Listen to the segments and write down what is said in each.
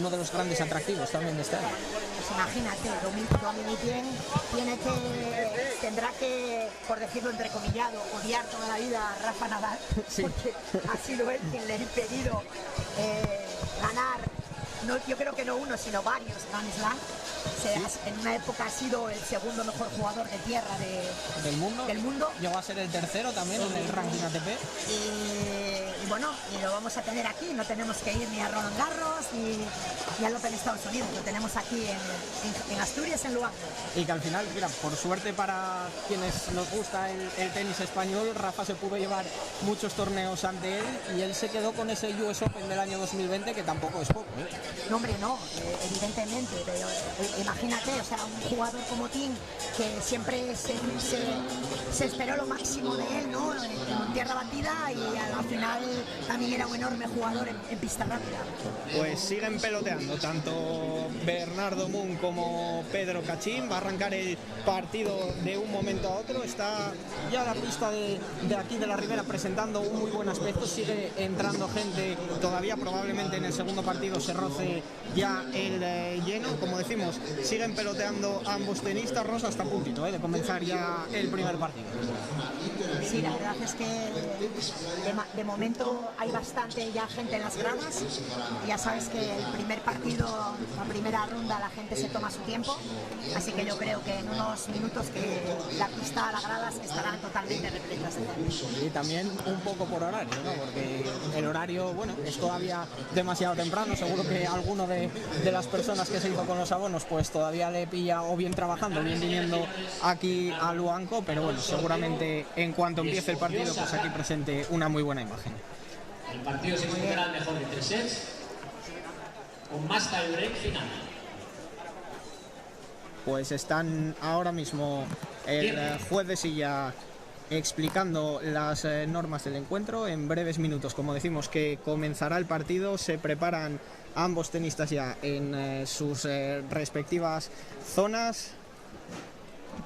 uno de los grandes atractivos también de este año. Pues imagínate, Dominique tendrá que, por decirlo entrecomillado, odiar toda la vida a Rafa Nadal, sí, porque ha sido él quien le ha impedido ganar, no, yo creo que no uno, sino varios Grand Slam. ¿Sí? En una época ha sido el segundo mejor jugador de tierra del mundo. Llegó a ser el tercero también en el ranking ATP. Y bueno, y lo vamos a tener aquí, no tenemos que ir ni a Roland Garros ni al Open Estados Unidos, lo tenemos aquí en Asturias, en Luanco. Y que al final, mira, por suerte para quienes nos gusta el tenis español, Rafa se pudo llevar muchos torneos ante él y él se quedó con ese US Open del año 2020, que tampoco es poco, ¿eh? No, hombre, no, evidentemente, pero imagínate, o sea, un jugador como Tim, que siempre se esperó lo máximo de él, ¿no? En tierra batida, y al final también era un enorme jugador en pista rápida. Pues siguen peloteando tanto Bernardo Munt como Pedro Cachín. Va a arrancar el partido de un momento a otro. Está ya la pista de aquí de la Ribera presentando un muy buen aspecto. Sigue entrando gente todavía, probablemente en el segundo partido se roce ya el lleno. Como decimos, siguen peloteando ambos tenistas. Rosa, hasta puntito de comenzar ya el primer partido. Sí, la verdad es que de momento hay bastante ya gente en las gradas. Ya sabes que el primer partido, la primera ronda, la gente se toma su tiempo, así que yo creo que en unos minutos que la pista, las gradas estarán totalmente repletas. Y también un poco por horario, ¿no? Porque el horario, bueno, es todavía demasiado temprano. Seguro que alguno de las personas que se hizo con los abonos pues todavía le pilla o bien trabajando o bien viniendo aquí a Luanco, pero bueno, seguramente en cuanto empiece el partido pues aquí presente una muy buena imagen. El partido se considera el mejor de 3 sets, con más tiebreak final. Pues están ahora mismo el juez de silla explicando las normas del encuentro. En breves minutos, como decimos, que comenzará el partido. Se preparan ambos tenistas ya en sus respectivas zonas.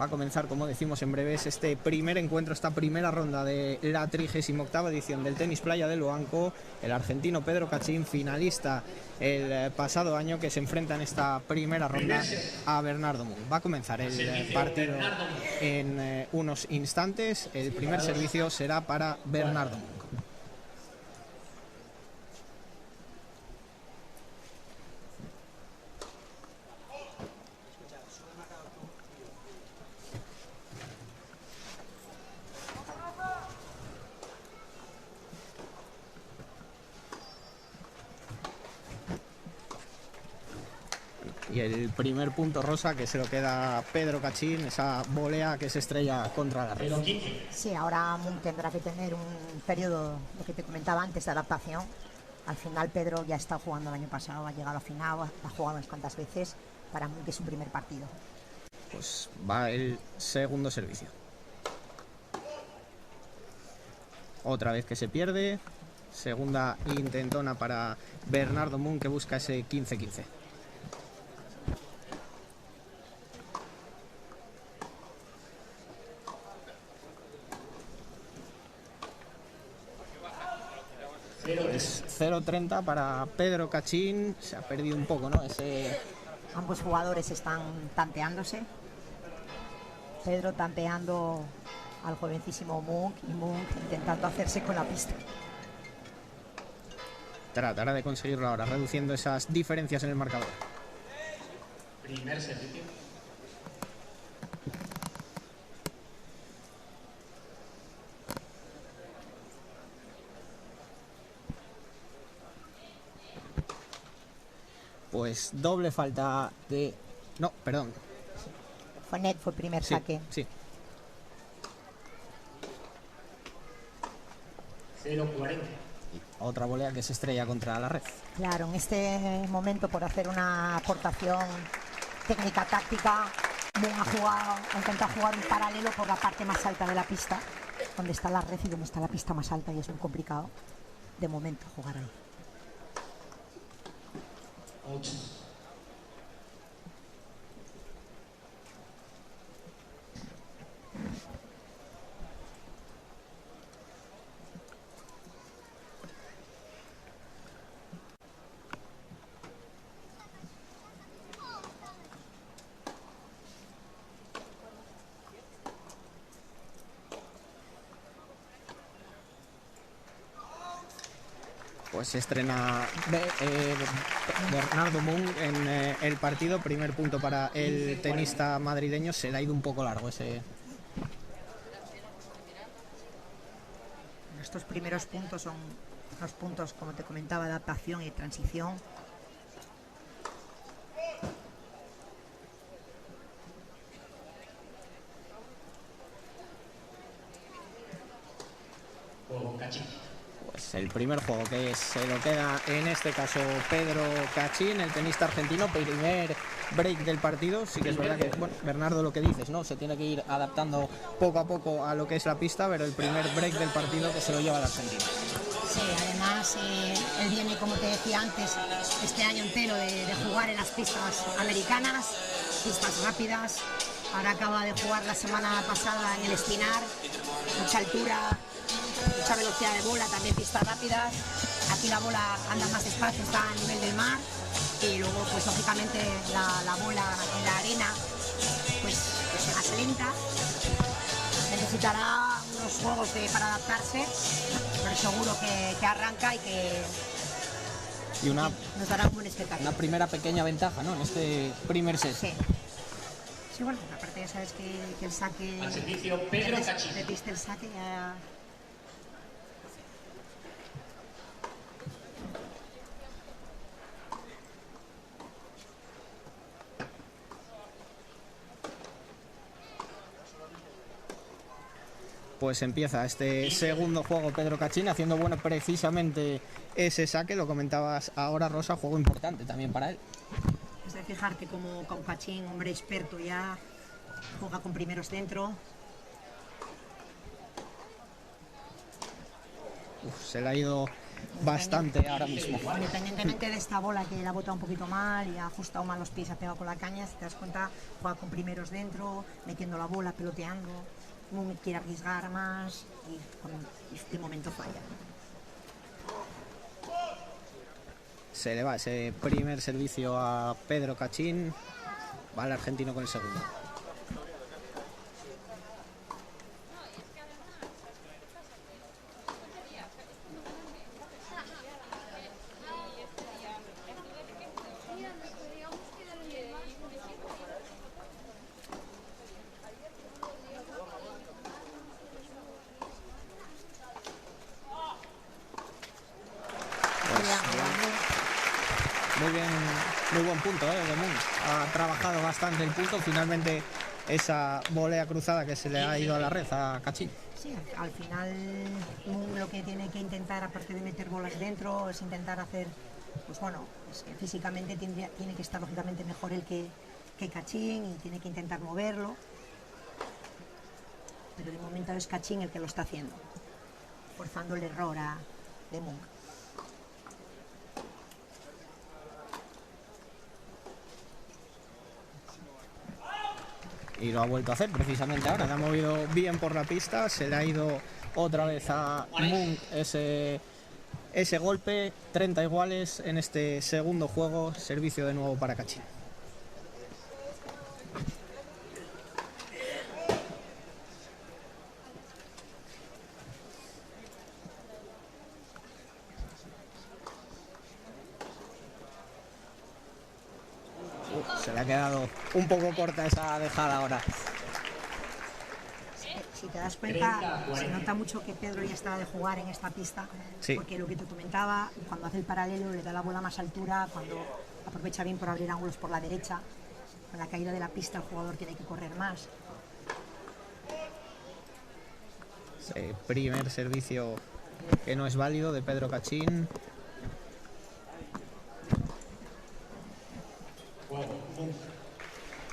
Va a comenzar, como decimos, en breves este primer encuentro, esta primera ronda de la 38ª edición del Tenis Playa de Luanco. El argentino Pedro Cachín, finalista el pasado año, que se enfrenta en esta primera ronda a Bernardo Munt. Va a comenzar el partido en unos instantes. El primer servicio será para Bernardo Munt. Y el primer punto, Rosa, que se lo queda Pedro Cachín, esa volea que se estrella contra la red. Sí, ahora Munt tendrá que tener un periodo, lo que te comentaba antes, de adaptación. Al final Pedro ya está jugando el año pasado, ha llegado a la final, ha jugado unas cuantas veces. Para Munt es su primer partido. Pues va el segundo servicio. Otra vez que se pierde. Segunda intentona para Bernardo Munt, que busca ese 15-15. Es 0-30 para Pedro Cachín. Se ha perdido un poco, ¿no? Ambos jugadores están tanteándose. Pedro tanteando al jovencísimo Munt y Munt intentando hacerse con la pista. Tratará de conseguirlo ahora, reduciendo esas diferencias en el marcador. Primer servicio. Pues doble falta de... No, perdón. Fue net, fue primer saque. Sí. 0-40. Otra volea que se estrella contra la red. Claro, en este momento, por hacer una aportación técnica táctica, Munt ha intentado jugar un paralelo por la parte más alta de la pista, donde está la red y donde está la pista más alta, y es muy complicado de momento jugar ahí. 8. Pues se estrena Bernardo Munk en el partido. Primer punto para el tenista madrileño. Se le ha ido un poco largo ese. Estos primeros puntos son los puntos, como te comentaba, de adaptación y transición. Pues el primer juego que se lo queda en este caso Pedro Cachín, el tenista argentino. Primer break del partido. Sí que es verdad que, bueno, Bernardo, lo que dices, ¿no? Se tiene que ir adaptando poco a poco a lo que es la pista, pero el primer break del partido que se lo lleva el argentino. Sí, además él viene, como te decía antes, este año entero de jugar en las pistas americanas, pistas rápidas. Ahora acaba de jugar la semana pasada en el Espinar, mucha altura, mucha velocidad de bola, también pistas rápidas. Aquí la bola anda más despacio, está a nivel del mar, y luego pues lógicamente la bola en la arena pues más lenta. Necesitará unos juegos para adaptarse, pero seguro que arranca y que nos dará un buen espectáculo. Una primera pequeña ventaja, ¿no? En este primer set. Sí. Sí, bueno, aparte ya sabes que el saque... Al servicio, Pedro Cachín. Repiste el saque ya... Pues empieza este segundo juego Pedro Cachín haciendo bueno precisamente ese saque. Lo comentabas ahora, Rosa, juego importante también para él. Es de fijarte como Cachín, hombre experto ya, juega con primeros dentro. Se le ha ido bastante ahora mismo. Independientemente de esta bola que la bota un poquito mal y ha ajustado mal los pies, ha pegado con la caña, si te das cuenta, juega con primeros dentro, metiendo la bola, peloteando. No quiere arriesgar más y de momento falla. Se le va ese primer servicio a Pedro Cachín. Va el argentino con el segundo. Muy buen punto de Munk. Ha trabajado bastante el punto. Finalmente esa volea cruzada que se le ha ido a la red a Cachín. Sí, al final Munk lo que tiene que intentar, aparte de meter bolas dentro, es intentar hacer, pues bueno, es que físicamente tiene que estar lógicamente mejor el que Cachín y tiene que intentar moverlo. Pero de momento es Cachín el que lo está haciendo, forzando el error de Munk. Y lo ha vuelto a hacer precisamente ahora. Le ha movido bien por la pista. Se le ha ido otra vez a Munk ese golpe. 30 iguales en este segundo juego. Servicio de nuevo para Cachín. Se le ha quedado un poco corta esa dejada ahora. Si te das cuenta, se nota mucho que Pedro ya está de jugar en esta pista, sí. Porque lo que te comentaba, cuando hace el paralelo le da la bola más altura, cuando aprovecha bien por abrir ángulos por la derecha. Con la caída de la pista el jugador tiene que correr más. Ese primer servicio que no es válido de Pedro Cachín.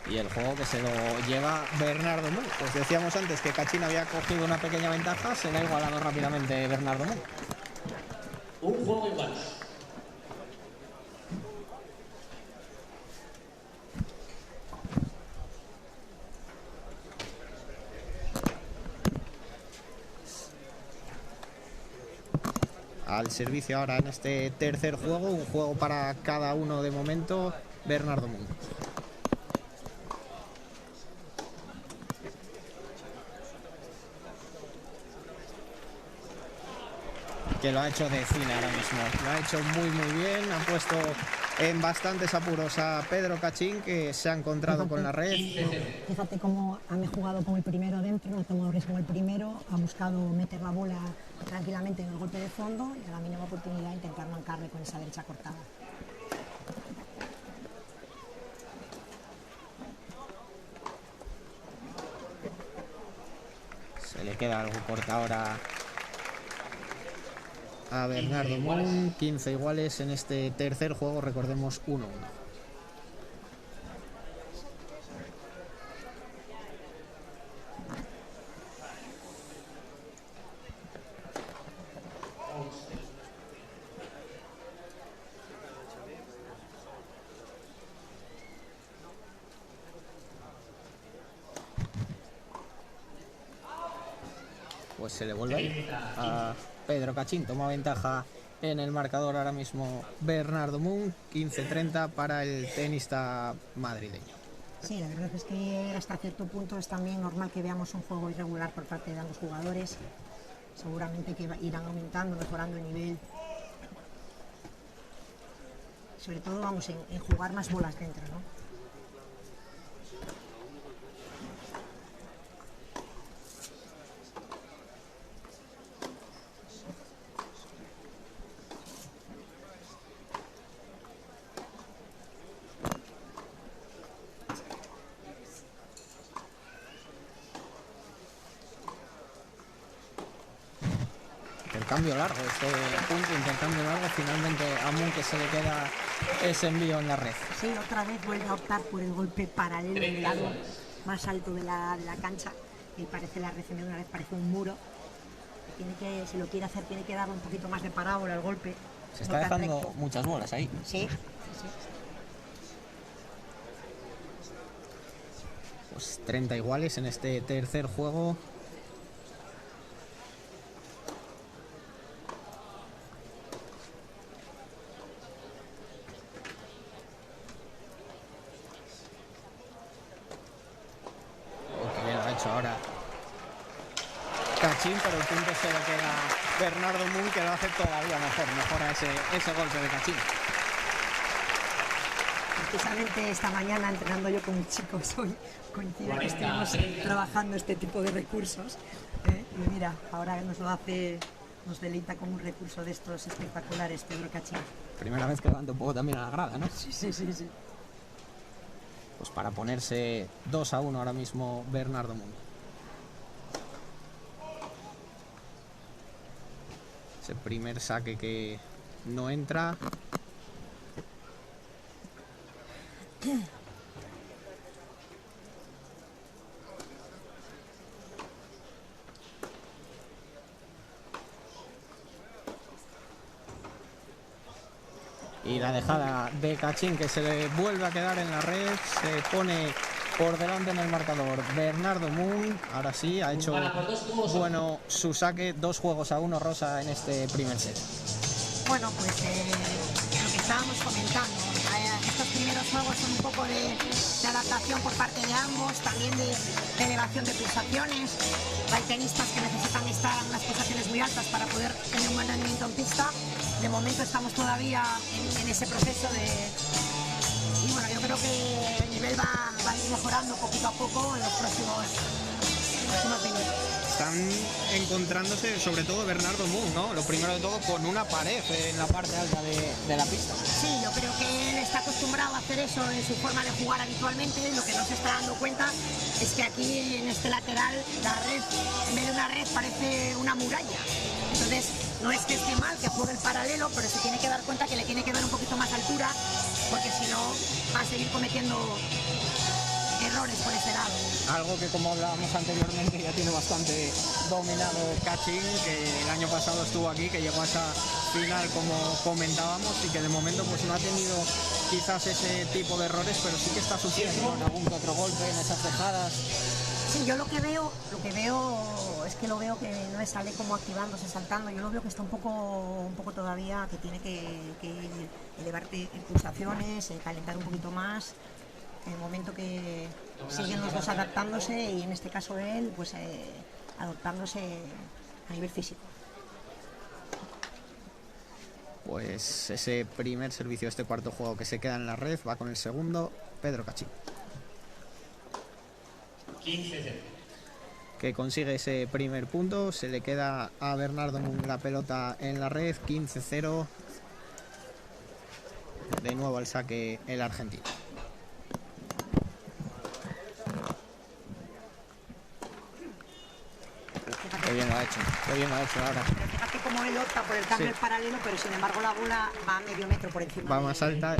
Y el juego que se lo lleva Bernardo Munk. Pues decíamos antes que Cachín había cogido una pequeña ventaja, se le ha igualado rápidamente Bernardo Munk. Un juego igual. Al servicio ahora en este tercer juego, un juego para cada uno de momento, Bernardo Munk. que lo ha hecho de cine ahora mismo. Lo ha hecho muy bien, ha puesto en bastantes apuros a Pedro Cachín, que se ha encontrado con la red. Fíjate cómo han jugado con el primero dentro, no ha tomado riesgo el primero, ha buscado meter la bola tranquilamente en el golpe de fondo y a la mínima oportunidad intentar mancarle con esa derecha cortada. Se le queda algo corta ahora a Bernardo Moon. 15 iguales en este tercer juego, recordemos 1-1. Pues se le vuelve a Pedro Cachín, toma ventaja en el marcador ahora mismo Bernardo Moon, 15-30 para el tenista madrileño. Sí, la verdad es que hasta cierto punto es también normal que veamos un juego irregular por parte de ambos jugadores. Seguramente que irán aumentando, mejorando el nivel. Sobre todo vamos en jugar más bolas dentro, ¿no? Intercambio largo, este punto, intercambio largo, finalmente a Moon que se le queda ese envío en la red. Sí, otra vez vuelve a optar por el golpe paralelo en el lado más alto de la cancha. Y parece la red, en una vez parece un muro. Si lo quiere hacer, tiene que darle un poquito más de parábola al golpe. Se está dejando recto. Muchas bolas ahí. Sí. Pues 30 iguales en este tercer juego. Ahora Cachín, pero el punto se le queda Bernardo Moon, que lo hace todavía mejora ese golpe de Cachín. Precisamente esta mañana entrenando yo con mis chicos hoy, coincide que estuvimos trabajando este tipo de recursos, y mira, ahora nos deleita con un recurso de estos espectaculares, Pedro Cachín. Primera vez que levanta un poco también a la grada, ¿no? Sí. Pues para ponerse 2-1 ahora mismo Bernardo Moon. Ese primer saque que no entra. Y la dejada de Cachín, que se le vuelve a quedar en la red, se pone por delante en el marcador Bernardo Moon. Ahora sí, ha hecho bueno su saque, 2-1 Rosa en este primer set. Bueno, pues lo que estábamos comentando, estos primeros juegos son un poco de adaptación por parte de ambos, también de elevación de pulsaciones. Hay tenistas que necesitan estar en unas pulsaciones muy altas para poder tener un buen rendimiento en pista. De momento estamos todavía en ese proceso y bueno, yo creo que el nivel va a ir mejorando poquito a poco en los próximos minutos. Están encontrándose sobre todo Bernardo Moon, ¿no? Lo primero de todo con una pared en la parte alta de la pista. Sí, yo creo que él está acostumbrado a hacer eso en su forma de jugar habitualmente. Lo que no se está dando cuenta es que aquí en este lateral la red, en vez de una red, parece una muralla. Entonces, no es que esté mal que juegue el paralelo, pero se tiene que dar cuenta que le tiene que dar un poquito más altura, porque si no va a seguir cometiendo errores por ese lado. Algo que, como hablábamos anteriormente, ya tiene bastante dominado Cachín, que el año pasado estuvo aquí, que llegó a esa final como comentábamos, y que de momento pues no ha tenido quizás ese tipo de errores, pero sí que está sufriendo en algún otro golpe, en esas dejadas. Sí, yo lo que veo es que lo veo que no sale como activándose, saltando. Yo lo veo que está un poco todavía, que tiene que elevarte en pulsaciones, calentar un poquito más. En el momento que siguen los dos adaptándose y en este caso él pues adaptándose a nivel físico. Pues ese primer servicio, este cuarto juego que se queda en la red, va con el segundo, Pedro Cachín. 15-0. Que consigue ese primer punto, se le queda a Bernardo Mung la pelota en la red, 15-0. De nuevo al saque el argentino. Qué bien lo ha hecho ahora. Pero fíjate cómo él opta por el cambio paralelo, pero sin embargo la bola va a medio metro por encima. Va más alta.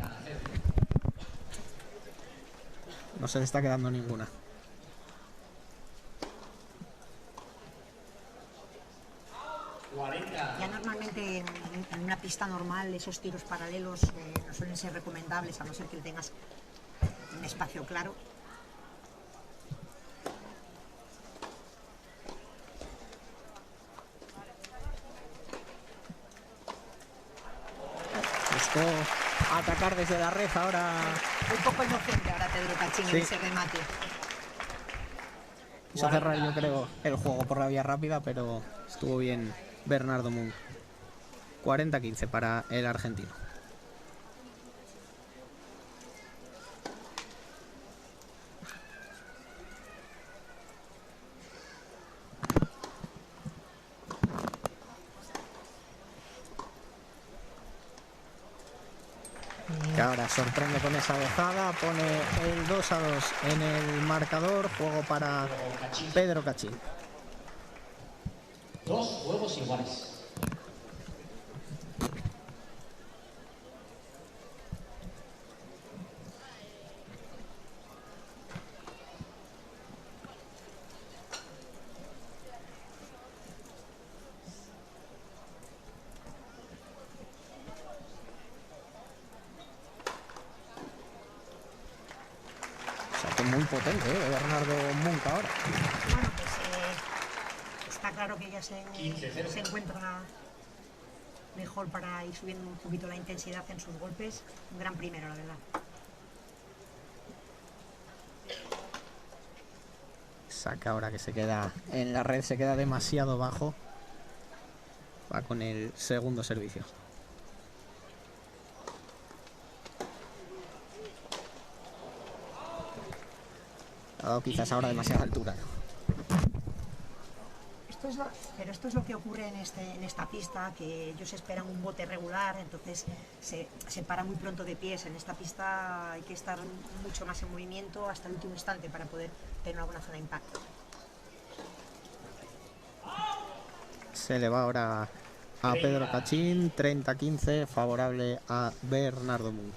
No se le está quedando ninguna. Ya normalmente en una pista normal esos tiros paralelos no suelen ser recomendables, a no ser que tengas un espacio claro. Buscó atacar desde la red ahora. Un poco inocente ahora Pedro Cachín en ese remate. Quiso cerrar, yo creo, el juego por la vía rápida, pero estuvo bien Bernardo Mung. 40-15 para el argentino. Que ahora sorprende con esa dejada, pone el 2-2 en el marcador, juego para Pedro Cachín. 2 juegos iguales. Muy potente, Bernardo Mung ahora. Bueno, pues está claro que ya se encuentra mejor para ir subiendo un poquito la intensidad en sus golpes. Un gran primero, la verdad. Saca ahora que se queda en la red, se queda demasiado bajo. Va con el segundo servicio. Ha dado quizás ahora demasiada altura. Pero esto es lo que ocurre en esta pista, que ellos esperan un bote regular, entonces se para muy pronto de pies. En esta pista hay que estar mucho más en movimiento hasta el último instante para poder tener una buena zona de impacto. Se le va ahora a Pedro Cachín, 30-15, favorable a Bernardo Mung.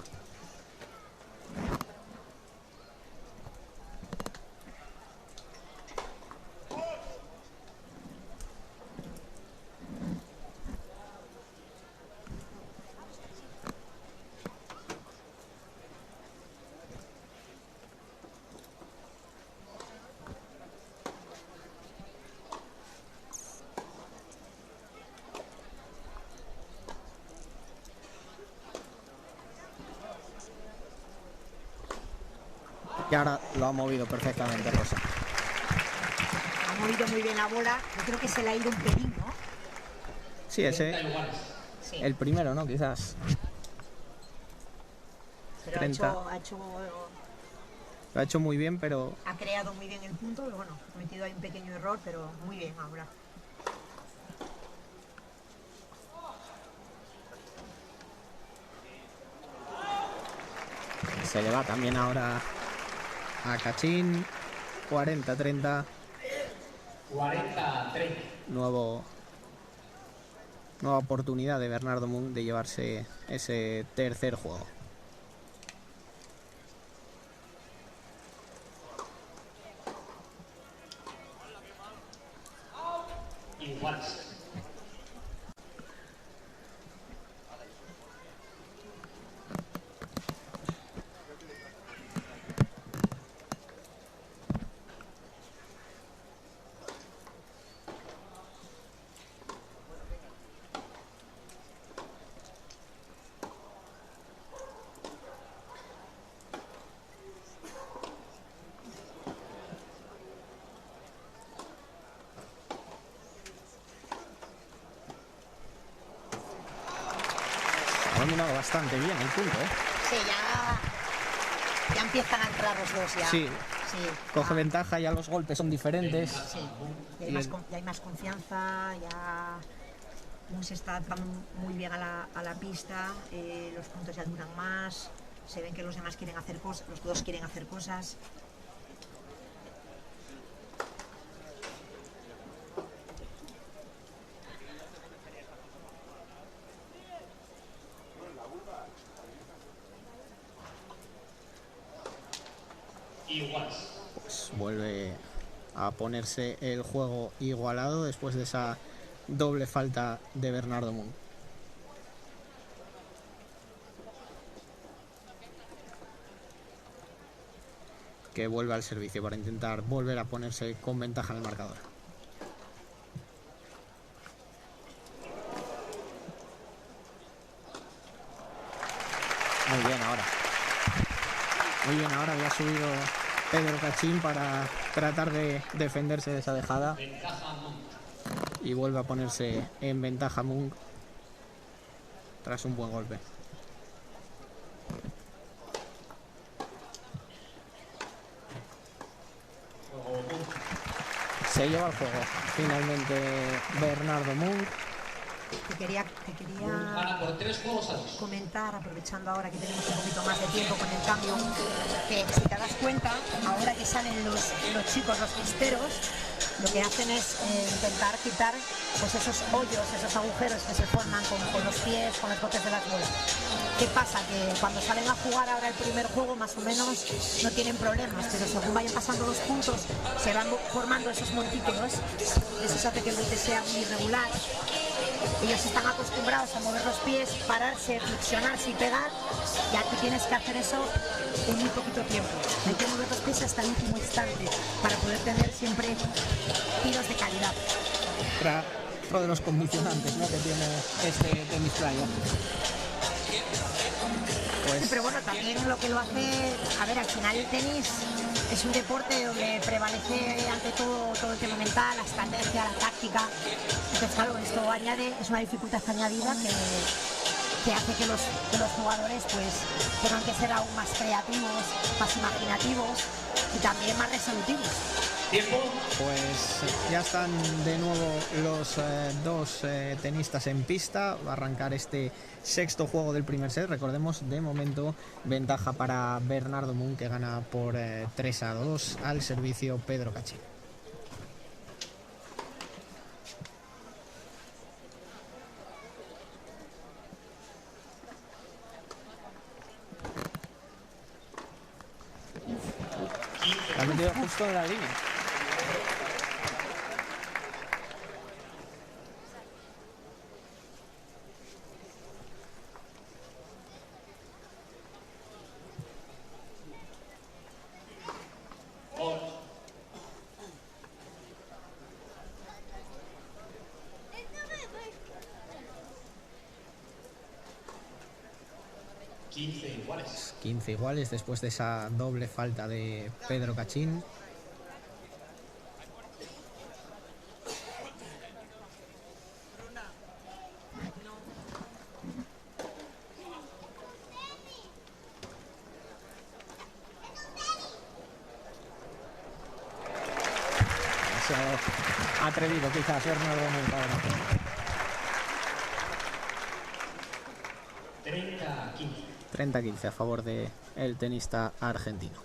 Y ahora lo ha movido perfectamente Rosa. Ha movido muy bien la bola. Yo creo que se le ha ido un pelín, ¿no? Sí, ese. Sí. El primero, ¿no? Quizás. Pero 30. Lo ha hecho muy bien, pero... Ha creado muy bien el punto, pero bueno, ha cometido ahí un pequeño error, pero muy bien ahora. Se le va también ahora a Cachín. 40-30. 40-30. Nueva oportunidad de Bernardo Mung de llevarse ese tercer juego. Iguales. bastante bien el punto, ¿eh? Sí, ya empiezan a entrar los dos ya. Sí, Sí, coge ventaja, ya los golpes son diferentes. Sí, ya hay más confianza, ya se está adaptando muy bien a la pista, los puntos ya duran más, se ven que los demás quieren hacer cosas, los dos quieren hacer cosas. Pues vuelve a ponerse el juego igualado después de esa doble falta de Bernardo Munt. Que vuelve al servicio para intentar volver a ponerse con ventaja en el marcador. Muy bien ahora. Muy bien ahora, había subido Pedro Cachín para tratar de defenderse de esa dejada. Y vuelve a ponerse en ventaja Munt tras un buen golpe. Se lleva el juego finalmente Bernardo Munt. Te quería comentar, aprovechando ahora que tenemos un poquito más de tiempo con el cambio, que si te das cuenta, ahora que salen los chicos, los pisteros, lo que hacen es intentar quitar pues esos hoyos, esos agujeros que se forman con los pies, con los botes de las bolas. ¿Qué pasa? Que cuando salen a jugar ahora el primer juego más o menos no tienen problemas, pero según vayan pasando los puntos se van formando esos montículos, eso hace que el bote sea muy irregular. Ellos están acostumbrados a mover los pies, pararse, flexionarse y pegar, y aquí tienes que hacer eso en muy poquito tiempo. Hay que mover los pies hasta el último instante para poder tener siempre tiros de calidad. Otro de los condicionantes, ¿no?, que tiene este tenis playa. Pues... Sí, pero bueno, también lo que lo hace, a ver, al final el tenis es un deporte donde prevalece ante todo el tema mental, la estrategia, la táctica. Entonces, claro, esto añade, es una dificultad añadida que hace que los jugadores pues tengan que ser aún más creativos, más imaginativos y también más resolutivos. Pues ya están de nuevo los dos tenistas en pista. Va a arrancar este sexto juego del primer set. Recordemos, de momento, ventaja para Bernardo Munt, que gana por 3-2 al servicio Pedro Cachín. Ha metido justo en la línea. iguales. 15 iguales después de esa doble falta de Pedro Cachín. Atrevido quizás Bernardo Munt ahora. 30-15 a favor de el tenista argentino.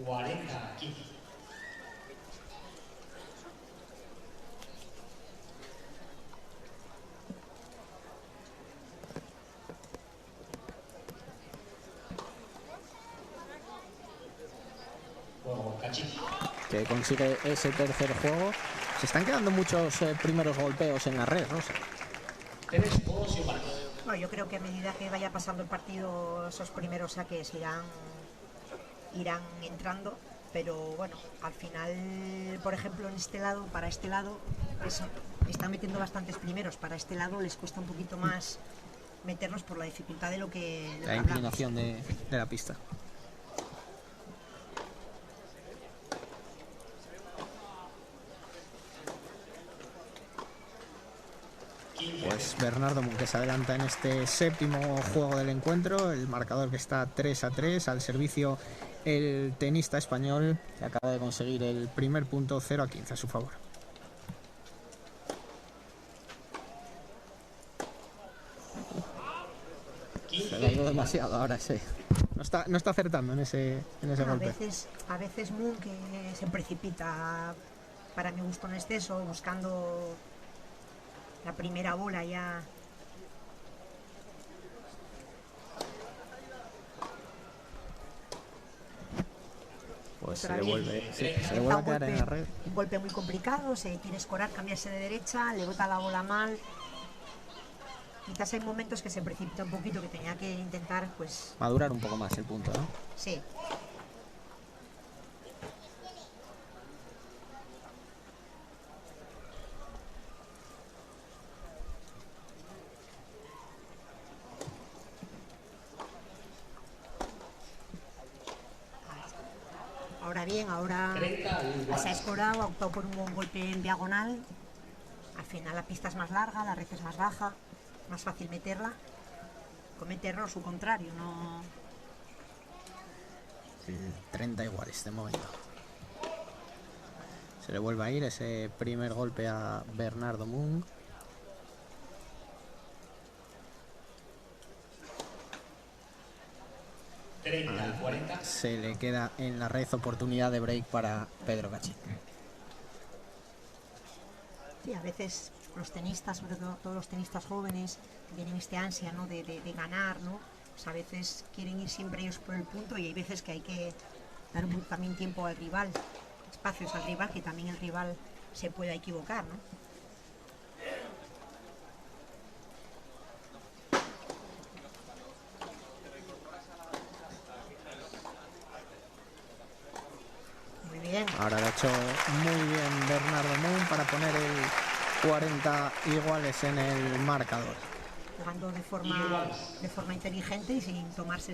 40-15. Que consigue ese tercer juego. Se están quedando muchos primeros golpeos en la red, Rosa. Bueno, yo creo que a medida que vaya pasando el partido, esos primeros saques irán entrando, pero bueno, al final, por ejemplo, para este lado, están metiendo bastantes primeros. Para este lado les cuesta un poquito más meterlos por la dificultad de lo que la inclinación de la pista. pues Bernardo Munt, que se adelanta en este séptimo juego del encuentro. El marcador que está 3-3, al servicio el tenista español, que acaba de conseguir el primer punto, 0-15 a su favor. Se le ha ido demasiado ahora ese. No está acertando en ese golpe. A veces Munt, que se precipita, para mi gusto, en exceso, buscando la primera bola ya. Pues se le vuelve a quedar en la red. Un golpe muy complicado, se quiere escorar, cambiarse de derecha, le bota la bola mal. Quizás hay momentos que se precipita un poquito, que tenía que intentar, pues... madurar un poco más el punto, ¿no? Sí. Ahora bien, ahora se ha escorado, ha optado por un buen golpe en diagonal. Al final la pista es más larga, la red es más baja, más fácil meterla. Comete error su contrario, no... 30 iguales de momento. Se le vuelve a ir ese primer golpe a Bernardo Munt. Se le queda en la red oportunidad de break para Pedro Cachín. Sí, a veces los tenistas, sobre todo todos los tenistas jóvenes, tienen este ansia, ¿no?, de ganar, ¿no? Pues a veces quieren ir siempre ellos por el punto, y hay veces que hay que dar también tiempo al rival, espacios al rival, que también el rival se pueda equivocar, ¿no? Muy bien. Ahora lo ha hecho muy bien Bernardo Munt para poner el 40 iguales en el marcador. Jugando de forma inteligente y sin tomarse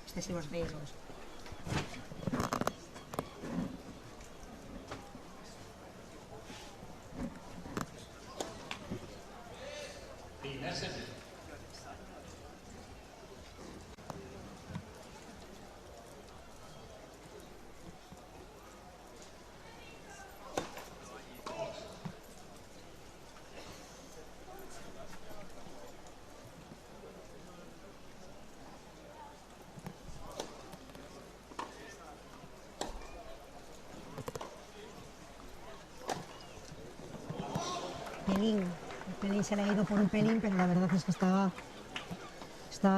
excesivos riesgos. El pelín se le ha ido por un pelín, pero la verdad es que estaba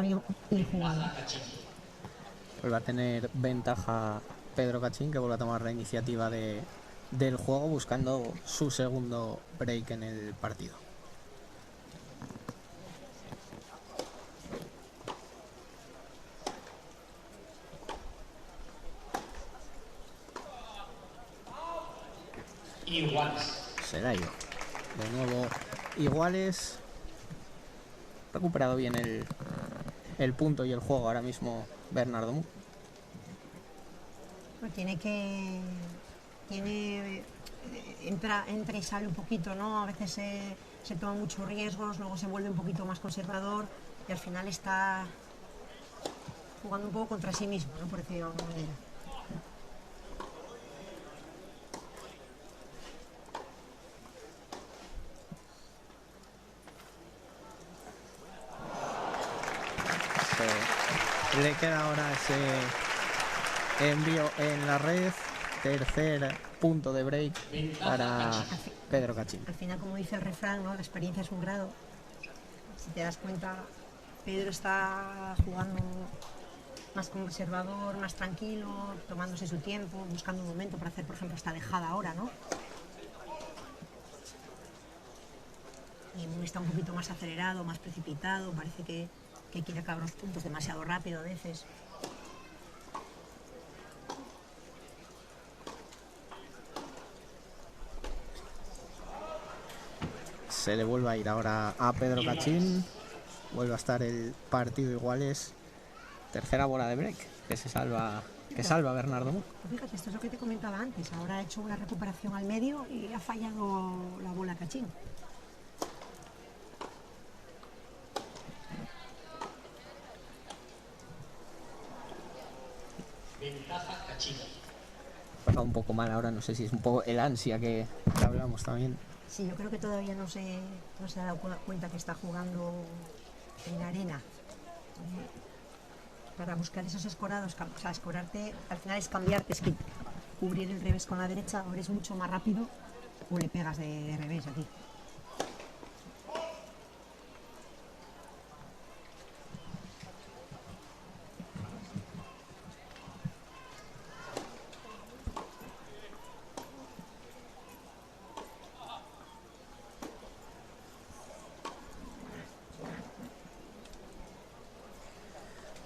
bien jugado. Vuelve a tener ventaja Pedro Cachín, que vuelve a tomar la iniciativa del juego, buscando su segundo break en el partido. Iguales. Se la ha ido. De nuevo iguales. Recuperado bien el punto y el juego ahora mismo Bernardo Munt. Pues entra y sale un poquito, ¿no? A veces se toma muchos riesgos, luego se vuelve un poquito más conservador y al final está jugando un poco contra sí mismo, ¿no?, por decirlo de alguna manera. Le queda ahora ese envío en la red. Tercer punto de break para Pedro Cachín. Al final, como dice el refrán, ¿no?, la experiencia es un grado. Si te das cuenta, Pedro está jugando más conservador, más tranquilo, tomándose su tiempo, buscando un momento para hacer, por ejemplo, esta dejada ahora, ¿no? Y Munt está un poquito más acelerado, más precipitado, parece que quiere acabar los puntos demasiado rápido a veces. Se le vuelve a ir ahora a Pedro Cachín. Vuelve a estar el partido iguales. Tercera bola de break que salva a Bernardo Munt. Fíjate, esto es lo que te comentaba antes. Ahora ha hecho una recuperación al medio y ha fallado la bola Cachín. ventaja Kachin. Pasa un poco mal ahora, no sé si es un poco el ansia que hablamos también. Sí, yo creo que todavía no se ha dado cuenta que está jugando en arena. Para buscar esos escorados, o sea, escorarte, al final es cambiarte, es que cubrir el revés con la derecha, o eres mucho más rápido o le pegas de revés aquí.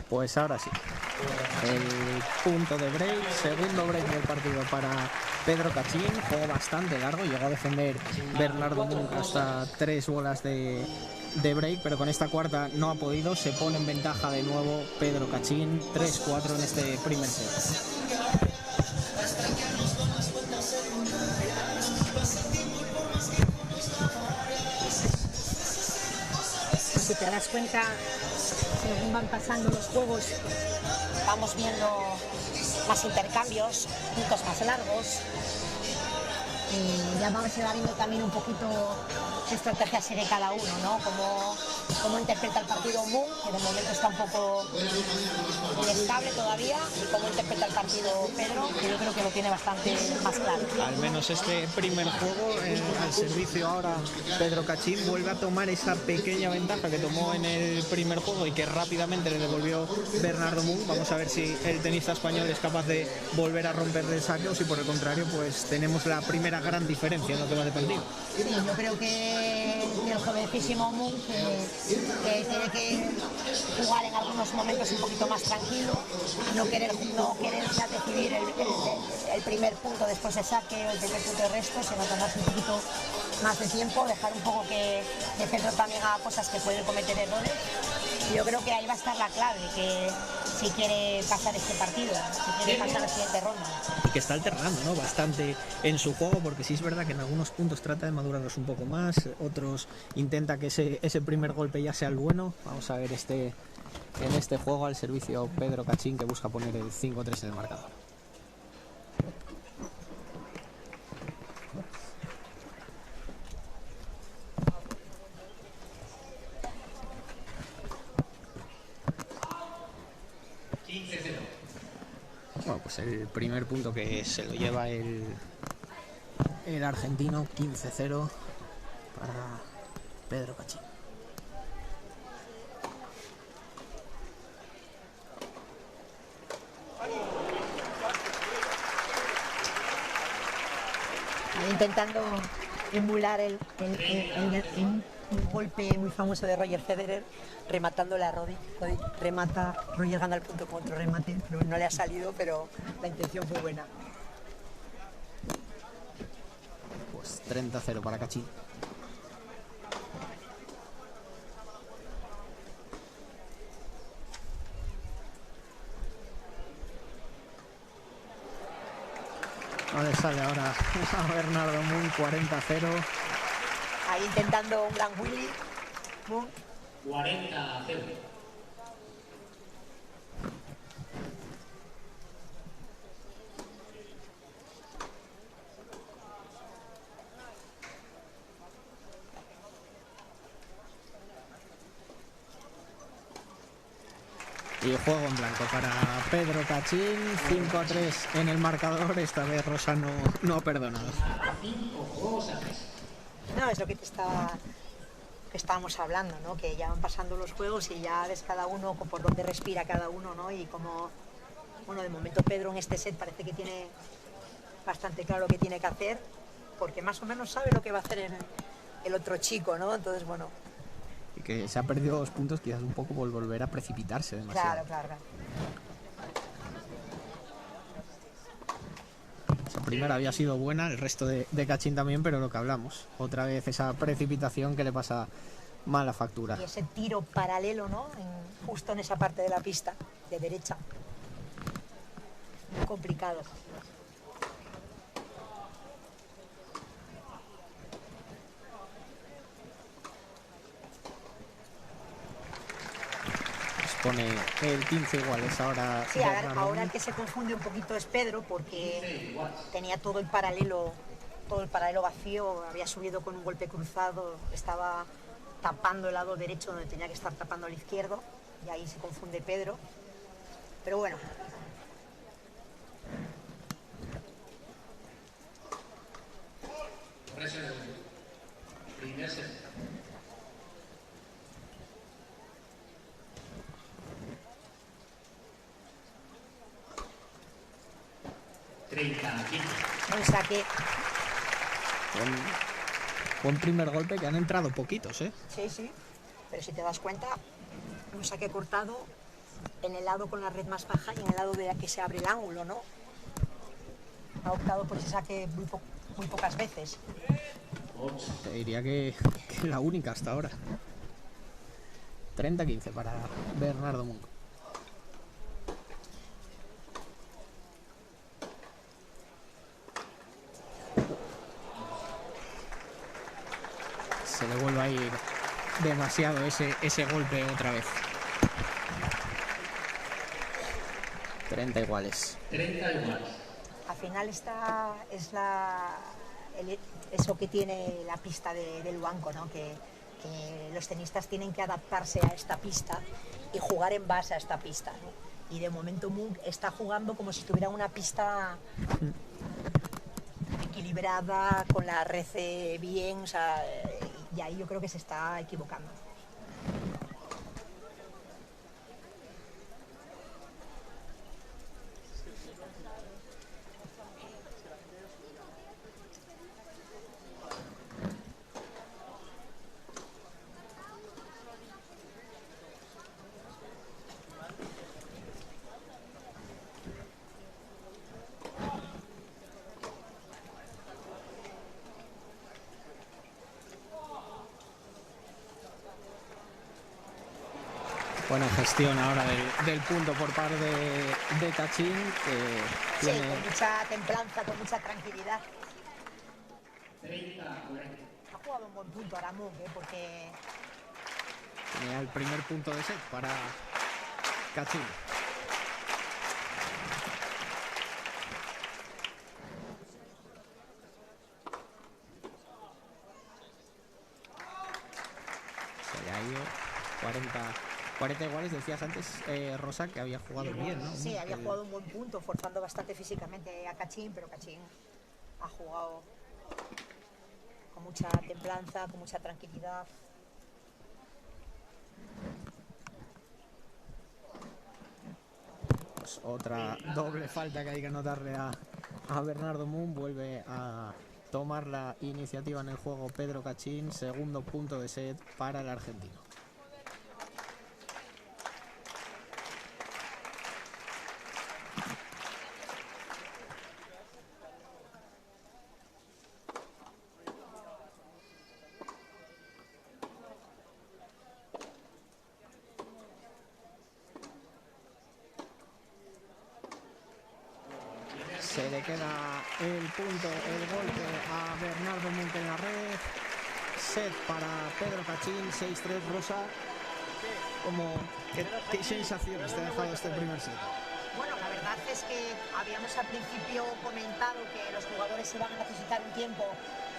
Pues ahora sí, el punto de break, segundo break del partido para Pedro Kachin, juego bastante largo, llegó a defender Bernardo Munk hasta 3 bolas de break, pero con esta cuarta no ha podido, se pone en ventaja de nuevo Pedro Kachin, 3-4 en este primer set. Si te das cuenta, según van pasando los juegos, vamos viendo más intercambios, puntos más largos. Y ya se va viendo también un poquito qué estrategias tiene cada uno, ¿no? Cómo interpreta el partido Munk, que de momento está un poco inestable todavía, y cómo interpreta el partido Pedro, que yo creo que lo tiene bastante más claro. Al menos este primer juego, al servicio ahora Pedro Kachin vuelve a tomar esa pequeña ventaja que tomó en el primer juego y que rápidamente le devolvió Bernardo Munk. Vamos a ver si el tenista español es capaz de volver a romperle el saque o si por el contrario pues tenemos la primera gran diferencia en lo que va de partido. Sí, yo creo que el jovencísimo Munk que tiene que jugar en algunos momentos un poquito más tranquilo, no querer ya decidir el primer punto después de saque o el primer punto de resto, sino tomarse un poquito más de tiempo, dejar un poco que Pedro también haga cosas que puede cometer errores. Y yo creo que ahí va a estar la clave, que si quiere pasar este partido, si quiere pasar la siguiente ronda. Y que está alternando, ¿no?, bastante en su juego, porque sí es verdad que en algunos puntos trata de madurarlos un poco más, otros intenta que ese primer golpe ya sea el bueno. Vamos a ver en este juego al servicio Pedro Kachin, que busca poner el 5-3 en el marcador. Bueno, pues el primer punto que se lo lleva el argentino, 15-0 para Pedro Kachin. Intentando emular un golpe muy famoso de Roger Federer, rematando la Roddy. Remata, Roger gana el punto con otro remate, pero no le ha salido, pero la intención fue buena. Pues 30-0 para Kachin. No le sale ahora a Bernardo Munk, 40-0. Ahí intentando un gran Willy. 40-0. Y juego en blanco para Pedro Kachin, 5-3 en el marcador. Esta vez Rosa no ha perdonado. No, es lo que estábamos hablando, ¿no? Que ya van pasando los juegos y ya ves cada uno por dónde respira cada uno, ¿no? Y como, bueno, de momento Pedro en este set parece que tiene bastante claro lo que tiene que hacer, porque más o menos sabe lo que va a hacer el otro chico, ¿no? Entonces, bueno. Y que se ha perdido 2 puntos quizás un poco por volver a precipitarse demasiado. Claro. Esa primera había sido buena, el resto de Kachin también, pero lo que hablamos, otra vez esa precipitación que le pasa mala factura. Y ese tiro paralelo, ¿no? Justo en esa parte de la pista, de derecha. Muy complicado. pone el 15 iguales ahora. Sí, ahora el que se confunde un poquito es Pedro, porque tenía todo el paralelo vacío, había subido con un golpe cruzado, estaba tapando el lado derecho donde tenía que estar tapando el izquierdo, y ahí se confunde Pedro. Pero bueno. Primer set. Un saque. Buen primer golpe, que han entrado poquitos, ¿eh? Sí, sí. Pero si te das cuenta, un saque cortado en el lado con la red más baja y en el lado de la que se abre el ángulo, ¿no? Ha optado por ese saque muy pocas veces. Te diría que la única hasta ahora. 30-15 para Bernardo Munt. Se le vuelve a ir demasiado ese golpe otra vez. 30 iguales. 30 iguales. Al final esta es eso que tiene la pista del Luanco, ¿no? Que los tenistas tienen que adaptarse a esta pista y jugar en base a esta pista, ¿no? Y de momento Munt está jugando como si tuviera una pista equilibrada, con la red bien, o sea, y ahí yo creo que se está equivocando. Buena gestión ahora del punto por parte de Cachín. Sí, con mucha templanza, con mucha tranquilidad. 30, ha jugado un buen punto ahora Munt, porque tenía el primer punto de set para Cachín. Se le ha ido 40 iguales. Decías antes, Rosa, que había jugado bien, ¿no? Sí, había jugado un buen punto, forzando bastante físicamente a Cachín, pero Cachín ha jugado con mucha templanza, con mucha tranquilidad. Pues otra doble falta que hay que anotarle a Bernardo Munt. Vuelve a tomar la iniciativa en el juego Pedro Cachín. Segundo punto de set para el argentino. Se le queda el punto, el golpe a Bernardo Munt en la red. Set para Pedro Cachín, 6-3. Rosa, ¿qué sensaciones te ha dejado este primer set? Bueno, la verdad es que habíamos al principio comentado que los jugadores iban a necesitar un tiempo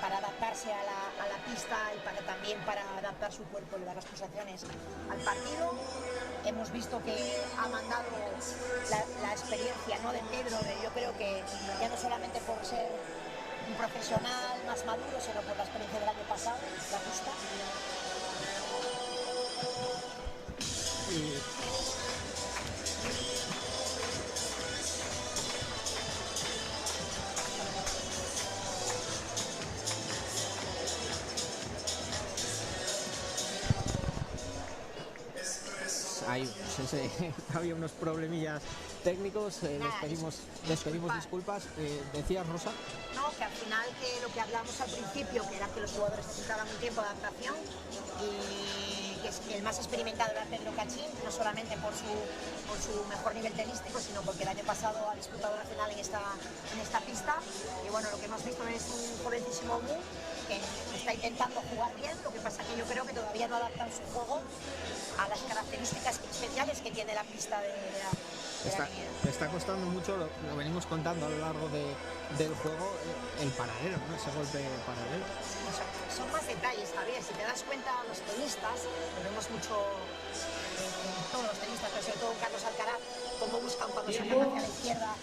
para adaptarse a la pista y también para adaptar su cuerpo y dar las pulsaciones al partido. Hemos visto que ha mandado la experiencia, ¿no?, de Pedro, yo creo que ya no solamente por ser un profesional más maduro, sino por la experiencia del año pasado, la pista. Había unos problemillas técnicos, les pedimos disculpas. ¿Decías, Rosa? No, que al final que lo que hablamos al principio, que era que los jugadores necesitaban un tiempo de adaptación y que el más experimentado era Pedro Cachín, no solamente por su mejor nivel tenístico, sino porque el año pasado ha disputado la final en esta pista. Y bueno, lo que hemos visto es un jovencísimo Mu que está intentando jugar bien, lo que pasa que yo creo que todavía no adaptan su juego a las características especiales que tiene la pista de la Le está costando mucho, lo venimos contando a lo largo del juego, el paralelo, ¿no? Ese golpe paralelo. Son más detalles, Javier. Si te das cuenta, los tenistas, lo vemos mucho en todos los tenistas, pero sobre todo en Carlos Alcaraz, cómo buscan cuando sacan hacia la izquierda,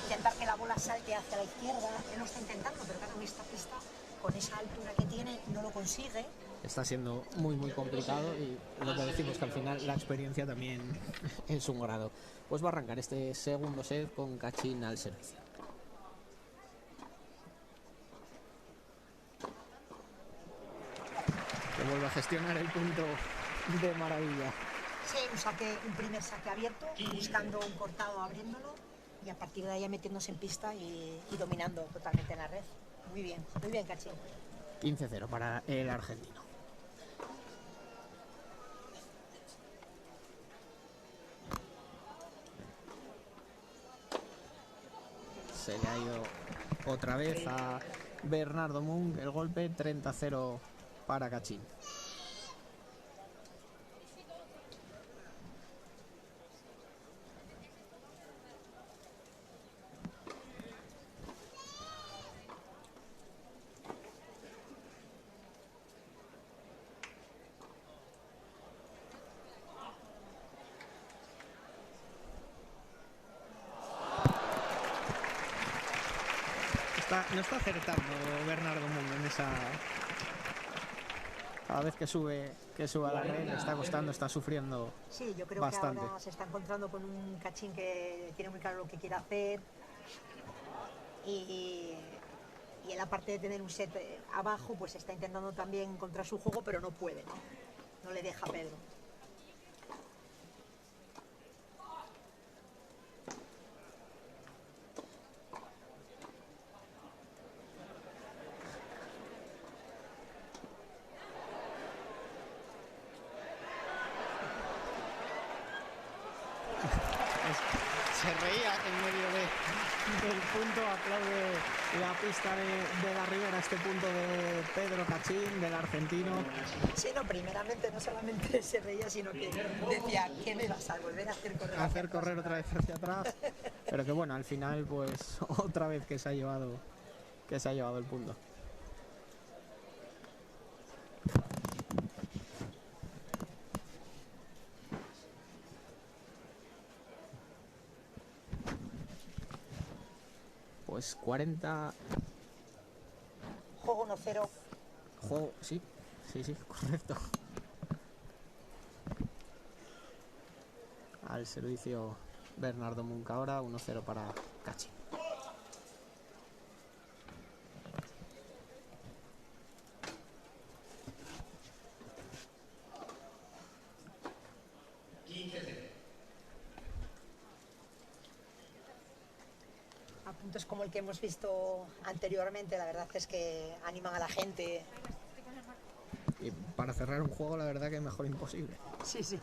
intentar que la bola salte hacia la izquierda. Él lo está intentando, pero claro, en esta pista, con esa altura que tiene, no lo consigue. Está siendo muy complicado y lo que decimos que al final la experiencia también es un grado. Pues va a arrancar este segundo set con Cachín al servicio. Que vuelve a gestionar el punto de maravilla. Sí, un primer saque abierto, buscando un cortado, abriéndolo y a partir de ahí metiéndose en pista y dominando totalmente en la red. Muy bien, Cachín. 15-0 para el argentino. Se le ha ido otra vez a Bernardo Munk el golpe. 30-0 para Cachín. No está acertando Bernardo Munk en esa. Cada vez que sube a la red le está costando, está sufriendo. Sí, yo creo bastante. Que ahora se está encontrando con un Cachín que tiene muy claro lo que quiere hacer y él, aparte de tener un set abajo, pues está intentando también encontrar su juego, pero no puede, no le deja Pedro. Se reía en medio del punto, aplaude la pista de la Ribera, este punto de Pedro Cachín, del argentino. Sí, no, primeramente no solamente se reía, sino que decía, ¿qué me vas a volver a hacer correr? Hacer correr otra vez hacia atrás, pero que bueno, al final pues otra vez que se ha llevado el punto. Pues 40. Juego 1-0. Juego, sí, correcto. Al servicio Bernardo Munk ahora, 1-0 para Cachín. A puntos como el que hemos visto anteriormente, la verdad es que animan a la gente. Y para cerrar un juego, la verdad que mejor imposible. Sí.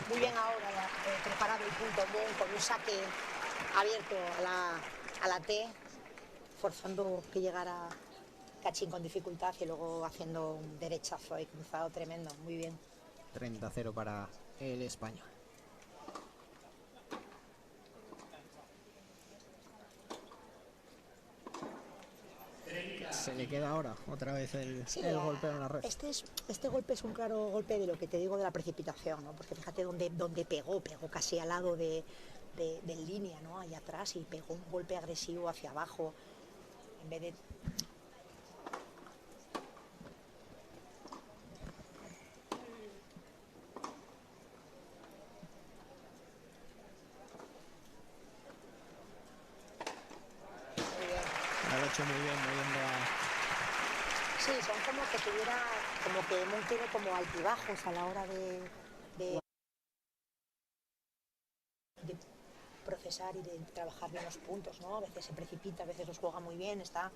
Muy bien ahora preparado el punto Munk con un saque abierto a la T, forzando que llegara Cachín con dificultad y luego haciendo un derechazo ahí cruzado tremendo. Muy bien. 30-0 para el español. Se le queda ahora otra vez el golpeo en la red. Este golpe es un claro golpe de lo que te digo de la precipitación, ¿no? Porque fíjate donde pegó casi al lado de línea, ¿no? Ahí atrás, y pegó un golpe agresivo hacia abajo en vez de... Muy bien, moviendo a... Sí, son como que Munk tiene como altibajos a la hora de procesar y de trabajar bien los puntos, ¿no? A veces se precipita, a veces los juega muy bien, está...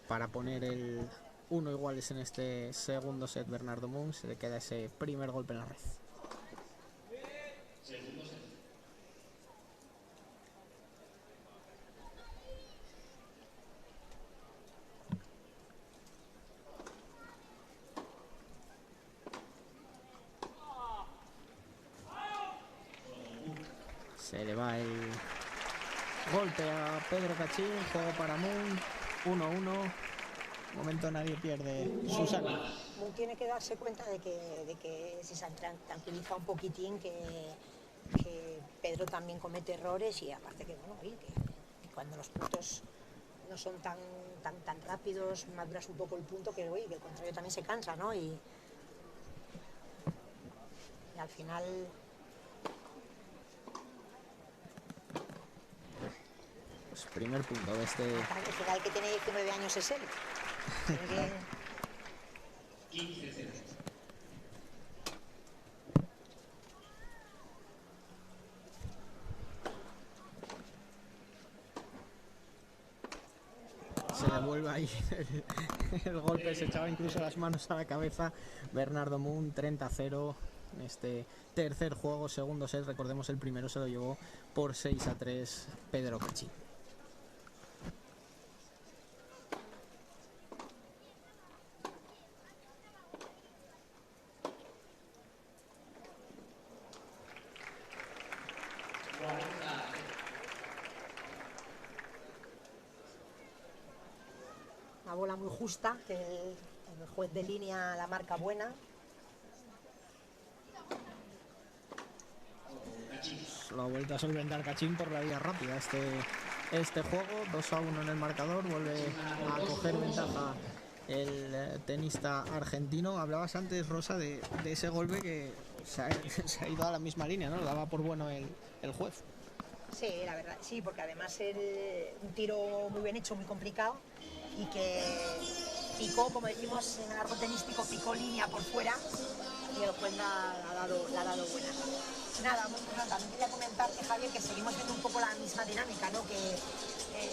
para poner el 1 iguales en este segundo set. Bernardo Munt, se le queda ese primer golpe en la red. Se le va el golpe a Pedro Cachín, juego para Munt, 1-1. Momento nadie pierde su salva. Munt tiene que darse cuenta de que si se tranquiliza un poquitín, que Pedro también comete errores, y aparte que, bueno, oye, que cuando los puntos no son tan rápidos, maduras un poco el punto, que, oye, que el contrario también se cansa, ¿no? Y al final... Pues primer punto de este... Al final el que tiene 19 años es él. Que... 15-0. Se devuelve ahí el golpe, se echaba incluso las manos a la cabeza. Bernardo Munt, 30-0 en este tercer juego, segundo set. Recordemos, el primero se lo llevó por 6-3 Pedro Cachín. Una bola muy justa, que el juez de línea la marca buena. Lo ha vuelto a solventar Cachín por la vía rápida este juego. 2-1 en el marcador, vuelve a coger ventaja el tenista argentino. Hablabas antes, Rosa, de ese golpe que se ha ido a la misma línea, ¿no? Lo daba por bueno el juez. Sí, la verdad, sí, porque además un tiro muy bien hecho, muy complicado, y que picó, como decimos en el argot tenístico, picó línea por fuera, y el juez la ha dado buena. Nada, también quería comentarte, Javier, que seguimos viendo un poco la misma dinámica, ¿no? Que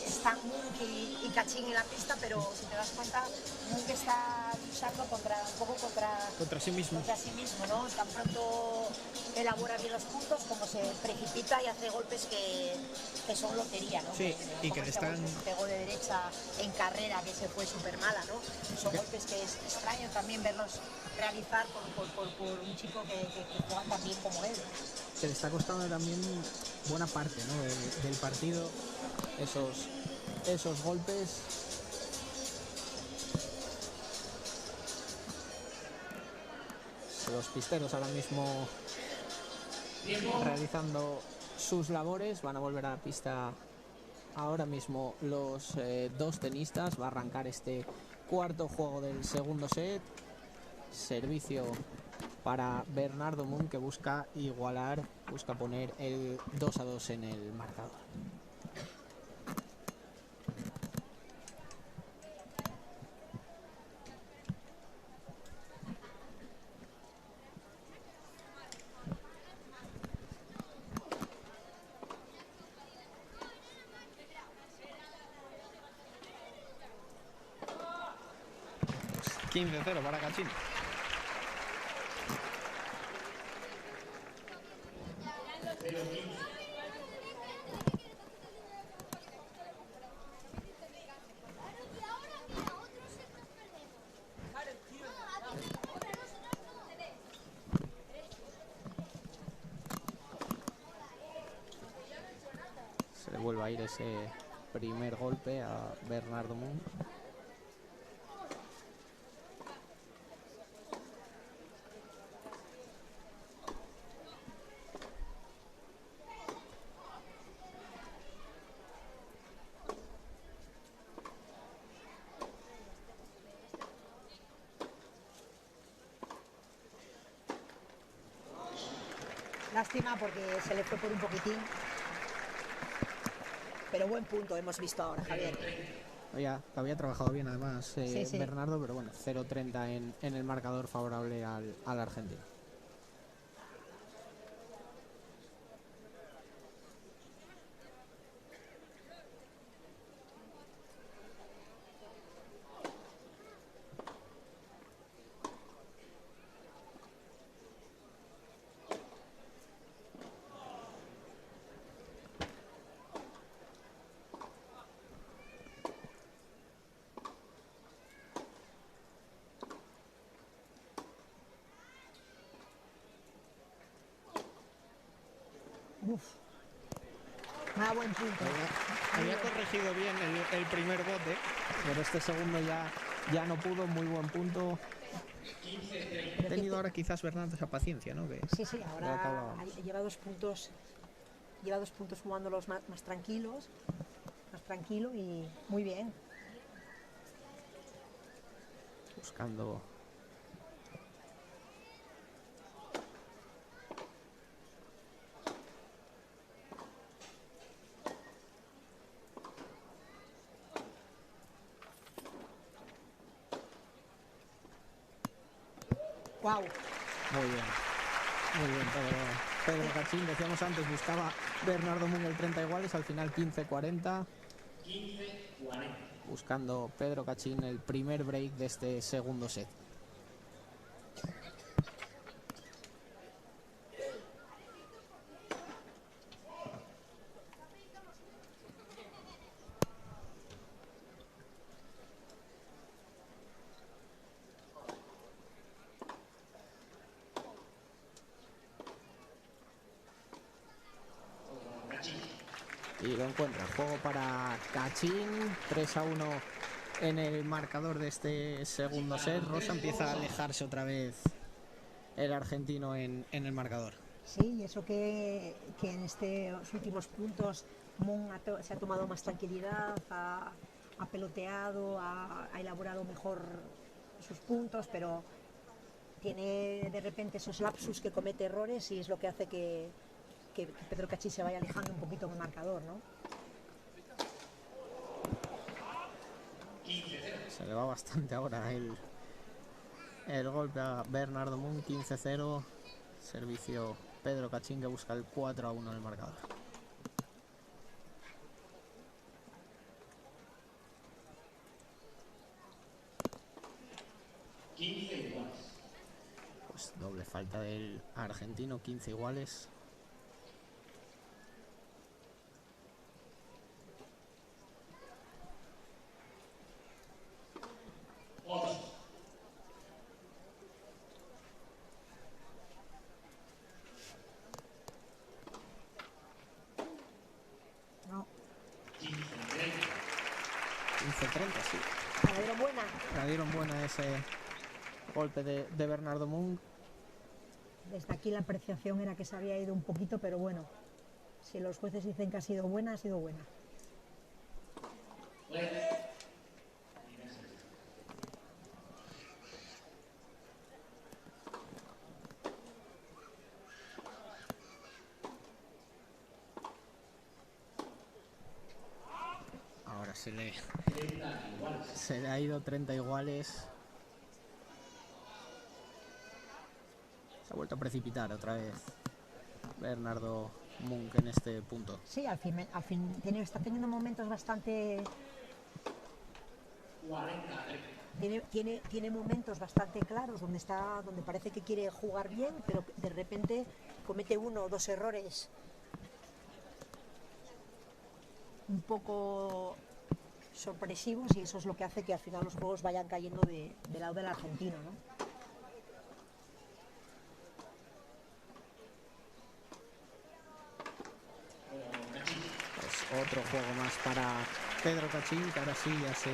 están Munt y Cachín en la pista, pero si te das cuenta, Munt está luchando contra sí mismo. Contra sí mismo, ¿no? Tan pronto elabora bien los puntos, como se precipita y hace golpes que son lotería, ¿no? Sí, y que le están... golpe que pegó de derecha en carrera, que se fue súper mala, ¿no? Son golpes que es extraño también verlos realizar por un chico que juega tan bien como él. Que le está costando también buena parte, ¿no? del partido, esos golpes. Los pisteros ahora mismo realizando sus labores. Van a volver a la pista ahora mismo los dos tenistas. Va a arrancar este cuarto juego del segundo set. Servicio para Bernardo Munt, que busca igualar, busca poner el 2-2 en el marcador. Pues 15-0 para Cachín. Se le vuelve a ir ese primer golpe a Bernardo Munt. Lástima porque se le fue por un poquitín. Pero buen punto hemos visto ahora, Javier. Había trabajado bien además sí. Bernardo, pero bueno, 0-30 en el marcador favorable al argentino. Uf. Me da buen punto. Había corregido bien el primer bote, pero este segundo ya no pudo. Muy buen punto. Ha tenido ahora quizás Bernardo esa paciencia, ¿no? Sí, ahora lleva 2 puntos. Lleva 2 puntos jugándolos más tranquilos. Más tranquilo y muy bien. Buscando. Wow. Muy bien, Pedro Cachín. Decíamos antes, buscaba Bernardo Mung el 30 iguales, al final 15-40. 15-40. Buscando Pedro Cachín el primer break de este segundo set. Y lo encuentra. Juego para Cachín. 3-1 en el marcador de este segundo set. Rosa empieza a alejarse otra vez el argentino en el marcador. Sí, y eso que en estos últimos puntos Mung se ha tomado más tranquilidad, ha peloteado, ha elaborado mejor sus puntos, pero tiene de repente esos lapsus que comete errores y es lo que hace que Pedro Cachín se vaya alejando un poquito en el marcador, ¿no? Se le va bastante ahora el golpe a Bernardo Mung. 15-0. Servicio Pedro Cachín, que busca el 4-1 en el marcador. Pues doble falta del argentino. 15 iguales. No. 15-30, sí. La dieron buena. La dieron buena ese golpe de Bernardo Mung. Desde aquí la apreciación era que se había ido un poquito, pero bueno, si los jueces dicen que ha sido buena, ha sido buena. Ahora se le ha ido 30 iguales. Se ha vuelto a precipitar otra vez Bernardo Mung en este punto. Sí, al fin está teniendo momentos bastante... Tiene momentos bastante claros donde parece que quiere jugar bien, pero de repente comete 1 o 2 errores un poco sorpresivos y eso es lo que hace que al final los juegos vayan cayendo del lado del argentino, ¿no? Pues otro juego más para Pedro Cachín, que ahora sí ya se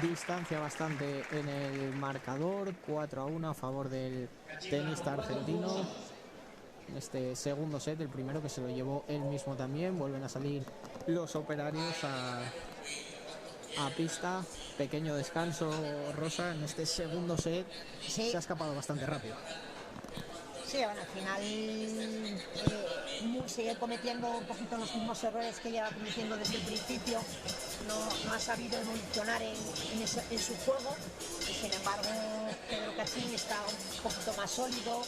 distancia bastante en el marcador. 4-1 a favor del tenista argentino en este segundo set, el primero que se lo llevó él mismo también. Vuelven a salir los operarios a pista. Pequeño descanso, Rosa, en este segundo set. Sí. Se ha escapado bastante rápido. Sí, bueno, al final sigue cometiendo un poquito los mismos errores que lleva cometiendo desde el principio. No ha sabido evolucionar en su juego. Y sin embargo, Pedro Cachín está un poquito más sólido,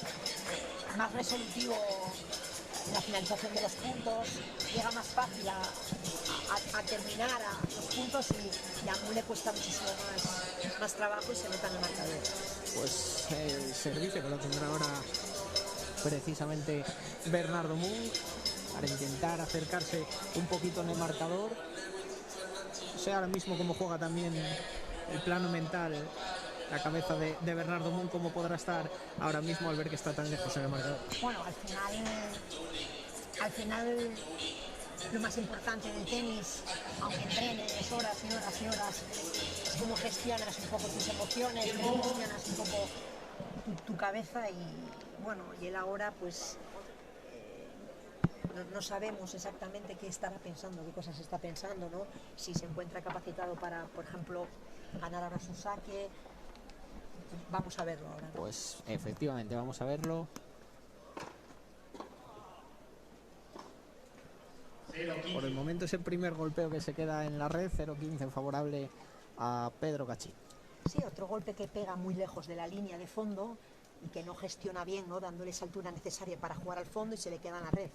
más resolutivo en la finalización de los puntos, llega más fácil a terminar los puntos y a Mung le cuesta muchísimo más trabajo y se nota en el marcador. Pues el servicio que lo tendrá ahora precisamente Bernardo Mung para intentar acercarse un poquito en el marcador. No sé ahora mismo cómo juega también el plano mental, la cabeza de Bernardo Mung, cómo podrá estar ahora mismo al ver que está tan lejos en el marcador. Bueno, al final al final lo más importante del tenis, aunque entrenes horas y horas y horas, es cómo gestionas un poco tus emociones, cómo gestionas un poco tu cabeza y bueno, y él ahora pues no sabemos exactamente qué estará pensando, qué cosas está pensando, ¿no? Si se encuentra capacitado para, por ejemplo, ganar ahora su saque. Vamos a verlo ahora, ¿no? Pues efectivamente, vamos a verlo. Por el momento es el primer golpeo que se queda en la red, 0-15 favorable a Pedro Cachín. Sí, otro golpe que pega muy lejos de la línea de fondo y que no gestiona bien, ¿no? Dándole esa altura necesaria para jugar al fondo y se le queda en la red.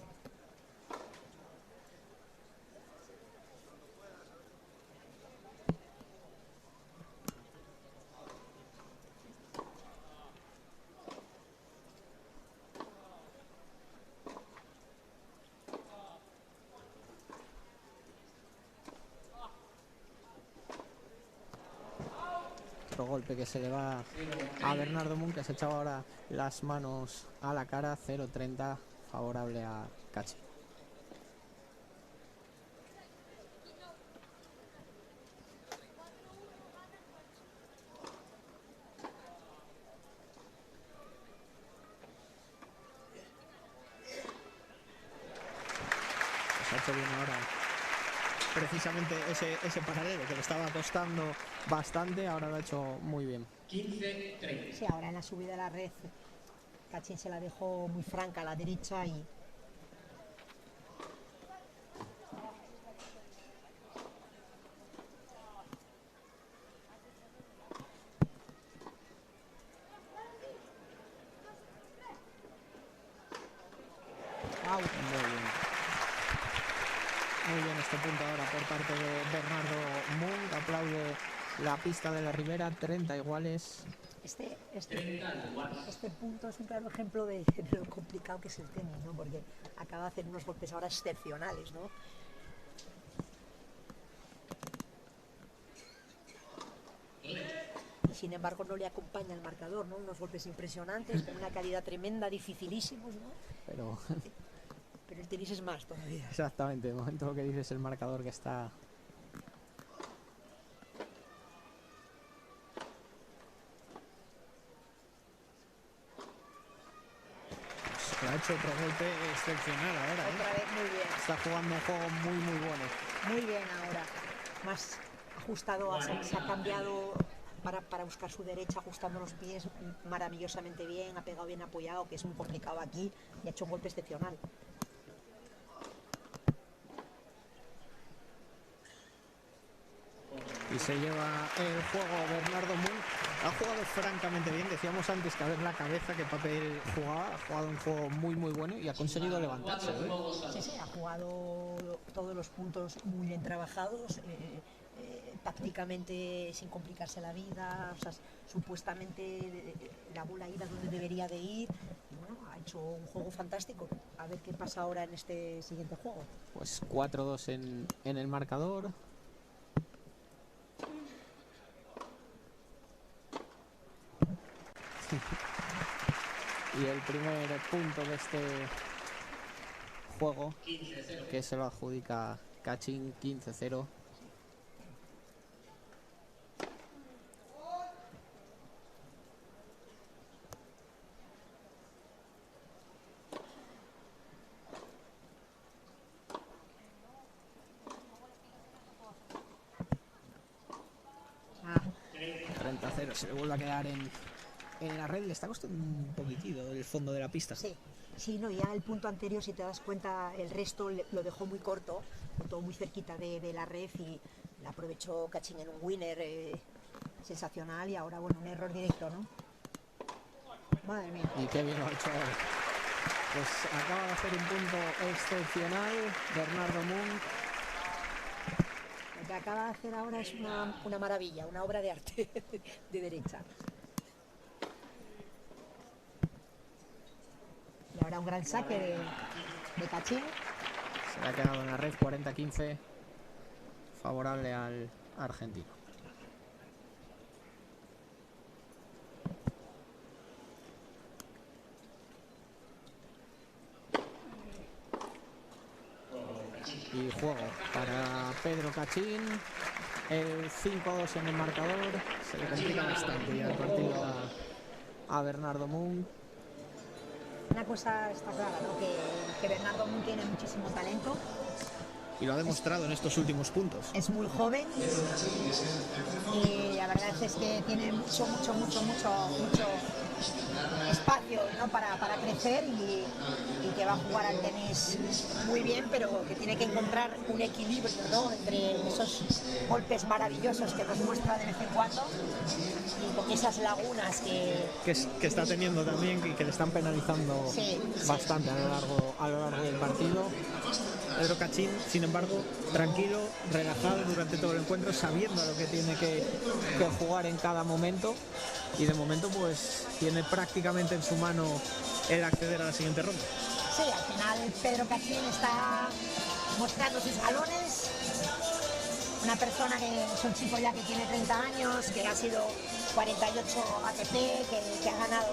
Otro golpe que se le va a Bernardo Munt, que se echaba ahora las manos a la cara, 0-30 favorable a Cachín. Pues ha hecho bien ahora precisamente ese paralelo que le estaba costando bastante, ahora lo ha hecho muy bien. 15-30. Sí, ahora en la subida a la red, Cachín se la dejó muy franca a la derecha y wow. Muy bien este punto ahora por parte de Bernardo Munt. Aplaude la pista de la Ribera, 30 iguales. Este punto es un claro ejemplo de lo complicado que es el tenis, ¿no? Porque acaba de hacer unos golpes ahora excepcionales, ¿no? Y sin embargo no le acompaña el marcador, ¿no? Unos golpes impresionantes, con una calidad tremenda, dificilísimos, ¿no? Pero Pero el tenis es más todavía. exactamente, de momento lo que dices, el marcador que está... Pues ha hecho otro golpe excepcional ahora, ¿eh? Otra vez muy bien. Está jugando un juego muy muy bueno. Muy bien ahora. Más ajustado, se ha cambiado para buscar su derecha, ajustando los pies maravillosamente bien, ha pegado bien apoyado, que es muy complicado aquí, y ha hecho un golpe excepcional. Y se lleva el juego Bernardo Munt. Ha jugado francamente bien, decíamos antes que a ver la cabeza qué papel jugaba, ha jugado un juego muy muy bueno y ha conseguido levantarse, ¿eh? Sí, sí, ha jugado todos los puntos muy bien trabajados, tácticamente sin complicarse la vida, o sea, supuestamente la bola ida donde debería de ir, y bueno, ha hecho un juego fantástico. A ver qué pasa ahora en este siguiente juego. Pues 4-2 en el marcador. Y el primer punto de este juego que se lo adjudica Cachín, 15-0. Ah, 30-0, se le vuelve a quedar en la red. Le está costando un poquitito el fondo de la pista. sí, sí, no, ya el punto anterior, si te das cuenta, el resto lo dejó muy corto, todo muy cerquita de la red y la aprovechó Cachín en un winner sensacional y ahora, bueno, un error directo, ¿no? Madre mía. Y qué bien lo ha hecho ahora. Pues acaba de hacer un punto excepcional Bernardo Munt. Lo que acaba de hacer ahora es una maravilla, una obra de arte de derecha. Y ahora un gran saque de Cachín. Se le ha quedado en la red, 40-15, favorable al argentino. juego para Pedro Cachín. El 5-2 en el marcador. Se le complica bastante ya el partido a Bernardo Munt. Una cosa está clara, ¿no? Que Bernardo Munt tiene muchísimo talento. Y lo ha demostrado en estos últimos puntos. Es muy joven y la verdad es que tiene mucho espacio, ¿no? para crecer y que va a jugar al tenis muy bien, pero que tiene que encontrar un equilibrio, ¿no? Entre esos golpes maravillosos que nos muestra de vez en cuando y con esas lagunas que está teniendo también y que le están penalizando bastante a lo largo del partido. Pedro Cachín, sin embargo, tranquilo, relajado durante todo el encuentro, sabiendo lo que tiene que jugar en cada momento, y de momento pues tiene prácticamente en su mano el acceder a la siguiente ronda. Sí, al final Pedro Cachín está mostrando sus galones, una persona que es un chico ya que tiene 30 años, que ha sido 48 ATP, que ha ganado,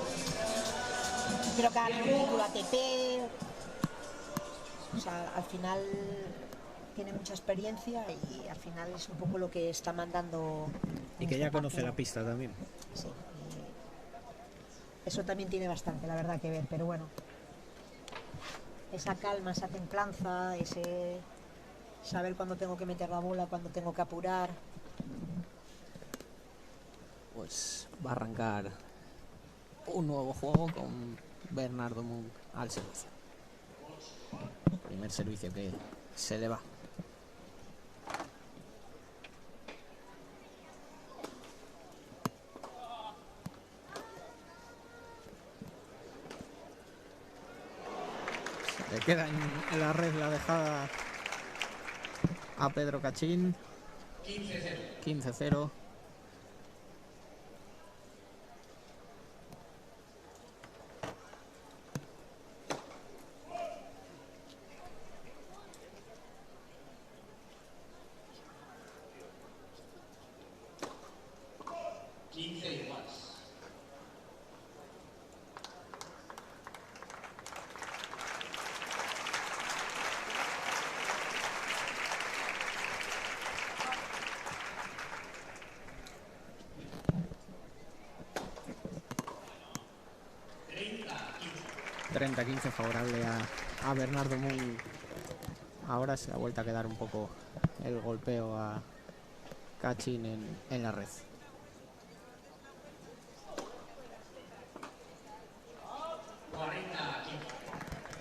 creo que ha ganado un título ATP. O sea, al final tiene mucha experiencia y al final es un poco lo que está mandando. Y que ya conoce la pista también. Sí. Eso también tiene bastante, la verdad, que ver, pero bueno. Esa calma, esa templanza, ese saber cuándo tengo que meter la bola, cuándo tengo que apurar. Pues va a arrancar un nuevo juego con Bernardo Munt al servicio. Primer servicio que se le va. Se le queda en la red la dejada a Pedro Cachín. 15-0. ...30-15 favorable a Bernardo Munt. Ahora se ha vuelto a quedar un poco el golpeo a Cachín en la red.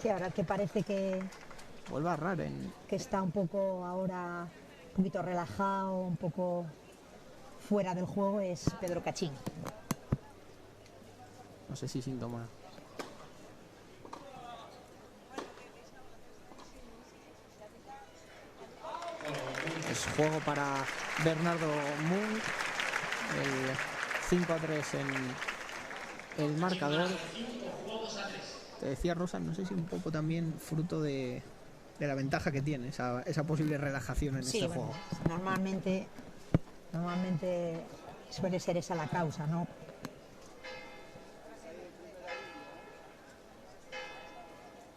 Sí, ahora que parece que vuelve a errar que está un poco ahora un poquito relajado, un poco fuera del juego, es Pedro Cachín. No sé si síntoma. Es juego para Bernardo Munt. El 5-3 en el marcador. Te decía, Rosa, no sé si un poco también fruto de la ventaja que tiene esa posible relajación en este juego. Normalmente suele ser esa la causa, ¿no?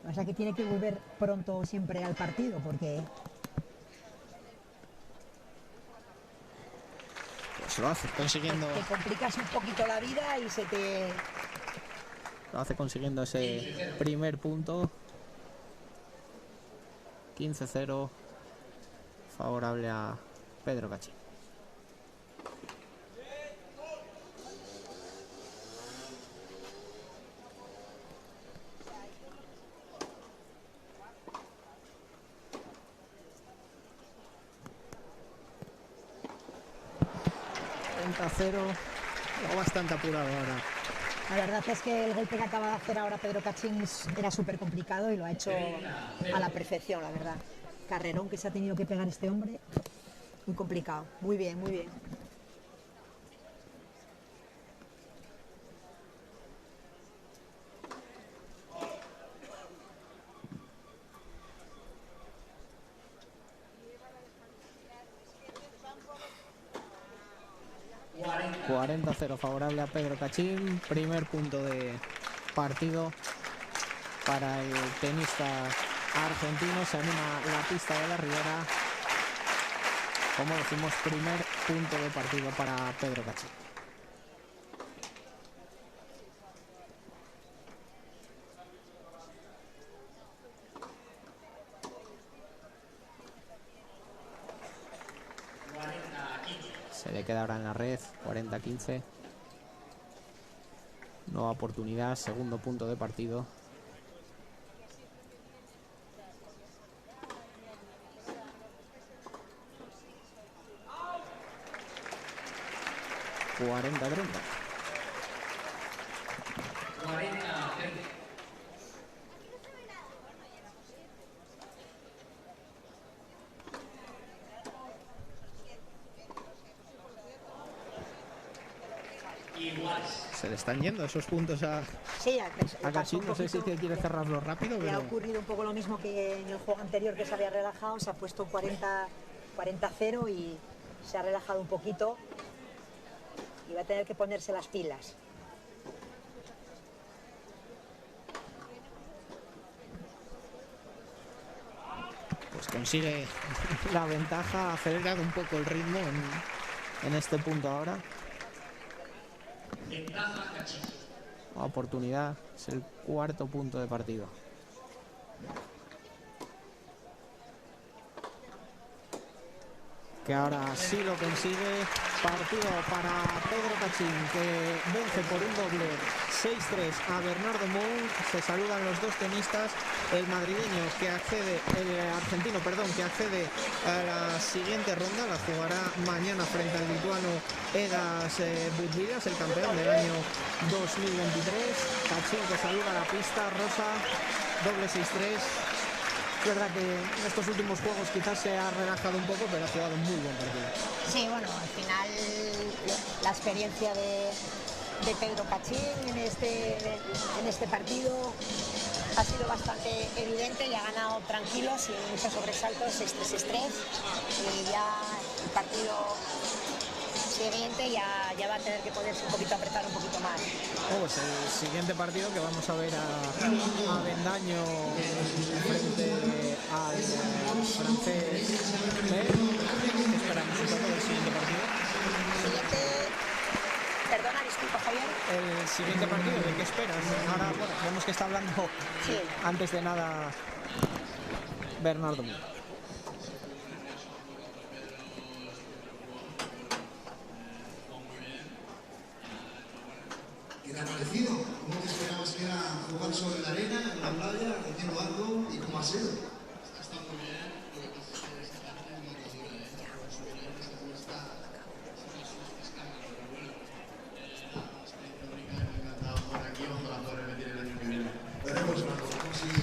O sea que tiene que volver pronto siempre al partido, porque pues lo hace consiguiendo. Te complicas un poquito la vida y se te. Lo hace consiguiendo ese primer punto. 15-0 favorable a Pedro Cachín. Bastante apurado ahora. La verdad es que el golpe que acaba de hacer ahora Pedro Cachín era súper complicado y lo ha hecho a la perfección, la verdad. Carrerón que se ha tenido que pegar este hombre, muy complicado. Muy bien, muy bien. ...40-0 favorable a Pedro Cachín. Primer punto de partido para el tenista argentino. Se anima la pista de la Ribera. Como decimos, primer punto de partido para Pedro Cachín. Se le queda ahora en la red, 40-15. Nueva oportunidad, segundo punto de partido. ¿40-30? 40-30. Se le están yendo esos puntos a Cachín. No sé si quiere cerrarlo rápido. Le ha ocurrido un poco lo mismo que en el juego anterior, que se había relajado. Se ha puesto 40-0 y se ha relajado un poquito. Y va a tener que ponerse las pilas. Pues consigue la ventaja, acelera un poco el ritmo en este punto ahora. Oportunidad, es el cuarto punto de partido. Que ahora sí lo consigue. Partido para Pedro Cachín, que vence por un doble 6-3 a Bernardo Mou. Se saludan los dos tenistas. El madrileño que accede, el argentino, perdón, que accede a la siguiente ronda. La jugará mañana frente al lituano Edas Budvidas, el campeón del año 2023. Cachín que saluda a la pista. Rosa, doble 6-3. Es verdad que en estos últimos juegos quizás se ha relajado un poco, pero ha jugado un muy buen partido. Sí, bueno, al final la experiencia de Pedro Cachín en este partido ha sido bastante evidente y ha ganado tranquilo, sin muchos sobresaltos, 6-3, 6-3, y ya el partido siguiente ya va a tener que ponerse un poquito, apretar un poquito más. Pues el siguiente partido que vamos a ver a Bendaño frente al francés. ¿Qué esperamos un poco del siguiente partido? Perdona, disculpa, Javier. El siguiente partido, ¿de qué esperas? Ahora, bueno, vemos que está hablando antes de nada Bernardo. ¿Qué te ha parecido? ¿Cómo te esperabas que era jugar sobre la arena, en la playa, haciendo algo? ¿Y cómo ha sido? Está muy bien, lo que pasa es que esta tarde es muy dura, los superiores que cuesta, es un escándalo, pero bueno, la experiencia única y me ha encantado jugar aquí, ojalá pueda repetir el año que viene. Veremos una cosa, sí.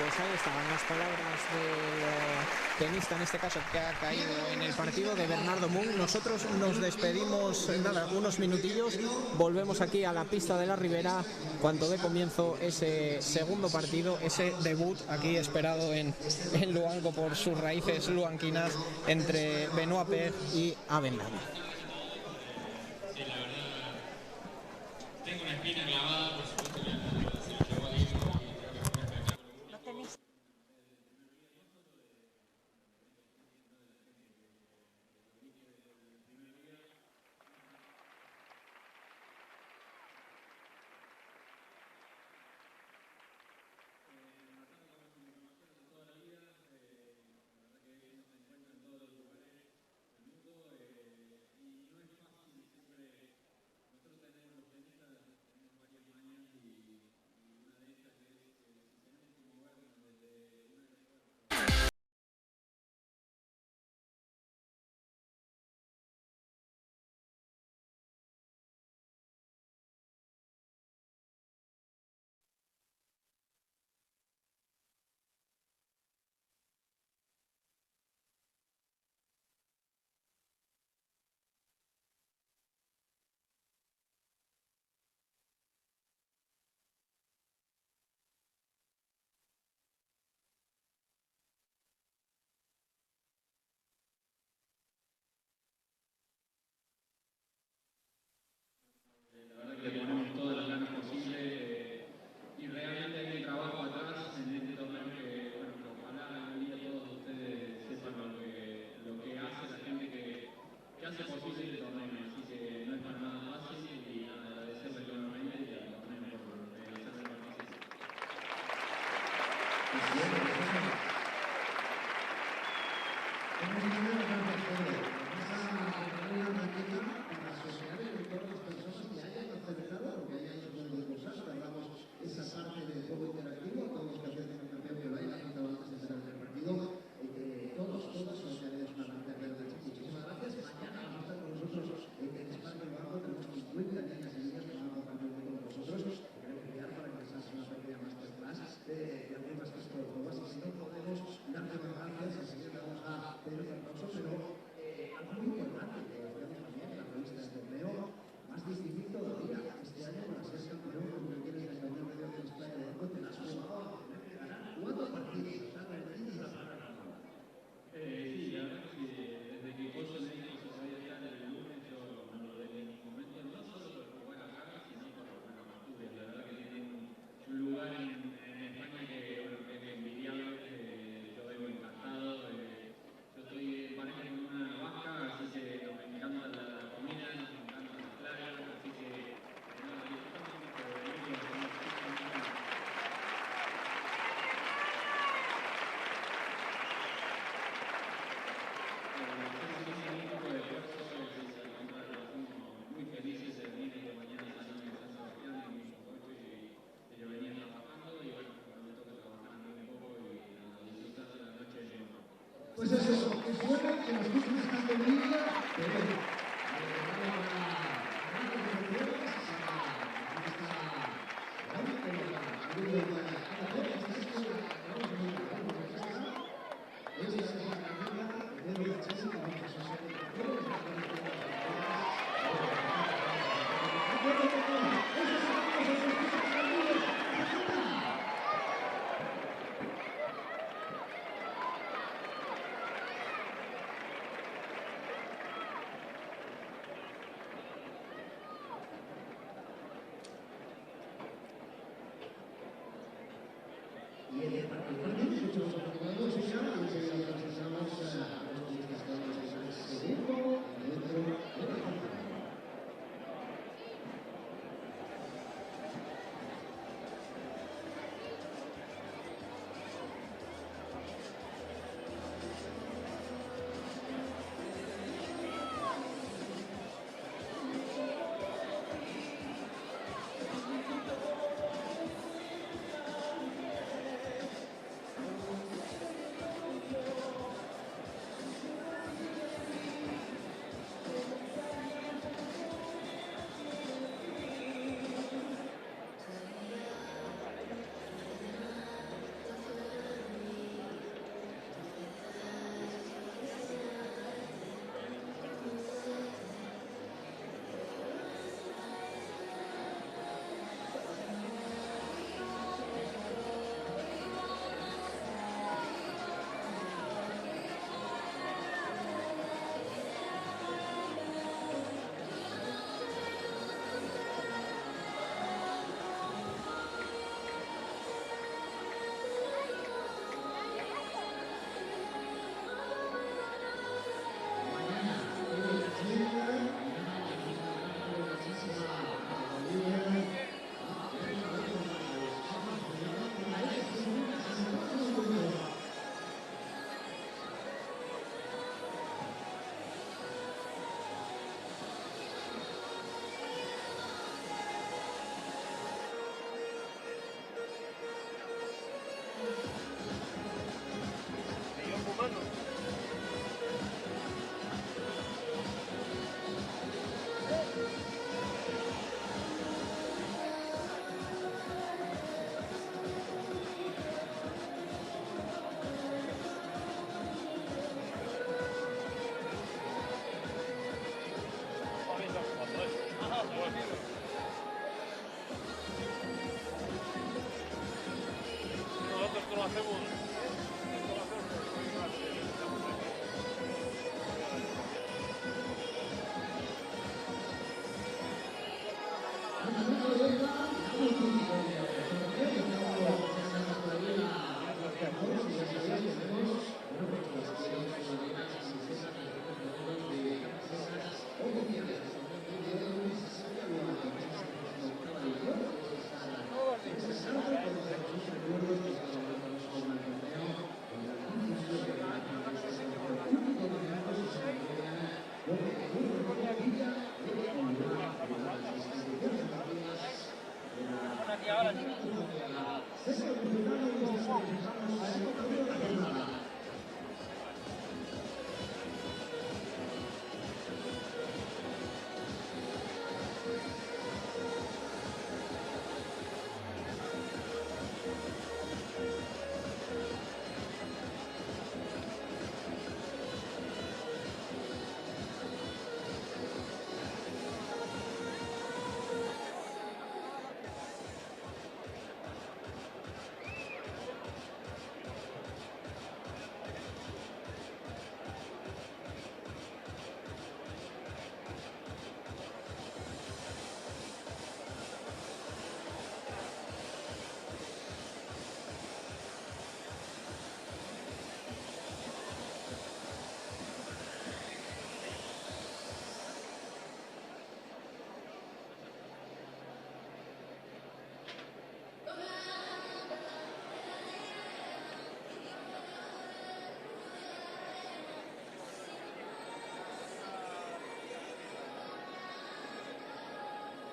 Pues ahí estaban las palabras del tenista, en este caso, que ha caído en el partido, de Bernardo Mou. Nosotros nos despedimos, nada, unos minutillos. Volvemos aquí a la pista de la Ribera cuando dé comienzo ese segundo partido, ese debut aquí esperado en Luango por sus raíces luanquinas, entre Benoit Paire y Avendaño. Sí, la verdad, tengo una espina clavada, por supuesto que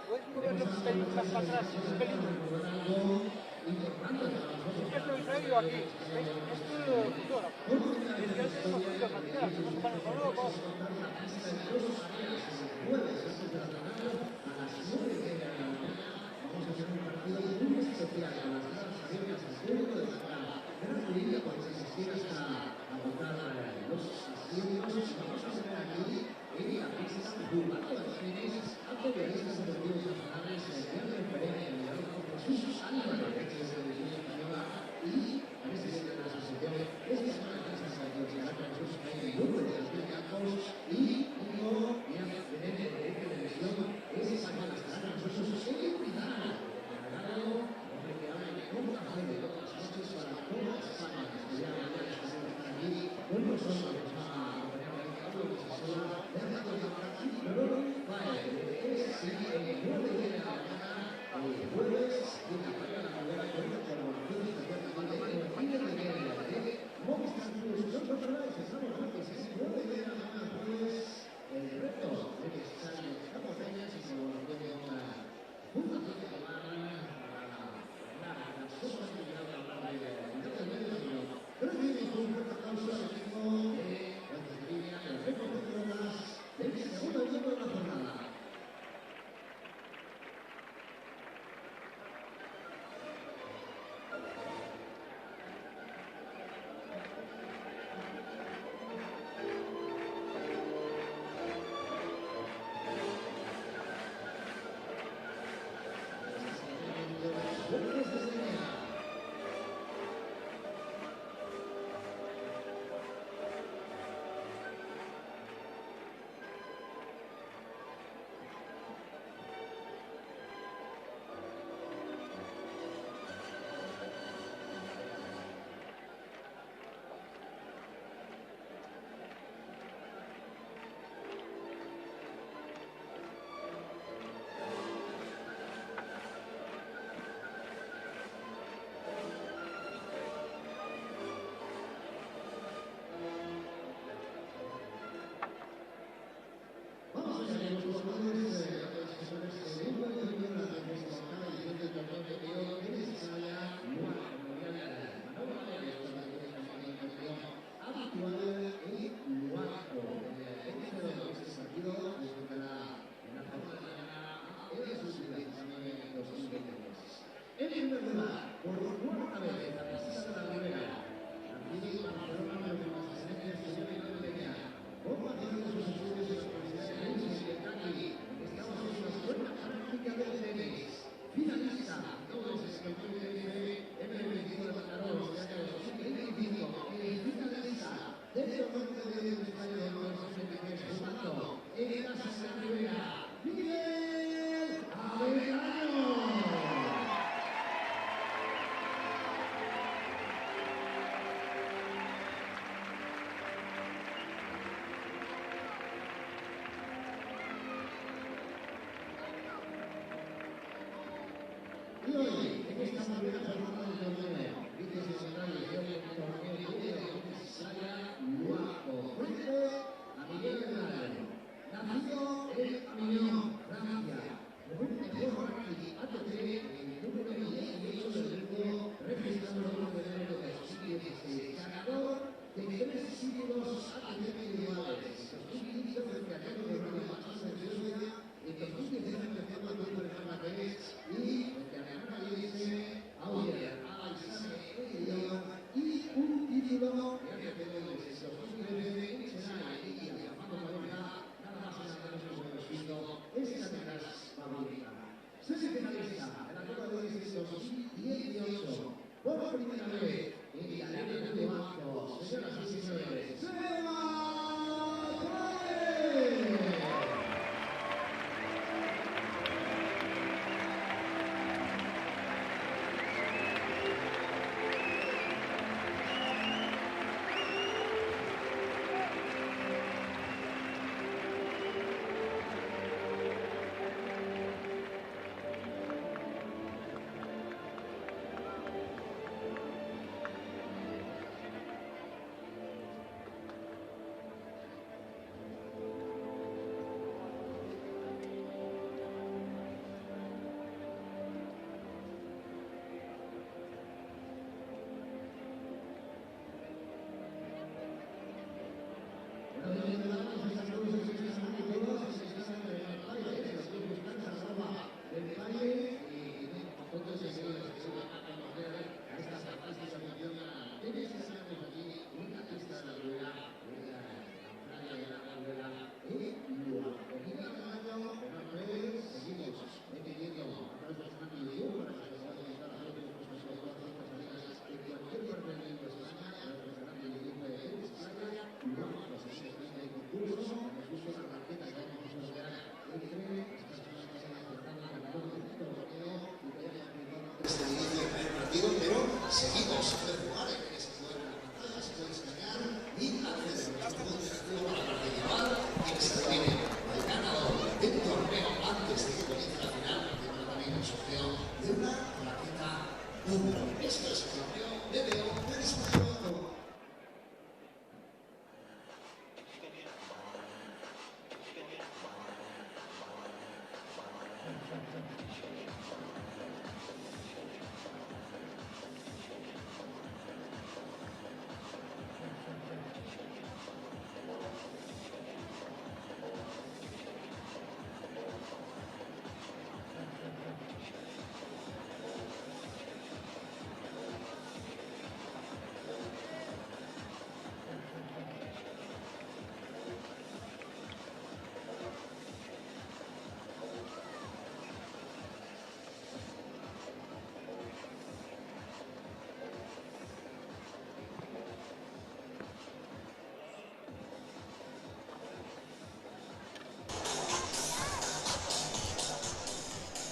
¿Puedes moverlo un pelín más para atrás? Un pelín. Esto lo traigo aquí. Esto es lo fotógrafo. Es que antes hemos podido cantar, hemos parado con locos. Gran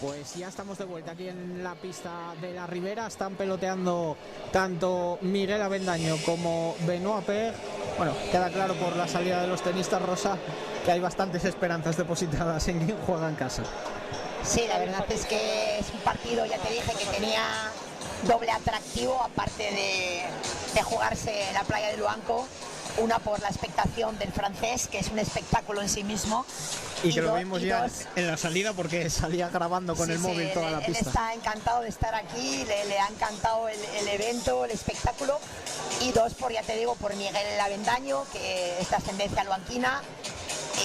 Pues ya estamos de vuelta aquí en la pista de la Ribera. Están peloteando tanto Miguel Avendaño como Benoit Paire. Bueno, queda claro por la salida de los tenistas, Rosa, que hay bastantes esperanzas depositadas en quien juega en casa. Sí, la verdad es que es un partido, ya te dije, que tenía doble atractivo, aparte de jugarse en la playa de Luanco. Una por la expectación del francés, que es un espectáculo en sí mismo. Y que lo vimos ya en la salida, porque salía grabando con el móvil toda la pista. Él está encantado de estar aquí, le ha encantado el evento, el espectáculo. Y dos, por, ya te digo, por Miguel Avendaño, que es de ascendencia luanquina.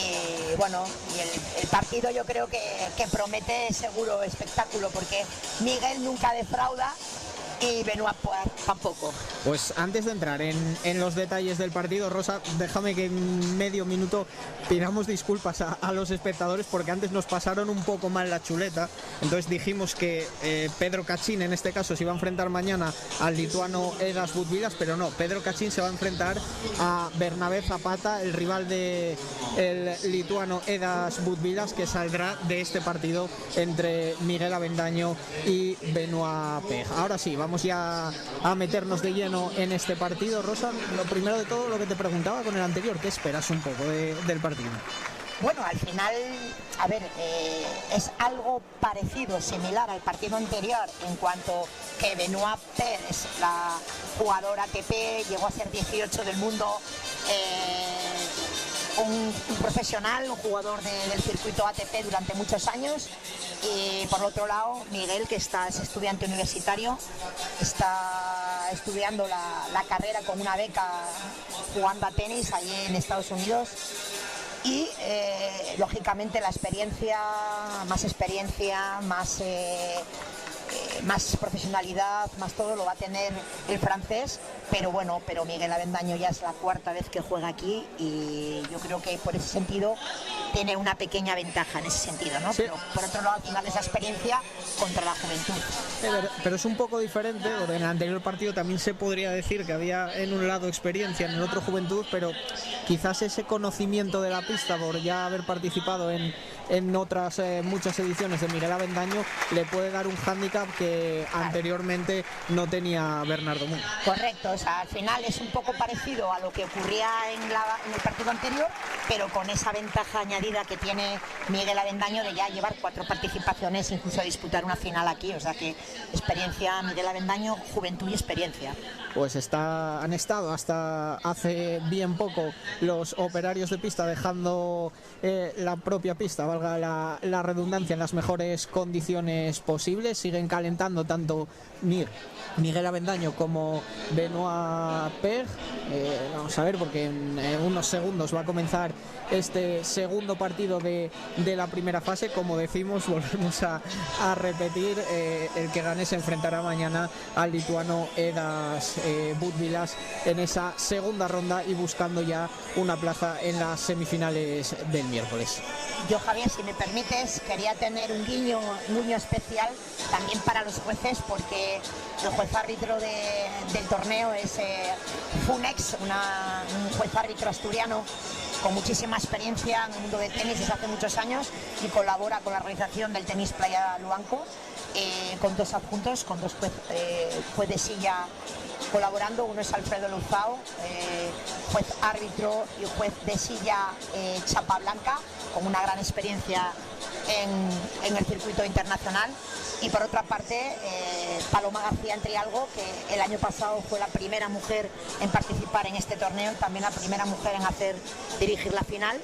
Y bueno, y el partido yo creo que promete seguro espectáculo, porque Miguel nunca defrauda y Benoit tampoco. Pues antes de entrar en los detalles del partido, Rosa, déjame que en medio minuto pidamos disculpas a los espectadores, porque antes nos pasaron un poco mal la chuleta. Entonces dijimos que Pedro Cachin, en este caso, se iba a enfrentar mañana al lituano Edas Budvilas, pero no, Pedro Cachin se va a enfrentar a Bernabé Zapata, el rival de el lituano Edas Budvilas, que saldrá de este partido entre Miguel Avendaño y Benoit Paire. Ahora sí, vamos ya a meternos de lleno en este partido. Rosa, lo primero de todo, lo que te preguntaba con el anterior, ¿qué esperas un poco del partido? Bueno, al final, a ver, es algo parecido, similar al partido anterior, en cuanto que Benoit Pérez, la jugadora ATP, llegó a ser 18 del mundo, un profesional, un jugador del circuito ATP durante muchos años. Y por otro lado, Miguel, que es estudiante universitario, está estudiando la carrera con una beca jugando a tenis allí en Estados Unidos. Y lógicamente la experiencia, más profesionalidad, más todo lo va a tener el francés, pero bueno, pero Miguel Avendaño ya es la cuarta vez que juega aquí y yo creo que por ese sentido tiene una pequeña ventaja en ese sentido, ¿no? Sí. Pero por otro lado, al final esa experiencia contra la juventud. Pero es un poco diferente, porque en el anterior partido también se podría decir que había en un lado experiencia, en el otro juventud, pero quizás ese conocimiento de la pista por ya haber participado en otras muchas ediciones de Miguel Avendaño le puede dar un hándicap que anteriormente no tenía Bernardo Muñoz. Correcto, o sea, al final es un poco parecido a lo que ocurría en el partido anterior, pero con esa ventaja añadida que tiene Miguel Avendaño de ya llevar 4 participaciones, incluso disputar una final aquí, o sea que experiencia Miguel Avendaño, juventud y experiencia. Pues han estado hasta hace bien poco los operarios de pista dejando la propia pista, valga la redundancia, en las mejores condiciones posibles. Siguen calentando tanto Miguel Avendaño como Benoit Pérez. Vamos a ver, porque en unos segundos va a comenzar este segundo partido de la primera fase. Como decimos, volvemos a repetir, el que gane se enfrentará mañana al lituano Edas Budvilas en esa segunda ronda y buscando ya una plaza en las semifinales del miércoles. Yo, Javier, si me permites, quería tener un guiño especial también para los jueces, porque el juez árbitro del torneo es Funex, un juez árbitro asturiano con muchísima experiencia en el mundo del tenis desde hace muchos años y colabora con la organización del Tenis Playa Luanco, con 2 adjuntos, con 2 jueces de silla colaborando. Uno es Alfredo Luzao, juez árbitro y juez de silla chapa blanca, con una gran experiencia en el circuito internacional. Y por otra parte, Paloma García Entrialgo, que el año pasado fue la primera mujer en participar en este torneo, también la primera mujer en dirigir la final,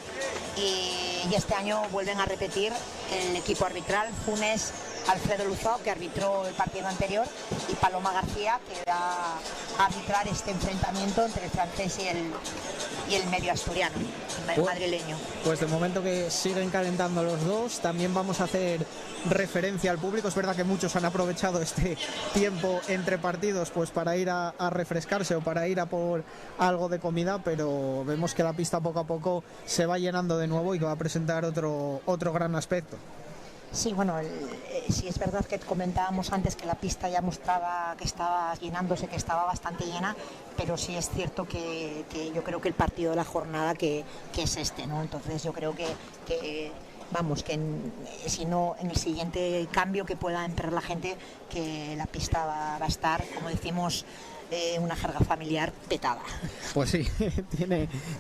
y este año vuelven a repetir el equipo arbitral: Funes, Alfredo Luzao, que arbitró el partido anterior, y Paloma García, que va a arbitrar este enfrentamiento entre el francés y el medio asturiano, el madrileño. Pues de momento que siguen calentando los dos. También vamos a hacer referencia al público. Es verdad que muchos han aprovechado este tiempo entre partidos pues para ir a refrescarse o para ir a por algo de comida, pero vemos que la pista poco a poco se va llenando de nuevo y que va a presentar otro gran aspecto. Sí, bueno, sí es verdad que comentábamos antes que la pista ya mostraba que estaba llenándose, que estaba bastante llena, pero sí es cierto que yo creo que el partido de la jornada que es este, ¿no? Entonces yo creo que si no, en el siguiente cambio que pueda entrar la gente, que la pista va a estar, como decimos, una jerga familiar petada. Pues sí,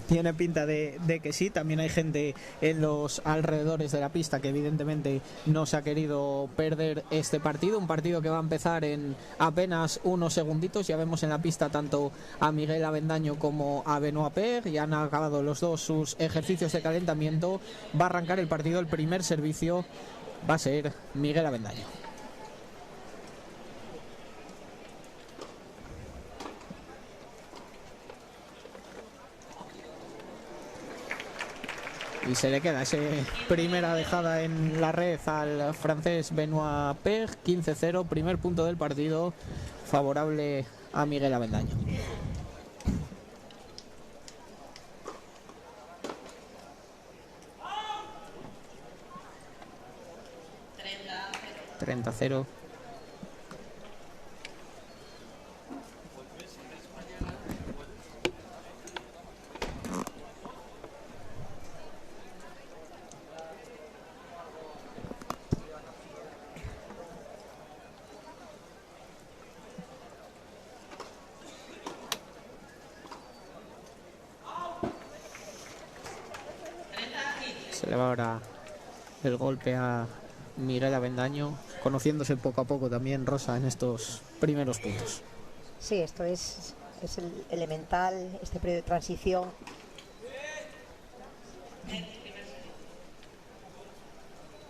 tiene pinta de que sí. También hay gente en los alrededores de la pista que evidentemente no se ha querido perder este partido, un partido que va a empezar en apenas unos segunditos. Ya vemos en la pista tanto a Miguel Avendaño como a Benoit Pérez, ya han acabado los dos sus ejercicios de calentamiento. Va a arrancar el partido, el primer servicio va a ser Miguel Avendaño. Y se le queda esa primera dejada en la red al francés Benoit Pérez. 15-0, primer punto del partido favorable a Miguel Avendaño. $30-0. Se le va ahora el golpe a Miguel Avendaño, conociéndose poco a poco también Rosa en estos primeros puntos. Sí, esto es el elemental, este periodo de transición.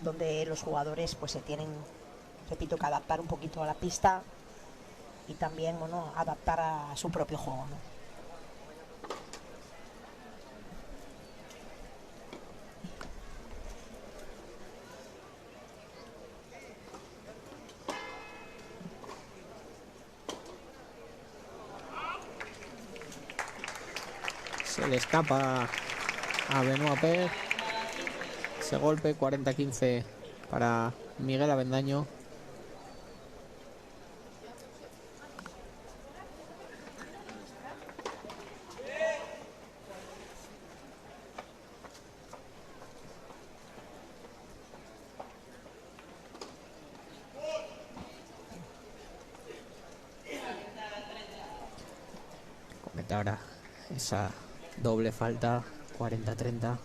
Donde los jugadores pues se tienen, repito, que adaptar un poquito a la pista y también, bueno, adaptar a su propio juego, ¿no? Se le escapa a Benoit Paire. Ese golpe, 40-15 para Miguel Avendaño. Comete ahora esa doble falta, 40-30.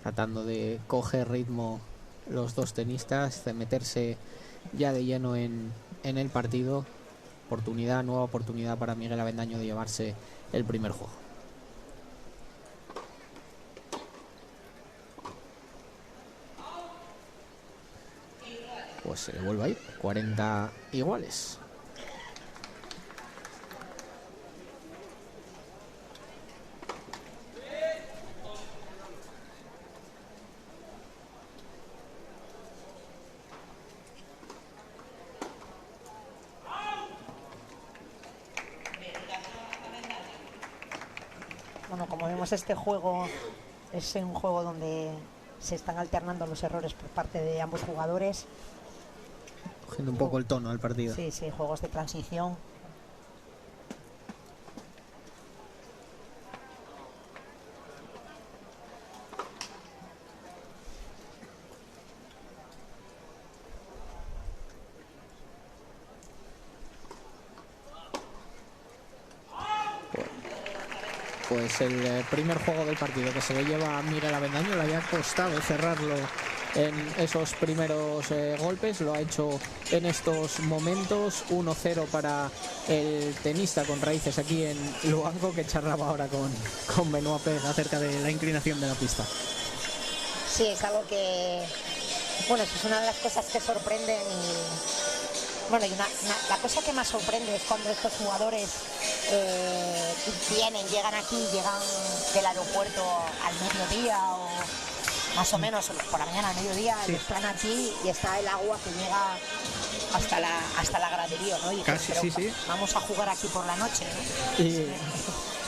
Tratando de coger ritmo los dos tenistas, de meterse ya de lleno en el partido. Nueva oportunidad para Miguel Avendaño de llevarse el primer juego. Pues se le vuelve a ir, 40 iguales. Bueno, como vemos, este juego es un juego donde se están alternando los errores por parte de ambos jugadores. Cogiendo un poco el tono al partido. Sí, sí, juegos de transición. Pues el primer juego del partido que se lo lleva a Miguel Avendaño. Le había costado cerrarlo en esos primeros golpes. Lo ha hecho en estos momentos. 1-0 para el tenista con raíces aquí en Luango, que charlaba ahora con Benoit Paire acerca de la inclinación de la pista. Sí, es algo que, bueno, es una de las cosas que sorprenden. Bueno, la cosa que más sorprende es cuando estos jugadores llegan aquí, llegan del aeropuerto al mediodía o más o menos por la mañana al mediodía, sí. Están aquí y está el agua que llega hasta la gradería, ¿no? Y casi, pero, sí. Vamos a jugar aquí por la noche, ¿no?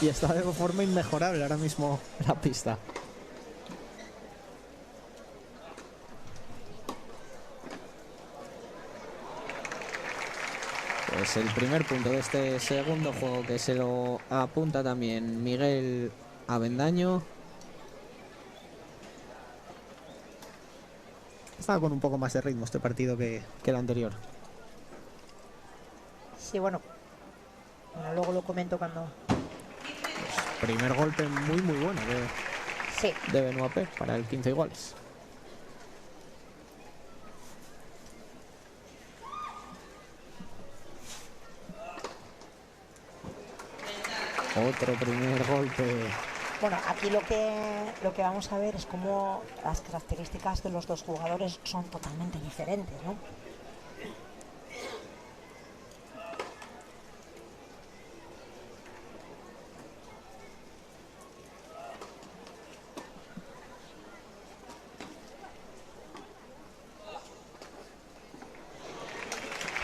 Y está de forma inmejorable ahora mismo la pista. Pues el primer punto de este segundo juego que se lo apunta también Miguel Avendaño. Estaba con un poco más de ritmo este partido que el anterior. Sí, bueno, luego lo comento cuando... Pues primer golpe muy bueno de Benoit Paire para el 15 iguales. Otro primer golpe. Bueno, aquí lo que vamos a ver es cómo las características de los dos jugadores son totalmente diferentes, ¿no?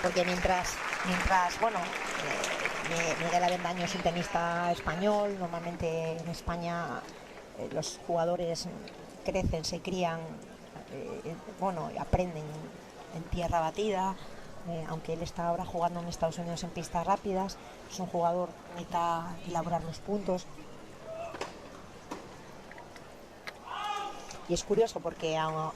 Porque mientras bueno, Miguel Avendaño es un tenista español. Normalmente en España los jugadores crecen, se crían, bueno, aprenden en tierra batida, aunque él está ahora jugando en Estados Unidos en pistas rápidas. Es un jugador que necesita elaborar los puntos. Y es curioso porque a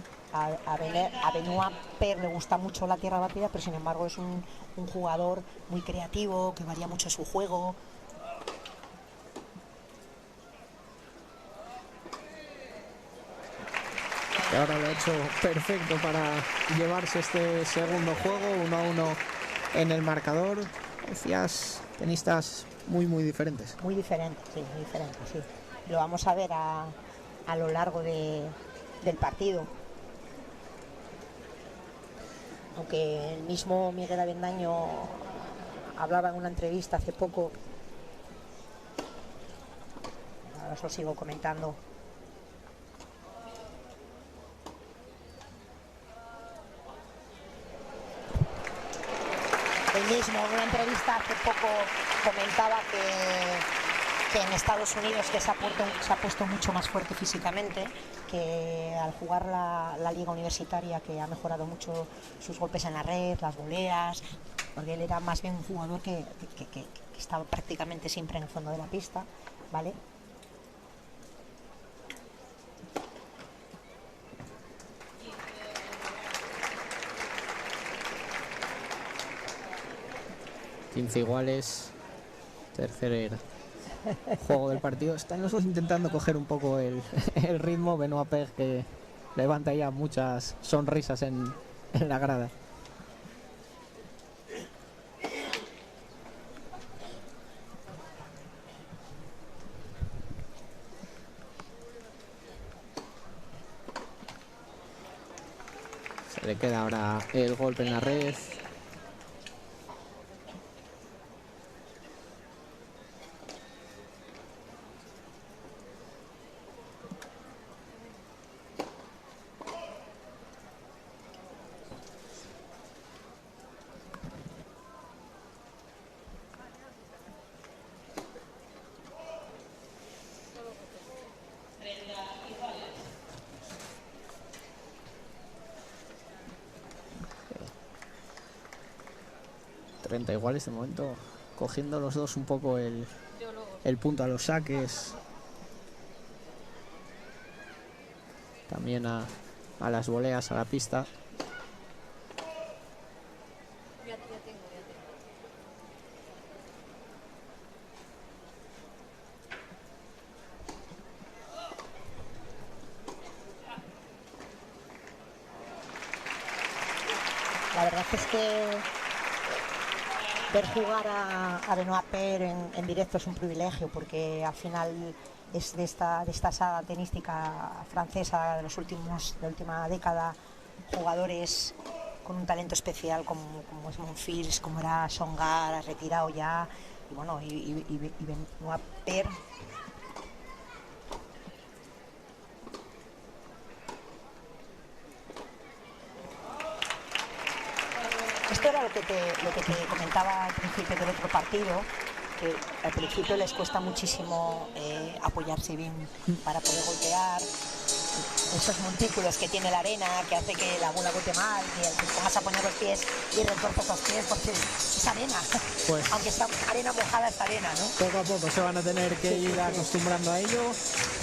Benoit Paire le gusta mucho la tierra batida, pero sin embargo es un jugador muy creativo, que varía mucho su juego. que ahora lo ha hecho perfecto para llevarse este segundo juego, 1-1 en el marcador. Decías, tenistas muy diferentes. Muy diferentes, sí, muy diferentes, sí. Lo vamos a ver a lo largo del partido. Aunque el mismo Miguel Avendaño hablaba en una entrevista hace poco, ahora os lo sigo comentando. Él mismo en una entrevista hace poco comentaba que en Estados Unidos que se ha puesto mucho más fuerte físicamente, que al jugar la liga universitaria que ha mejorado mucho sus golpes en la red, las voleas, porque él era más bien un jugador que estaba prácticamente siempre en el fondo de la pista, ¿vale? ...15 iguales, tercer juego del partido. Están los dos intentando coger un poco el ritmo. Benoit Paire, que levanta ya muchas sonrisas en la grada. Se le queda ahora el golpe en la red. Iguales de momento, cogiendo los dos un poco el punto a los saques, también a las voleas, a la pista. La verdad es que ver jugar a Benoit Paire en directo es un privilegio, porque al final es de esta saga tenística francesa de la última década, jugadores con un talento especial como es Monfils, como era Songar, retirado ya, y bueno, y Benoit Paire. Esto era lo que te comentaba al principio del otro partido, que al principio les cuesta muchísimo apoyarse bien para poder golpear. Esos montículos que tiene la arena, que hace que la bola bote mal, que te pongas a poner los pies y retuerzas los pies, porque es arena. Pues, aunque está arena mojada, es arena, ¿no? Poco a poco se van a tener que ir acostumbrando a ello.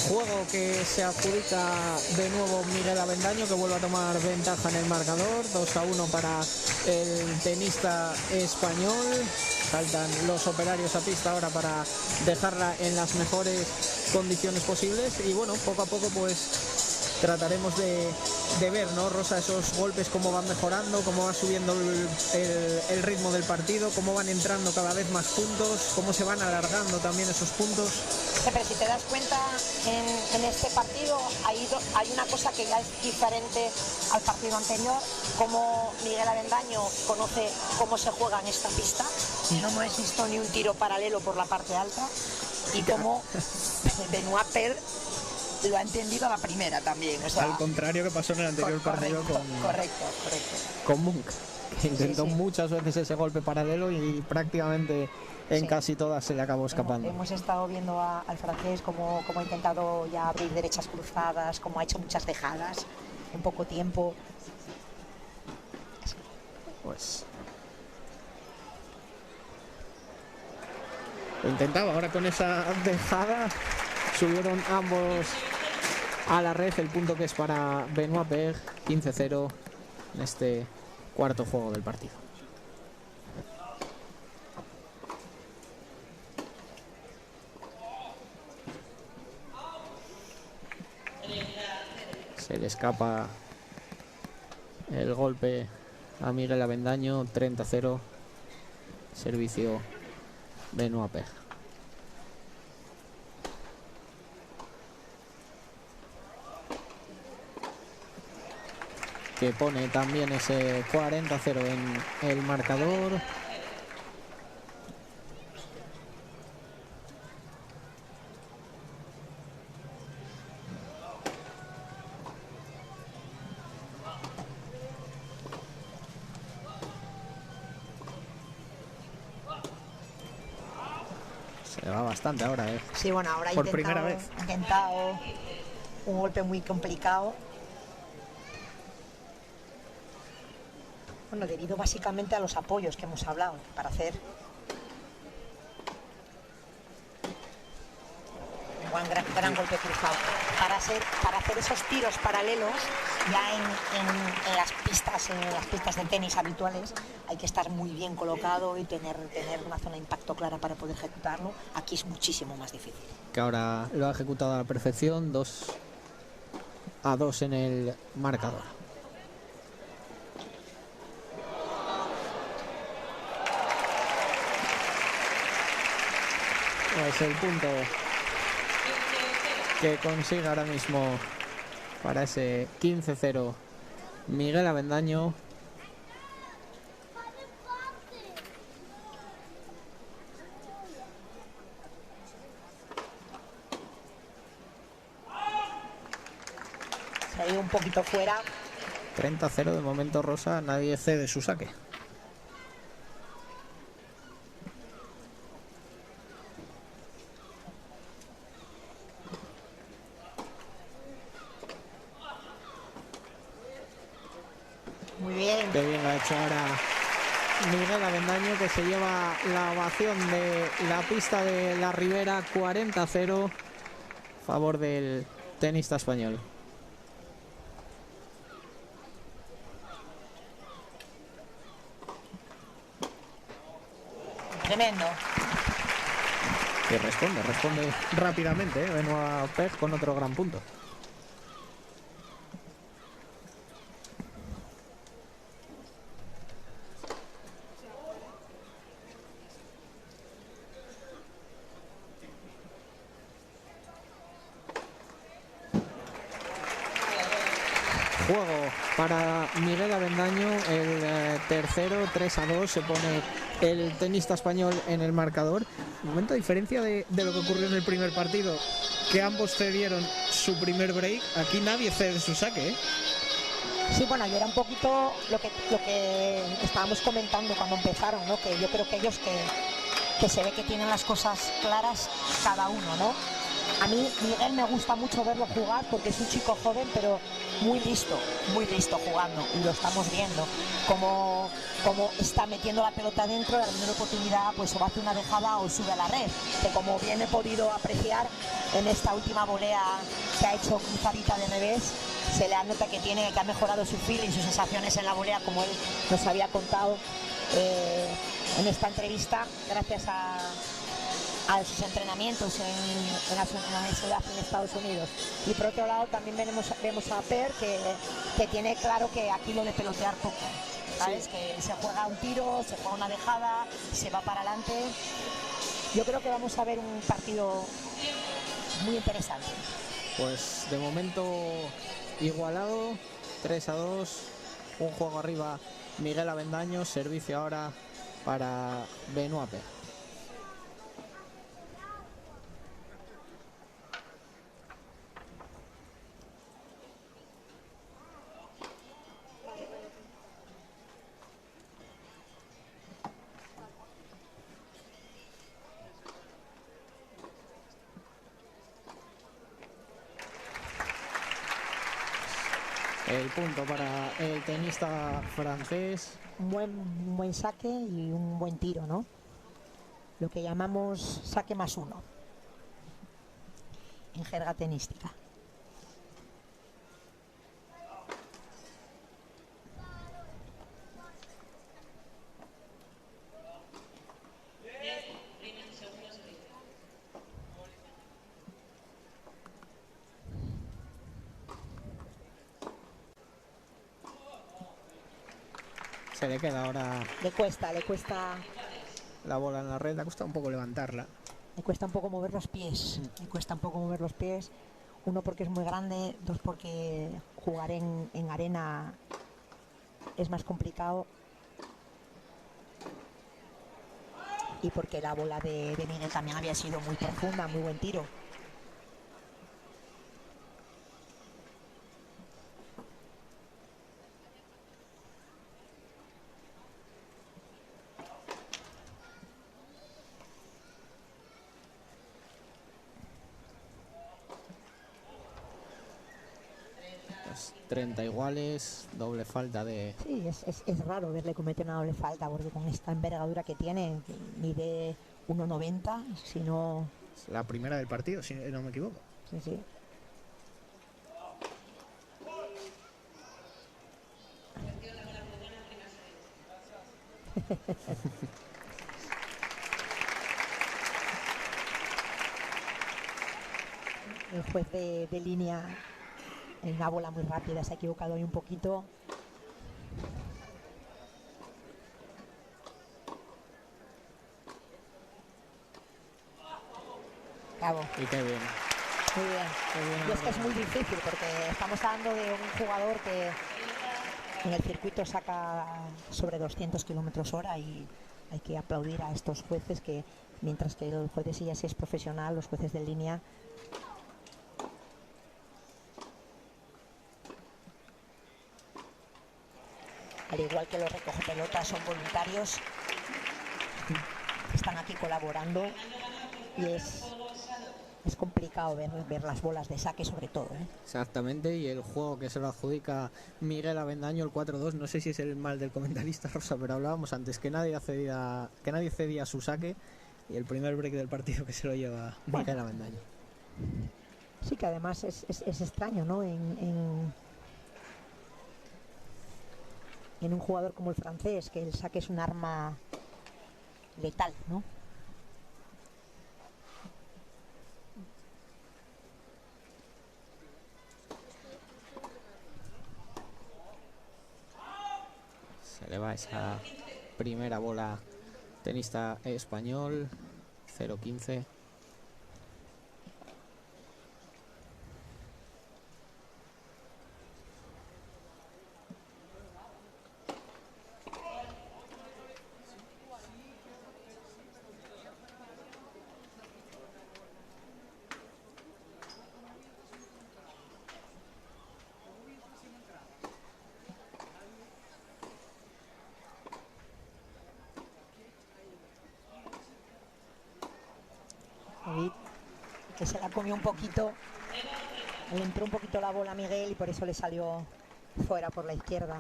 Juego que se adjudica de nuevo Miguel Avendaño, que vuelve a tomar ventaja en el marcador. 2-1 para el tenista español. Saltan los operarios a pista ahora para dejarla en las mejores condiciones posibles. Y bueno, poco a poco pues trataremos de ver, ¿no, Rosa? Esos golpes, cómo van mejorando, cómo va subiendo el ritmo del partido, cómo van entrando cada vez más puntos, cómo se van alargando también esos puntos. Pero si te das cuenta, en este partido hay una cosa que ya es diferente al partido anterior, como Miguel Avendaño conoce cómo se juega en esta pista, no hemos visto ni un tiro paralelo por la parte alta, y como Benoit Paire lo ha entendido a la primera también. O sea, al contrario que pasó en el anterior partido con Monk, que intentó muchas veces ese golpe paralelo y prácticamente en casi todas se le acabó escapando. Hemos estado viendo al francés cómo ha intentado ya abrir derechas cruzadas, cómo ha hecho muchas dejadas en poco tiempo. Pues lo intentaba ahora con esa dejada. Subieron ambos a la red, el punto que es para Benoit Paire, 15-0 en este cuarto juego del partido. Se le escapa el golpe a Miguel Avendaño. 30-0. Servicio Benoit Paire. Que pone también ese 40-0 en el marcador. Se le va bastante ahora, ¿eh? Sí, bueno, ahora Por primera vez. ha intentado un golpe muy complicado. Bueno, debido básicamente a los apoyos que hemos hablado, para hacer un gran golpe cruzado. Para hacer esos tiros paralelos, ya en las pistas de tenis habituales, hay que estar muy bien colocado y tener una zona de impacto clara para poder ejecutarlo. Aquí es muchísimo más difícil. Que ahora lo ha ejecutado a la perfección. 2-2 en el marcador. Es el punto que consigue ahora mismo para ese 15-0 Miguel Avendaño. Se ha ido un poquito fuera. 30-0 de momento, Rosa. Nadie cede su saque. Muy bien. Qué bien lo ha hecho ahora Miguel Avendaño, que se lleva la ovación de la pista de la Ribera. 40-0 a favor del tenista español. Tremendo. Y responde rápidamente, Benoit Paire con otro gran punto. Juego para Miguel Avendaño, el tercero. 3-2 se pone el tenista español en el marcador. Momento de diferencia de lo que ocurrió en el primer partido, que ambos cedieron su primer break. Aquí nadie cede su saque, ¿eh? Sí, bueno, y era un poquito lo que estábamos comentando cuando empezaron, ¿no? Que yo creo que ellos que se ve que tienen las cosas claras cada uno, ¿no? A mí Miguel me gusta mucho verlo jugar porque es un chico joven, pero muy listo jugando, y lo estamos viendo como está metiendo la pelota dentro. La primera oportunidad pues o hace una dejada o sube a la red, que como bien he podido apreciar en esta última volea que ha hecho cruzadita de revés, se le nota que ha mejorado su feeling, sus sensaciones en la volea, como él nos había contado en esta entrevista, gracias a sus entrenamientos en la universidad en Estados Unidos. Y por otro lado también vemos a Per que tiene claro que aquí lo de pelotear poco, ¿sabes? Sí. Que se juega un tiro, se juega una dejada, se va para adelante. Yo creo que vamos a ver un partido muy interesante. Pues de momento igualado, 3-2, un juego arriba Miguel Avendaño. Servicio ahora para Benoit Paire. El punto para el tenista francés. Un buen saque y un buen tiro, ¿no? Lo que llamamos saque +1 en jerga tenística. Se le queda ahora Le cuesta la bola en la red, le cuesta un poco levantarla. un poco mover los pies. Le cuesta un poco mover los pies. Uno, porque es muy grande. Dos, porque jugar en arena es más complicado. Y porque la bola de Miguel también había sido muy profunda, muy buen tiro. Pues 30 iguales, doble falta de... Sí, es raro verle cometer una doble falta, porque con esta envergadura que tiene, mide 1,90, si no... La primera del partido, si no me equivoco. Sí, sí. El juez de línea en una bola muy rápida se ha equivocado ahí un poquito. Cabo. Y qué bien. Muy bien. Qué bien, Y es que es muy difícil porque estamos hablando de un jugador que en el circuito saca sobre 200 kilómetros hora y hay que aplaudir a estos jueces que, mientras que el juez de silla sí es profesional, los jueces de línea al igual que los recogepelotas son voluntarios, están aquí colaborando y es complicado ver las bolas de saque sobre todo, ¿eh? Exactamente, y el juego que se lo adjudica Miguel Avendaño, el 4-2, no sé si es el mal del comentarista Rosa, pero hablábamos antes que nadie cedía su saque, y el primer break del partido que se lo lleva Miguel Avendaño. Sí, que además es extraño, ¿no? En un jugador como el francés, que el saque es un arma letal, ¿no? Se le va esa primera bola tenista español, 0-15. David, que se la comió un poquito, le entró un poquito la bola a Miguel y por eso le salió fuera por la izquierda.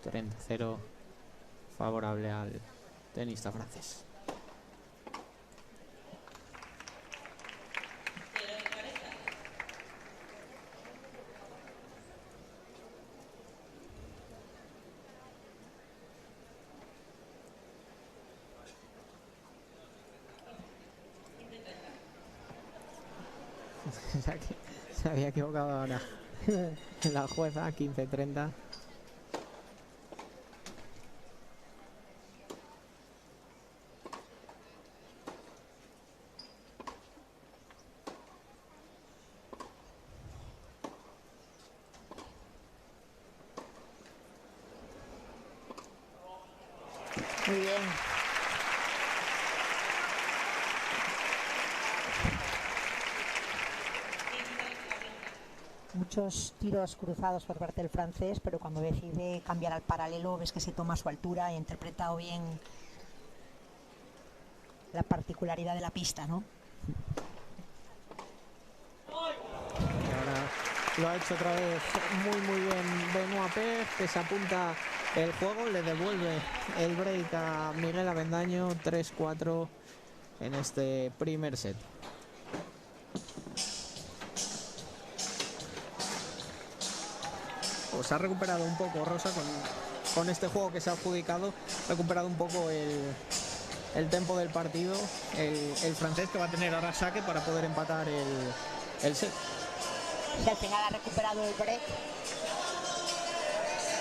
$30 favorable al tenista francés. Se había equivocado ahora la jueza, 15-30. Muy bien. Muchos tiros cruzados por parte del francés, pero cuando decide cambiar al paralelo ves que se toma su altura y ha interpretado bien la particularidad de la pista, ¿no? Y ahora lo ha hecho otra vez muy bien Benoit Paire, que se apunta el juego, le devuelve el break a Miguel Avendaño, 3-4 en este primer set. Pues ha recuperado un poco Rosa con este juego que se ha adjudicado, ha recuperado un poco el tempo del partido, el francés, que va a tener ahora saque para poder empatar el set. que al final ha recuperado el break.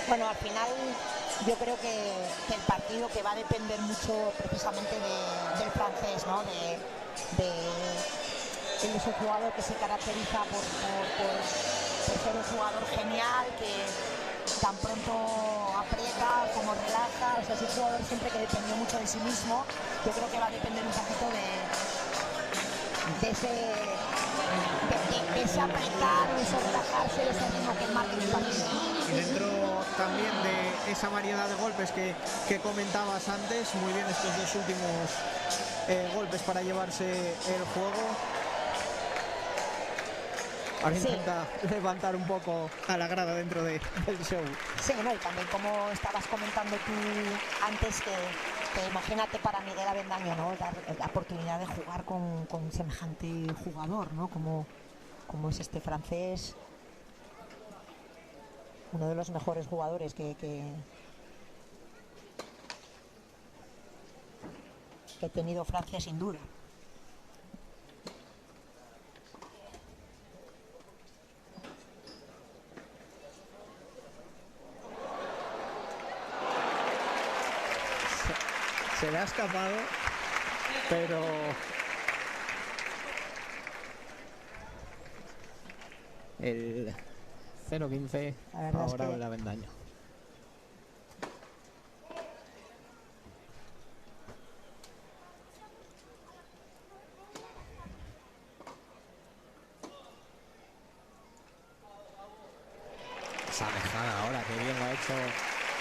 Bueno, al final yo creo que el partido que va a depender mucho precisamente del francés, ¿no? Él es un jugador que se caracteriza por ser un jugador genial, que tan pronto aprieta como relaja, o sea, es un jugador siempre que dependió mucho de sí mismo. Yo creo que va a depender un poquito de ese apretar, de ese relajarse, de ese ritmo que marca el partido. Y dentro también de esa variedad de golpes que comentabas antes, muy bien estos dos últimos golpes para llevarse el juego. Ahora Sí. intenta levantar un poco a la grada dentro del show. Sí, no, y también como estabas comentando tú antes, que imagínate para Miguel Avendaño, ¿no? Dar la oportunidad de jugar con semejante jugador, ¿no? Como es este francés, uno de los mejores jugadores que ha tenido Francia, sin duda. Se le ha escapado, pero el 0-15 La verdad es favorable que- a Avendaño. Esa dejada ahora, que bien lo ha hecho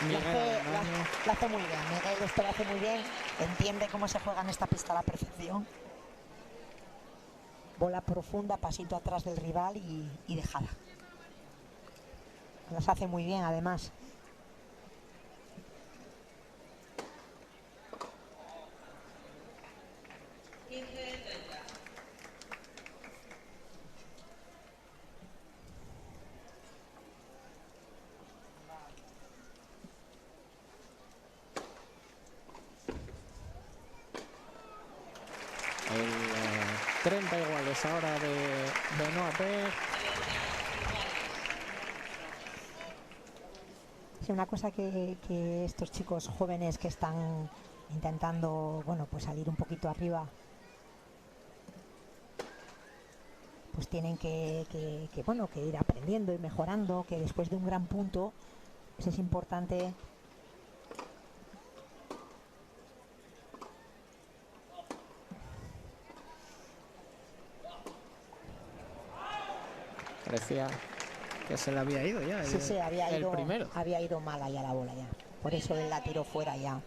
Miguel Avendaño. Lo hace muy bien, Miguel esto lo hace muy bien, entiende cómo se juega en esta pista a la perfección. Bola profunda, pasito atrás del rival y dejada. Las hace muy bien, además. El 30 iguales ahora de Benoit Paire. Sí, una cosa que estos chicos jóvenes que están intentando, bueno, pues salir un poquito arriba, pues tienen que ir aprendiendo y mejorando, que después de un gran punto, pues es importante Parecía que se le había ido ya el primero. había ido mal allá la bola ya. Por eso él la tiró fuera ya.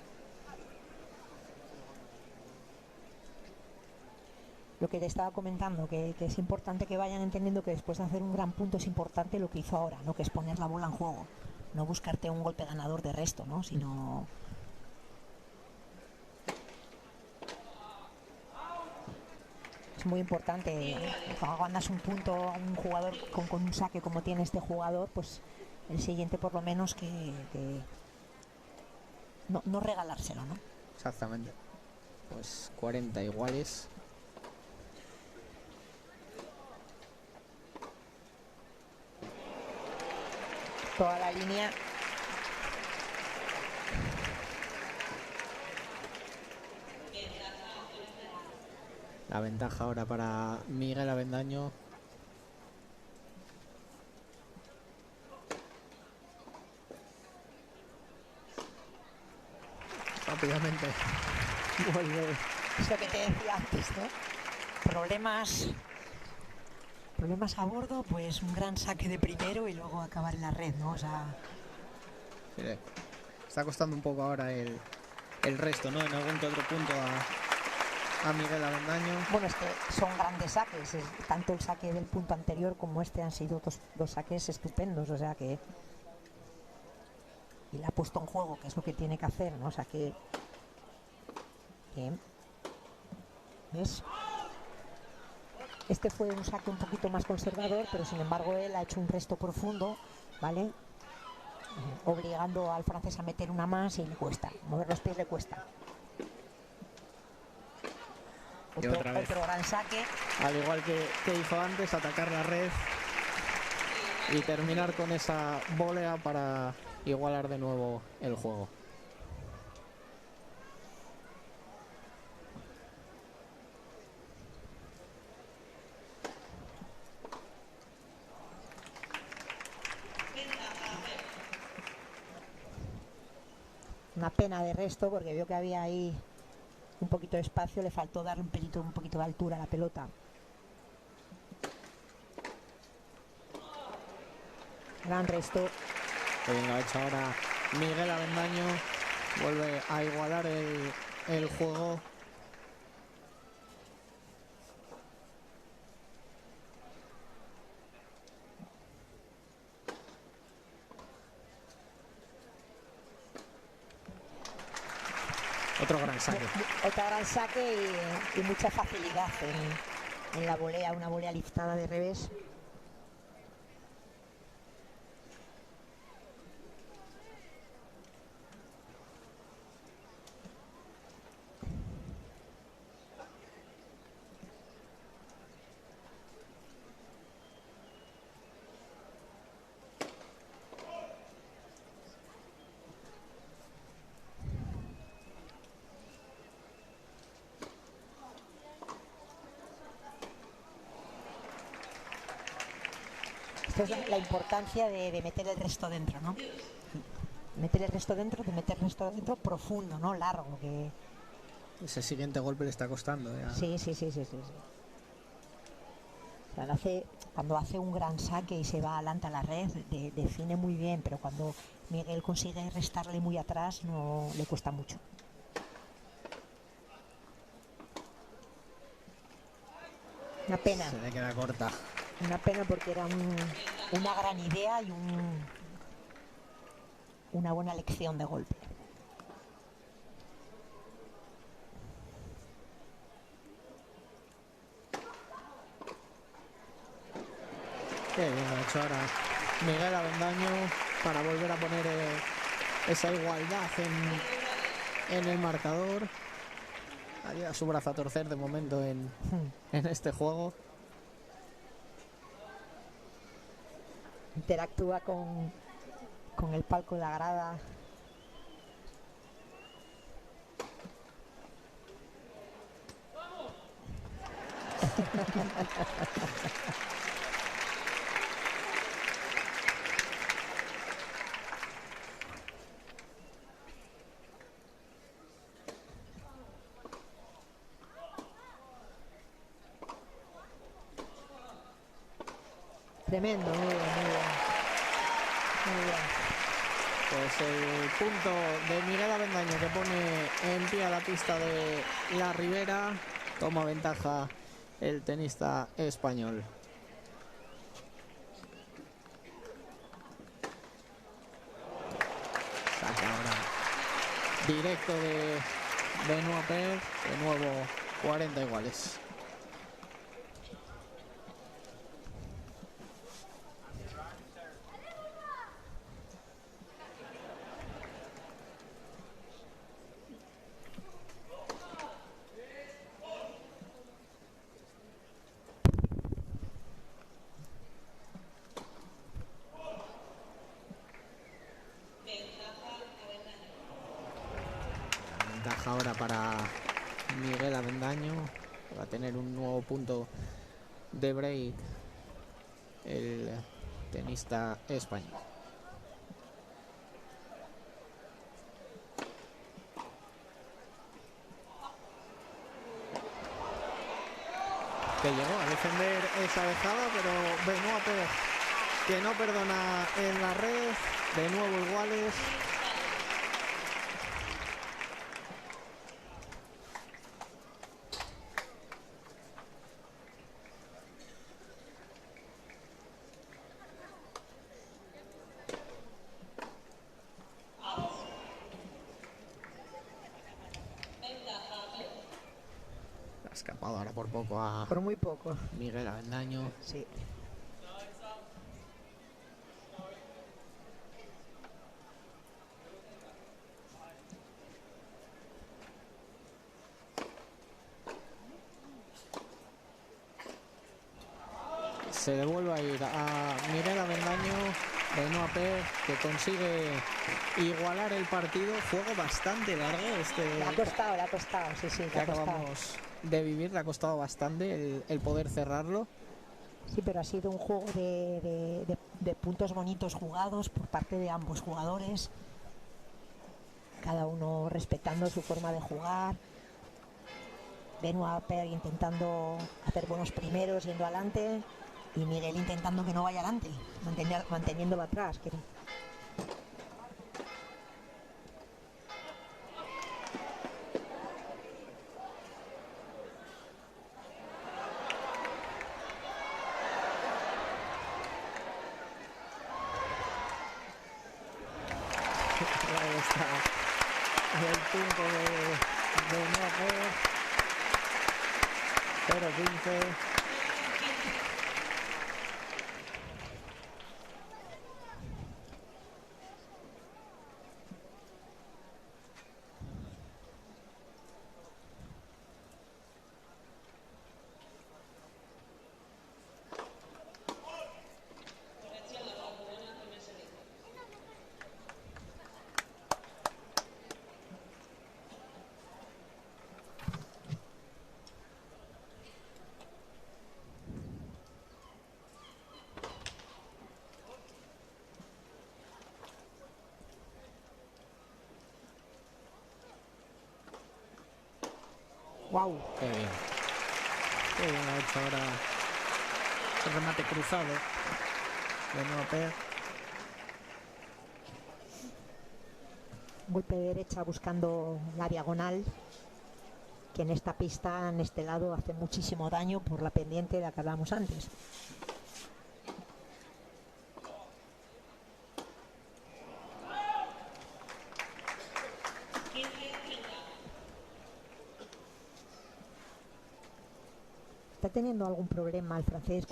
Lo que te estaba comentando, que es importante que vayan entendiendo que después de hacer un gran punto es importante lo que hizo ahora, ¿no? Que es poner la bola en juego. No buscarte un golpe ganador de resto, ¿no? Sino... Es muy importante cuando ganas un punto a un jugador con un saque como tiene este jugador, pues el siguiente por lo menos que no regalárselo, ¿no? Exactamente. Pues 40 iguales. Toda la línea. La ventaja ahora para Miguel Avendaño. Rápidamente vuelve. Es lo que te decía antes, ¿no? Problemas a bordo, pues un gran saque de primero y luego acabar en la red, ¿no? O sea, Sí, está costando un poco ahora el resto, ¿no? En algún que otro punto a Miguel Avendaño. bueno, es que son grandes saques. Tanto el saque del punto anterior como este han sido dos saques estupendos, o sea que... Y la ha puesto en juego, que es lo que tiene que hacer, ¿no? O sea que... Bien. ¿Ves? Este fue un saque un poquito más conservador, pero sin embargo él ha hecho un resto profundo, ¿vale? Obligando al francés a meter una más y le cuesta. Mover los pies le cuesta. Y otra vez. Otro gran saque. Al igual que hizo antes, atacar la red. y terminar con esa volea para igualar de nuevo el juego. Una pena de resto porque veo que había ahí un poquito de espacio, le faltó darle un poquito de altura a la pelota. Gran resto. Que bien lo ha hecho ahora Miguel Avendaño. Vuelve a igualar el juego. Otro gran saque. Otro gran saque y mucha facilidad en la volea, una volea liftada de revés. Esta es la importancia de meter el resto dentro, ¿no? Meter el resto dentro, de meter el resto dentro profundo, ¿no? Largo, que... Ese siguiente golpe le está costando ya. Sí. O sea, cuando hace un gran saque y se va adelante a la red, define muy bien, pero cuando Miguel consigue restarle muy atrás, no le cuesta mucho. Una pena. Se le queda corta. Una pena porque era una gran idea y una buena lección de golpe. Qué bien lo ha hecho ahora Miguel Avendaño para volver a poner esa igualdad en el marcador. Ahí a su brazo a torcer de momento en este juego. Interactúa con el palco de la grada. Tremendo, muy bien. Pues el punto de Miguel Avendaño que pone en pie a la pista de la Ribera. Toma ventaja el tenista español. Saca ahora directo de Benoit Paire. De nuevo 40 iguales. Ahora para Miguel Avendaño, va a tener un nuevo punto de break el tenista español. Que llegó a defender esa dejada, pero Benoit Paire, que no perdona en la red. De nuevo iguales. Escapado ahora por poco a Por muy poco. Miguel Avendaño. Sí. se devuelve a ir a Miguel Avendaño, Benoit Paire, que consigue igualar el partido. Juego bastante largo Le ha costado, sí, que le ha costado. acabamos de vivir, le ha costado bastante el poder cerrarlo. Sí, pero ha sido un juego de puntos bonitos jugados por parte de ambos jugadores, cada uno respetando su forma de jugar. Benoit Paire intentando hacer buenos primeros yendo adelante y Miguel intentando que no vaya adelante, manteniéndolo atrás. Ahí está el punto de Benoit Paire, 0-15. ¡Wow! Qué bien. Qué bien ha hecho ahora el remate cruzado de Benoit Paire. Golpe de derecha buscando la diagonal, que en esta pista, en este lado, hace muchísimo daño por la pendiente de la que hablábamos antes. Está teniendo algún problema el francés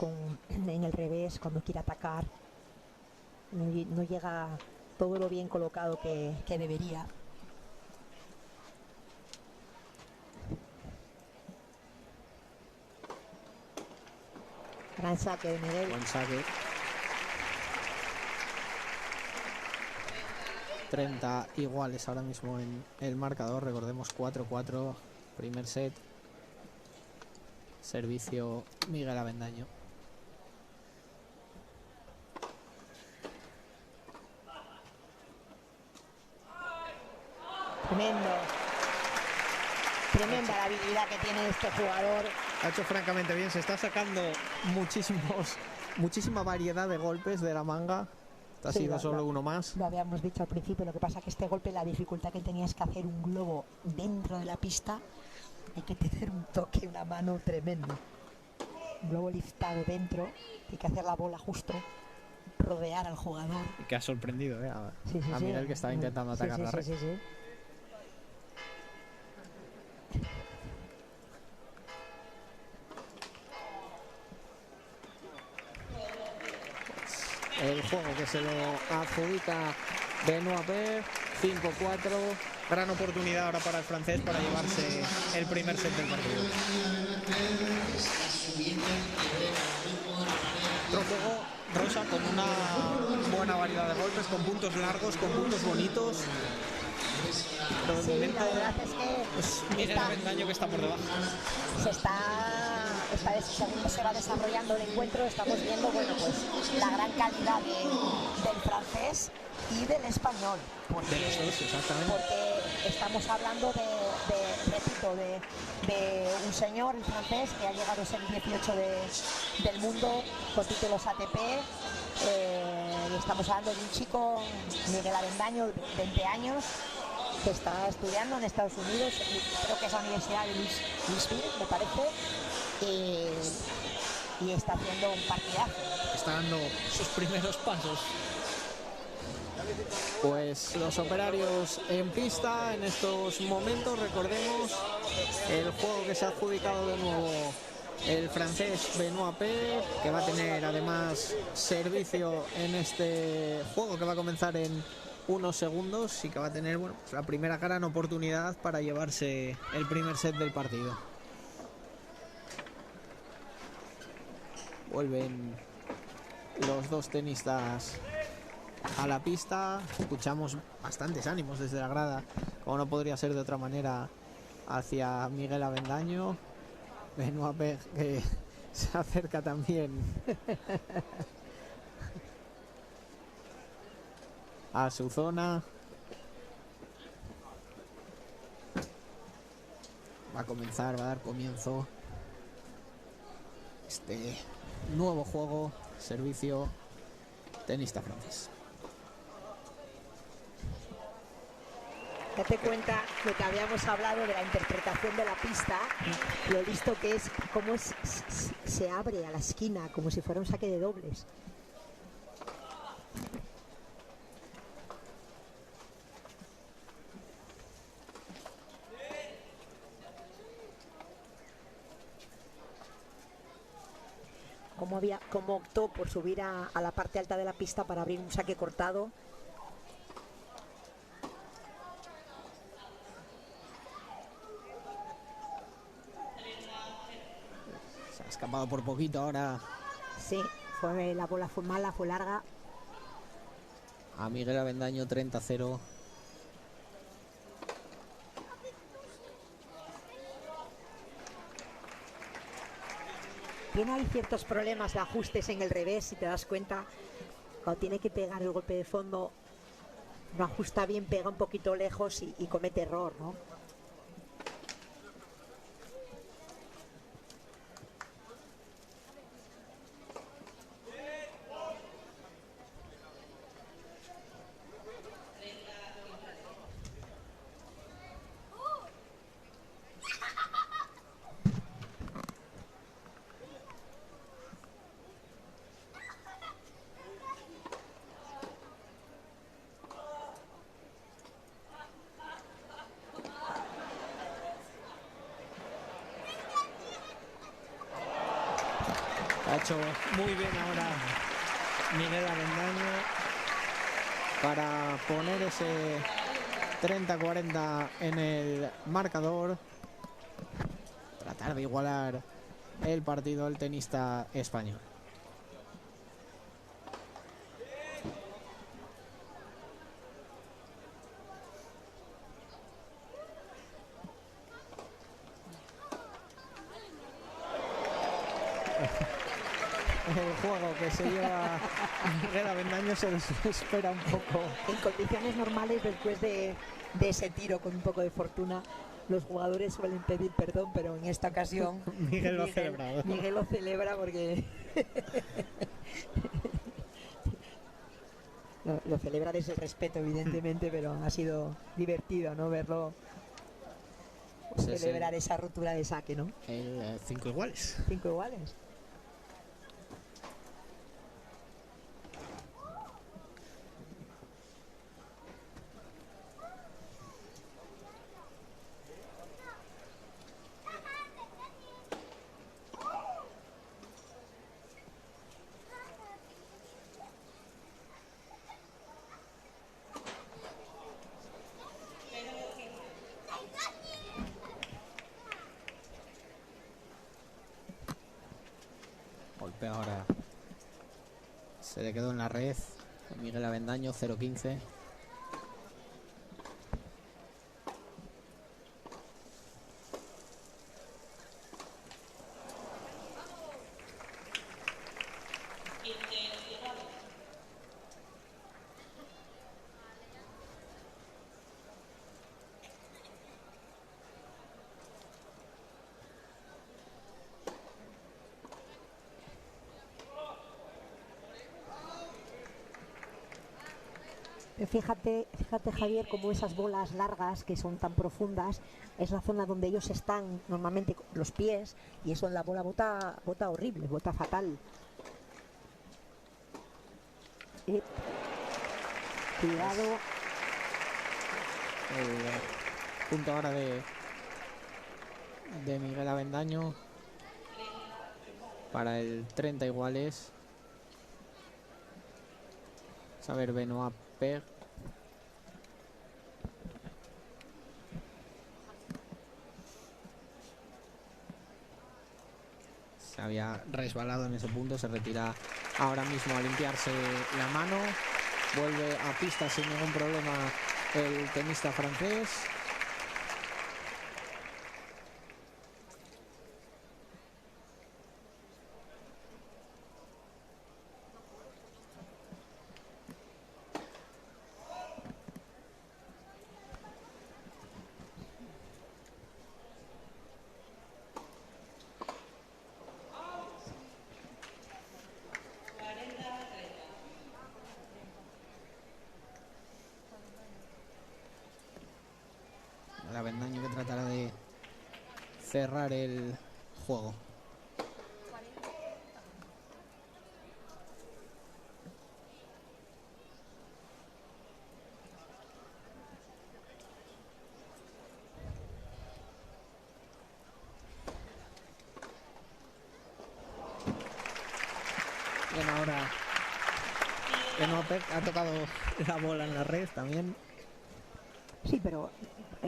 en el revés cuando quiere atacar. No llega todo lo bien colocado que debería. Gran saque de Miguel. Buen saque. 30 iguales ahora mismo en el marcador. Recordemos 4-4. Primer set. Servicio Miguel Avendaño. Tremenda la habilidad que tiene este jugador. Ha hecho francamente bien. Se está sacando muchísima variedad de golpes de la manga. Este ha Sí, sido solo uno más. Lo habíamos dicho al principio. Lo que pasa es que este golpe, la dificultad que tenía es que hacer un globo dentro de la pista. Hay que tener un toque, una mano tremendo. Un globo liftado dentro. Hay que hacer la bola justo. Rodear al jugador. Y que ha sorprendido a Sí, Miguel, que estaba intentando atacar la red. Sí. El juego que se lo adjudica Benoit Paire, 5-4. Gran oportunidad ahora para el francés para llevarse el primer set del partido. Otro juego, Rosa, con una buena variedad de golpes, con puntos largos, con puntos bonitos. Pero de momento la verdad es que es Miguel Avendaño que está por debajo. Según se va desarrollando el encuentro, estamos viendo la gran calidad del francés y del español. De los dos, exactamente. Porque estamos hablando de un señor, el francés, que ha llegado a ser el 18 del mundo con títulos ATP. Y estamos hablando de un chico, Miguel Avendaño, 20 años, que está estudiando en Estados Unidos, creo que es la Universidad de Louisville, me parece, y está haciendo un partidazo. Está dando sus primeros pasos. Pues los operarios en pista en estos momentos. Recordemos el juego que se ha adjudicado de nuevo el francés Benoit Paire, que va a tener además servicio en este juego que va a comenzar en unos segundos y que va a tener la primera gran oportunidad para llevarse el primer set del partido. Vuelven los dos tenistas a la pista. Escuchamos bastantes ánimos desde la grada, como no podría ser de otra manera, hacia Miguel Avendaño. Benoit Paire, que se acerca también a su zona. Va a dar comienzo este nuevo juego, servicio tenista francés. Date cuenta lo que habíamos hablado de la interpretación de la pista, lo listo que es, cómo se abre a la esquina, como si fuera un saque de dobles. Cómo optó por subir a la parte alta de la pista para abrir un saque cortado. Se ha escapado por poquito ahora. Sí, la bola fue mala, fue larga. A Miguel Avendaño 30-0. Tiene ahí ciertos problemas de ajustes en el revés, si te das cuenta. Cuando tiene que pegar el golpe de fondo, no ajusta bien, pega un poquito lejos y comete error, ¿no? Ha hecho muy bien ahora Miguel Avendaño para poner ese 30-40 en el marcador. Tratar de igualar el partido el tenista español. El juego que se lleva Miguel Avendaño se espera un poco. En condiciones normales, después de ese tiro con un poco de fortuna, los jugadores suelen pedir perdón, pero en esta ocasión Miguel lo celebra. Miguel lo celebra porque lo celebra desde el respeto, evidentemente, pero ha sido divertido, ¿no? Verlo Pues celebrar esa ruptura de saque, ¿no? El 5 iguales. 5 iguales. Golpea ahora. Se le quedó en la red. Miguel Avendaño 0-15. Fíjate Javier, como esas bolas largas que son tan profundas es la zona donde ellos están normalmente los pies, y eso en la bola bota horrible, bota fatal. Cuidado. El punto ahora de Miguel Avendaño para el 30 iguales. A ver, Benoit Paire. Se había resbalado en ese punto, se retira ahora mismo a limpiarse la mano. Vuelve a pista sin ningún problema el tenista francés. Avendaño que tratará de cerrar el juego. Bien, ahora ha tocado la bola en la red también. Sí, pero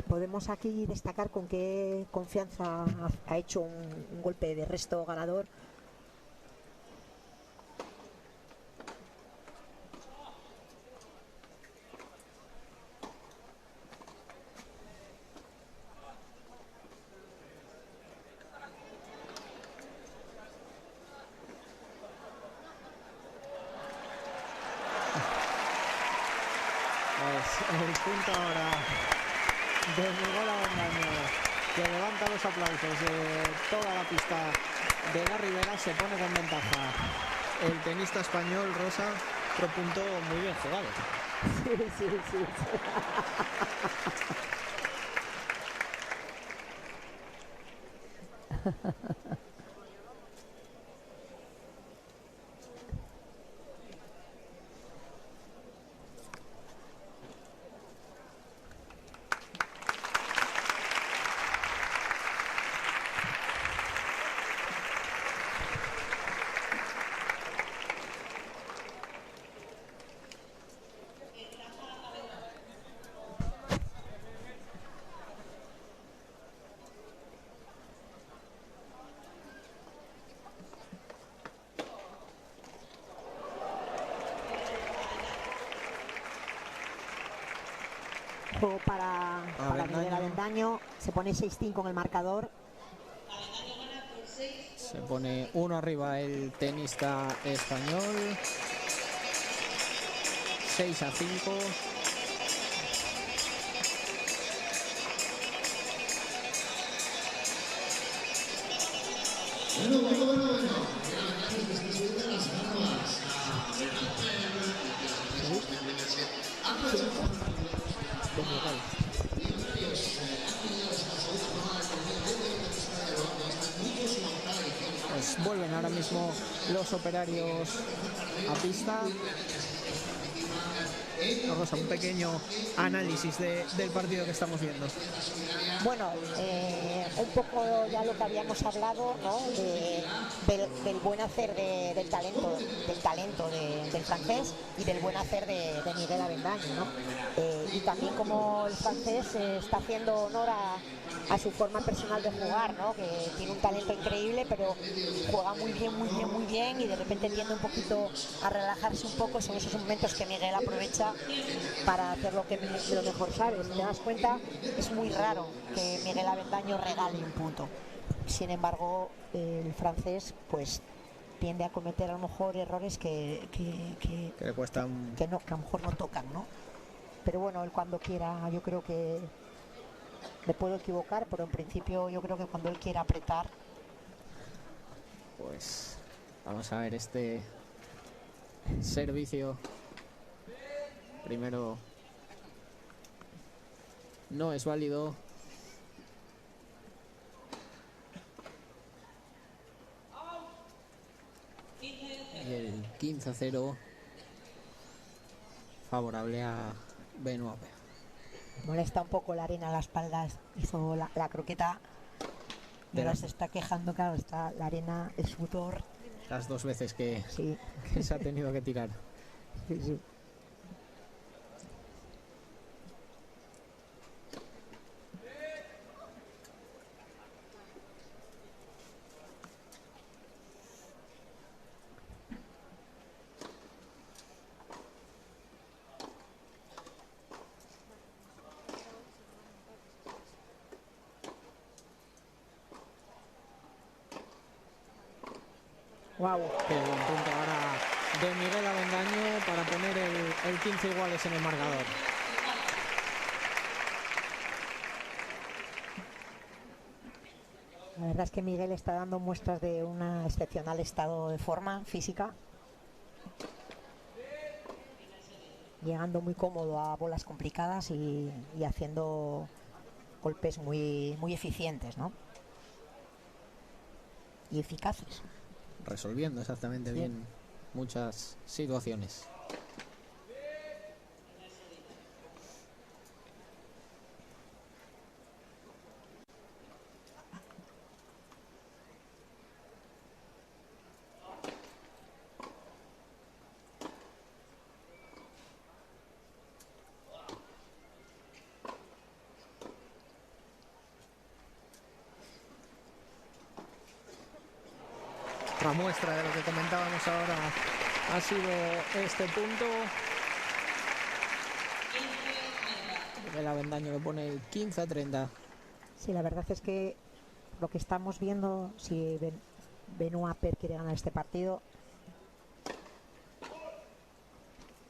podemos aquí destacar con qué confianza ha hecho un golpe de resto ganador. El punto ahora de Miguel Avendaño, que levanta los aplausos de toda la pista de la Ribera. Se pone con ventaja el tenista español. Rosa, otro punto muy bien jugado. Sí. Juego para Miguel Avendaño. Se pone 6-5 en el marcador. Se pone uno arriba el tenista español. 6-5. Pues vuelven ahora mismo los operarios a pista. Vamos a un pequeño análisis del partido que estamos viendo. Bueno, un poco ya lo que habíamos hablado, ¿no? Del buen hacer del talento del francés y del buen hacer de Miguel Avendaño, ¿no? Y también como el francés está haciendo honor a su forma personal de jugar, ¿no? Que tiene un talento increíble, pero juega muy bien y de repente tiende un poquito a relajarse un poco. Son esos momentos que Miguel aprovecha para hacer lo mejor sabe. Si te das cuenta, es muy raro que Miguel Avendaño regale un punto. Sin embargo, el francés pues tiende a cometer a lo mejor errores que le cuestan, que a lo mejor no tocan, ¿no? Pero bueno, él cuando quiera, yo creo que me puedo equivocar, pero en principio yo creo que cuando él quiera apretar. Pues vamos a ver este servicio. Primero no es válido. Y el 15-0 favorable a Benoit. Molesta un poco la arena a las espaldas. Hizo la croqueta. Y ahora se está quejando, claro, está la arena, el sudor. Las dos veces que se ha tenido que tirar. Sí. Wow. Qué buen punto ahora de Miguel Avendaño para poner el 15 iguales en el marcador. La verdad es que Miguel está dando muestras de un excepcional estado de forma física. Llegando muy cómodo a bolas complicadas y haciendo golpes muy eficientes, ¿no? Y eficaces. Resolviendo exactamente bien muchas situaciones. Otra muestra de lo que comentábamos ahora ha sido este punto. El Avendaño que pone el 15-30. Sí, la verdad es que lo que estamos viendo, si Benoit Paire quiere ganar este partido,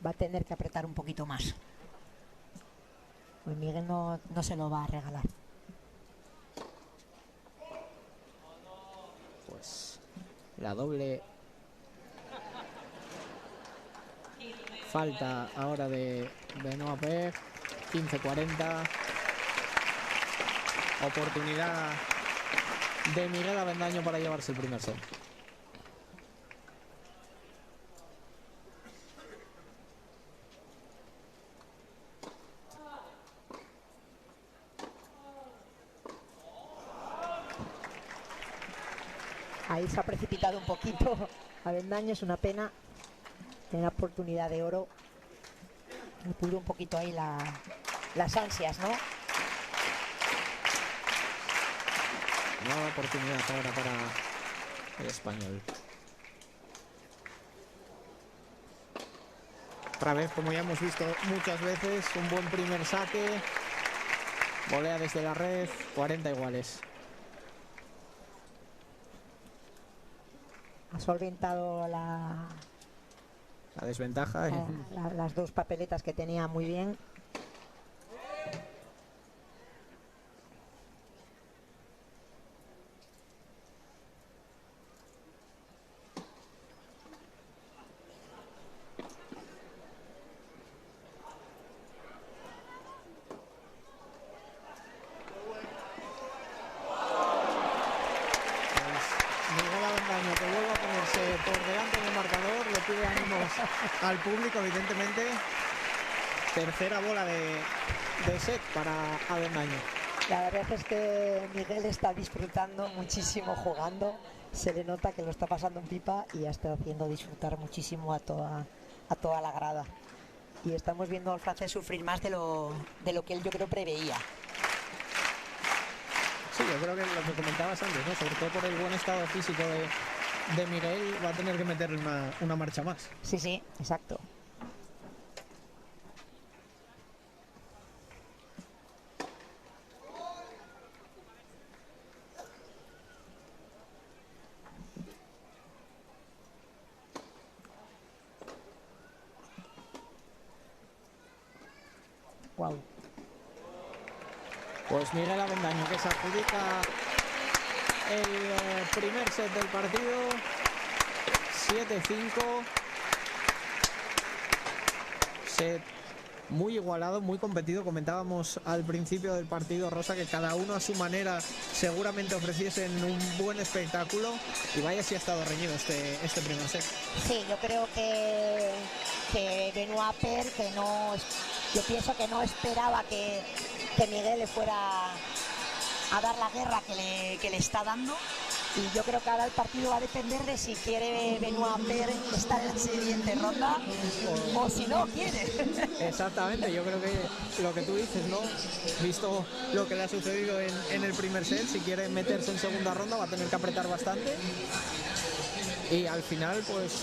va a tener que apretar un poquito más. Pues Miguel no se lo va a regalar. Pues la doble falta ahora de Benoit Paire. 15-40. Oportunidad de Miguel Avendaño para llevarse el primer set. Ahí se ha precipitado un poquito Avendaño, es una pena. Tiene la oportunidad de oro. Me pudo un poquito ahí las ansias, ¿no? Nueva oportunidad ahora para el español. Otra vez, como ya hemos visto muchas veces, un buen primer saque. Volea desde la red, 40 iguales. Ha solventado La desventaja. las dos papeletas que tenía muy bien. Al público, evidentemente. Tercera bola de set para Avendaño. La verdad es que Miguel está disfrutando muchísimo jugando. Se le nota que lo está pasando en pipa y está haciendo disfrutar muchísimo a toda la grada. Y estamos viendo al francés sufrir más de lo que él, yo creo, preveía. Sí, yo creo que lo que comentabas antes, ¿no? Sobre todo por el buen estado físico de Miguel, va a tener que meterle una marcha más. Sí, sí, exacto. Wow. Pues Miguel Avendaño, que se adjudica el primer set del partido. 7-5. Set muy igualado, muy competido. Comentábamos al principio del partido, Rosa, que cada uno a su manera seguramente ofreciesen un buen espectáculo. Y vaya si ha estado reñido este primer set. Sí, yo creo que Benoit Paire, yo pienso que no esperaba que Miguel le fuera a dar la guerra que le está dando. Y yo creo que ahora el partido va a depender de si quiere Benoit Paire estar en la siguiente ronda o si no quiere. Exactamente, yo creo que lo que tú dices, ¿no? Visto lo que le ha sucedido en el primer set, si quiere meterse en segunda ronda va a tener que apretar bastante. Y al final, pues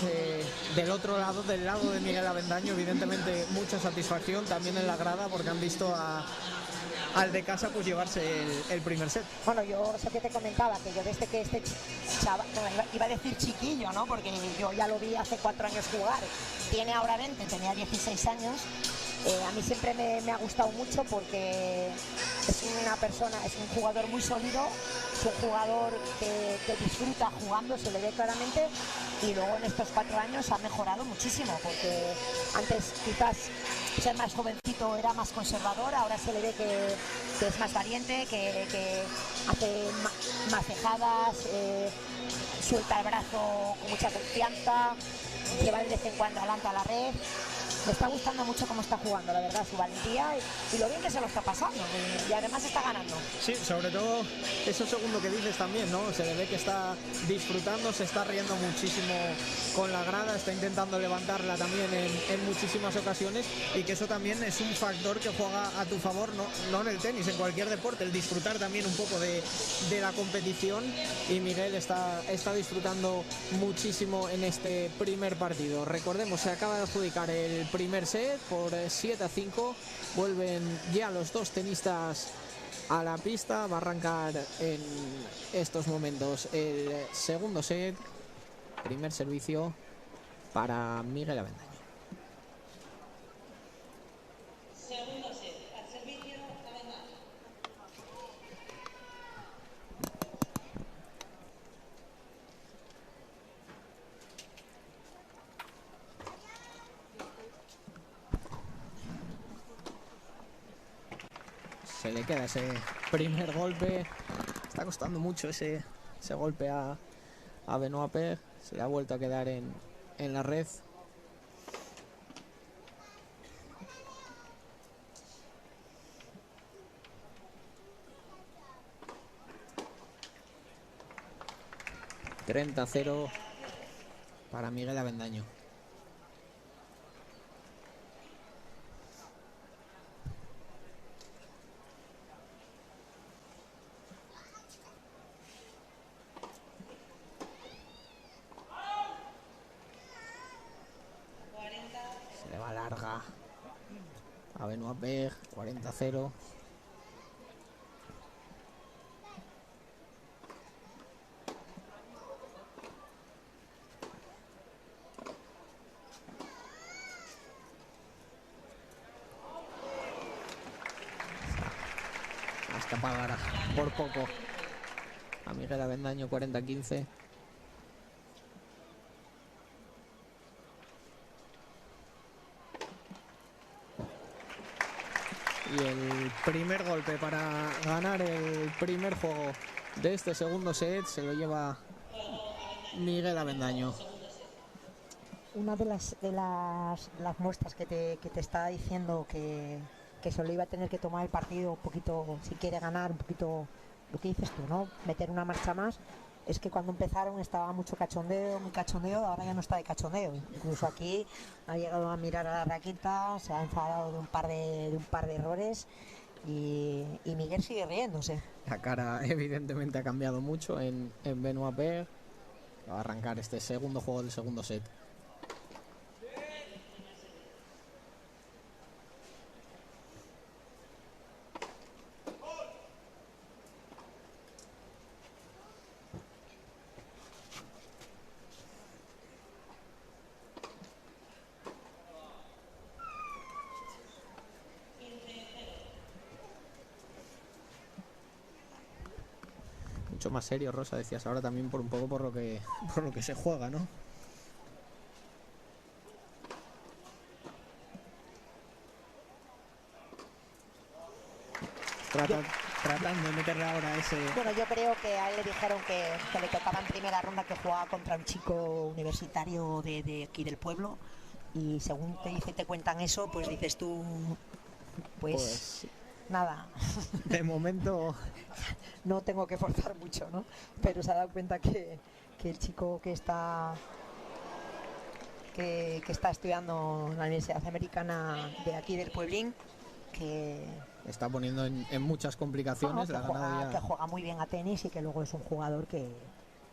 del otro lado, del lado de Miguel Avendaño, evidentemente mucha satisfacción también en la grada, porque han visto a al de casa pues llevarse el primer set. Bueno, yo eso que te comentaba, que yo desde que este chaval, iba a decir chiquillo, ¿no? Porque yo ya lo vi hace 4 años jugar. Tiene ahora 20, tenía 16 años. A mí siempre me ha gustado mucho porque es una persona, es un jugador muy sólido, es un jugador que disfruta jugando, se le ve claramente, y luego en estos 4 años ha mejorado muchísimo, porque antes quizás ser más jovencito era más conservador, ahora se le ve que es más valiente, que hace más cejadas, suelta el brazo con mucha confianza, lleva de vez en cuando adelante a la red. Me está gustando mucho cómo está jugando, la verdad, su valentía y lo bien que se lo está pasando, y además está ganando. Sí, sobre todo eso segundo que dices también, ¿no? Se le ve que está disfrutando, se está riendo muchísimo con la grada, está intentando levantarla también en muchísimas ocasiones, y que eso también es un factor que juega a tu favor, no en el tenis, en cualquier deporte, el disfrutar también un poco de la competición, y Miguel está disfrutando muchísimo en este primer partido. Recordemos, se acaba de adjudicar el primer set por 7-5. Vuelven ya los dos tenistas a la pista. Va a arrancar en estos momentos el segundo set. Primer servicio para Miguel Avendaño. Segundo set, al servicio Avendaño. Se le queda ese primer golpe. Está costando mucho ese golpe a Benoit Paire. Se le ha vuelto a quedar en la red. ...30-0 para Miguel Avendaño. Se le va larga a Benoit Paire. 40-0. Ha escapado ahora por poco a Miguel Avendaño. 40-15. Y el primer golpe para ganar el primer juego de este segundo set se lo lleva Miguel Avendaño. Una de las muestras que te está diciendo que se lo iba a tener que tomar el partido un poquito, si quiere ganar un poquito, lo que dices tú, ¿no? Meter una marcha más, es que cuando empezaron estaba mucho cachondeo, muy cachondeo, ahora ya no está de cachondeo. Incluso aquí ha llegado a mirar a la raqueta, se ha enfadado de un par de errores, y Miguel sigue riéndose. La cara evidentemente ha cambiado mucho en Benoit Paire. Va a arrancar este segundo juego del segundo set. Mucho más serio, Rosa, decías ahora también por un poco por lo que se juega, ¿no? Tratando de meterle ahora ese... Bueno, yo creo que a él le dijeron que le tocaba en primera ronda, que jugaba contra un chico universitario de aquí del pueblo, y según te cuentan eso, pues dices tú, pues nada. De momento no tengo que forzar mucho, ¿no? Pero se ha dado cuenta que el chico que está estudiando en la Universidad Americana de aquí del pueblín, que está poniendo en muchas complicaciones, que juega muy bien a tenis, y que luego es un jugador que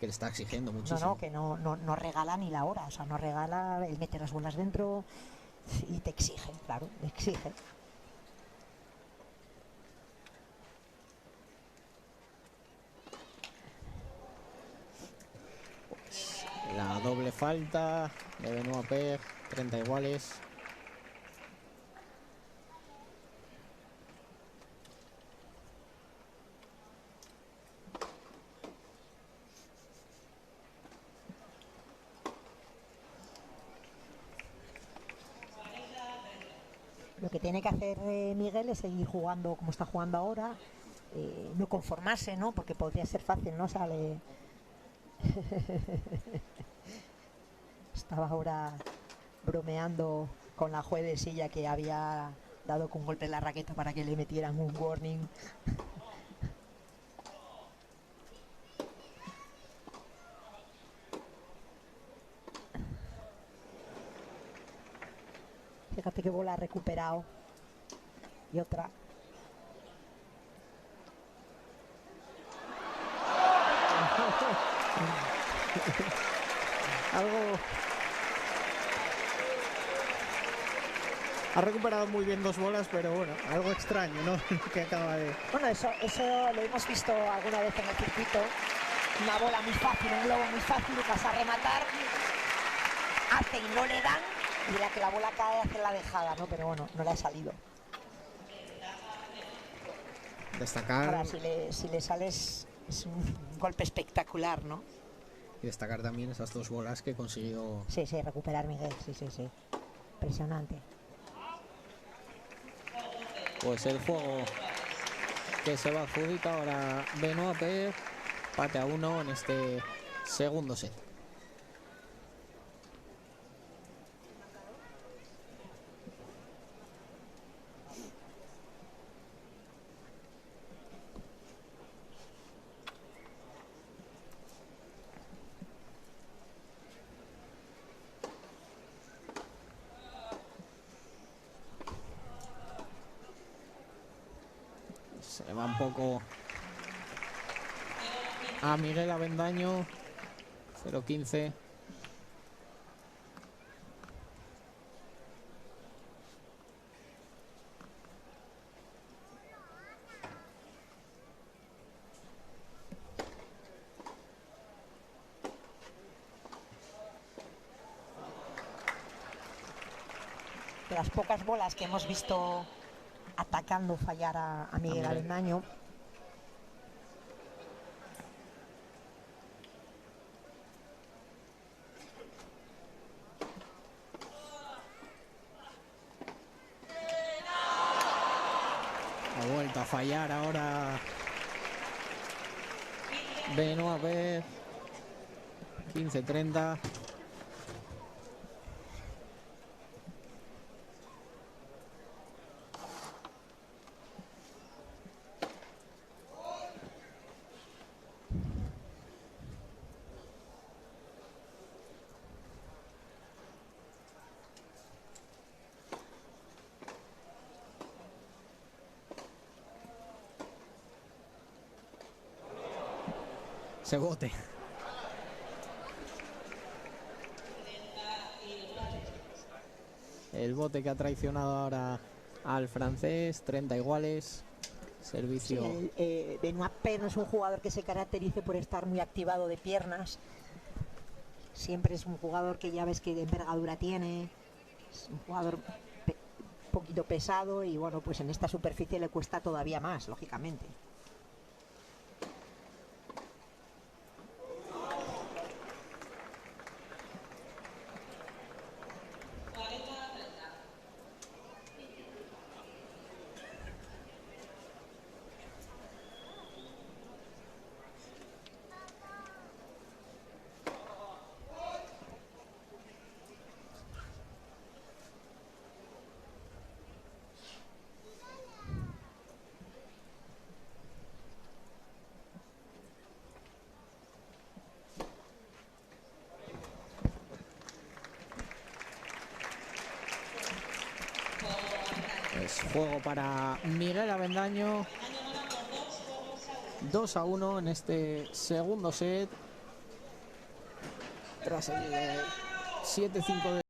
le está exigiendo muchísimo. Que no regala ni la hora, o sea, no regala, él mete las bolas dentro y te exige, claro, exige. La doble falta de Benoit Paire, 30 iguales. Lo que tiene que hacer Miguel es seguir jugando como está jugando ahora, no conformarse, ¿no? Porque podría ser fácil, ¿no? Sale. Estaba ahora bromeando con la juez de silla que había dado con golpe en la raqueta para que le metieran un warning. Fíjate qué bola ha recuperado. Y otra. Algo. Ha recuperado muy bien dos bolas, pero bueno, algo extraño, ¿no? Que acaba de. Bueno, eso lo hemos visto alguna vez en el circuito. Una bola muy fácil, un globo muy fácil, y pasa a rematar. Hace y no le dan. Y la que la bola cae hace la dejada, ¿no? Pero bueno, no le ha salido. Destacar. Ahora, si le sales, es un golpe espectacular, ¿no? Y destacar también esas dos bolas que consiguió. Sí, recuperar Miguel, sí. Impresionante. Pues el juego que se va a adjudicar ahora Benoit Paire, empate a 1 en este segundo set. Se le va un poco a Miguel Avendaño. 0-15. De las pocas bolas que hemos visto atacando fallar a Miguel Avendaño. Ha vuelto a fallar ahora Benoit Paire. 15-30. Ese bote. El bote que ha traicionado ahora al francés. 30 iguales. Servicio. Sí, Benoit Paire no es un jugador que se caracterice por estar muy activado de piernas. Siempre es un jugador que ya ves que de envergadura tiene. Es un jugador poquito pesado y bueno, pues en esta superficie le cuesta todavía más, lógicamente. Es juego para Miguel Avendaño. 2-1 en este segundo set. Tras el 7-5 de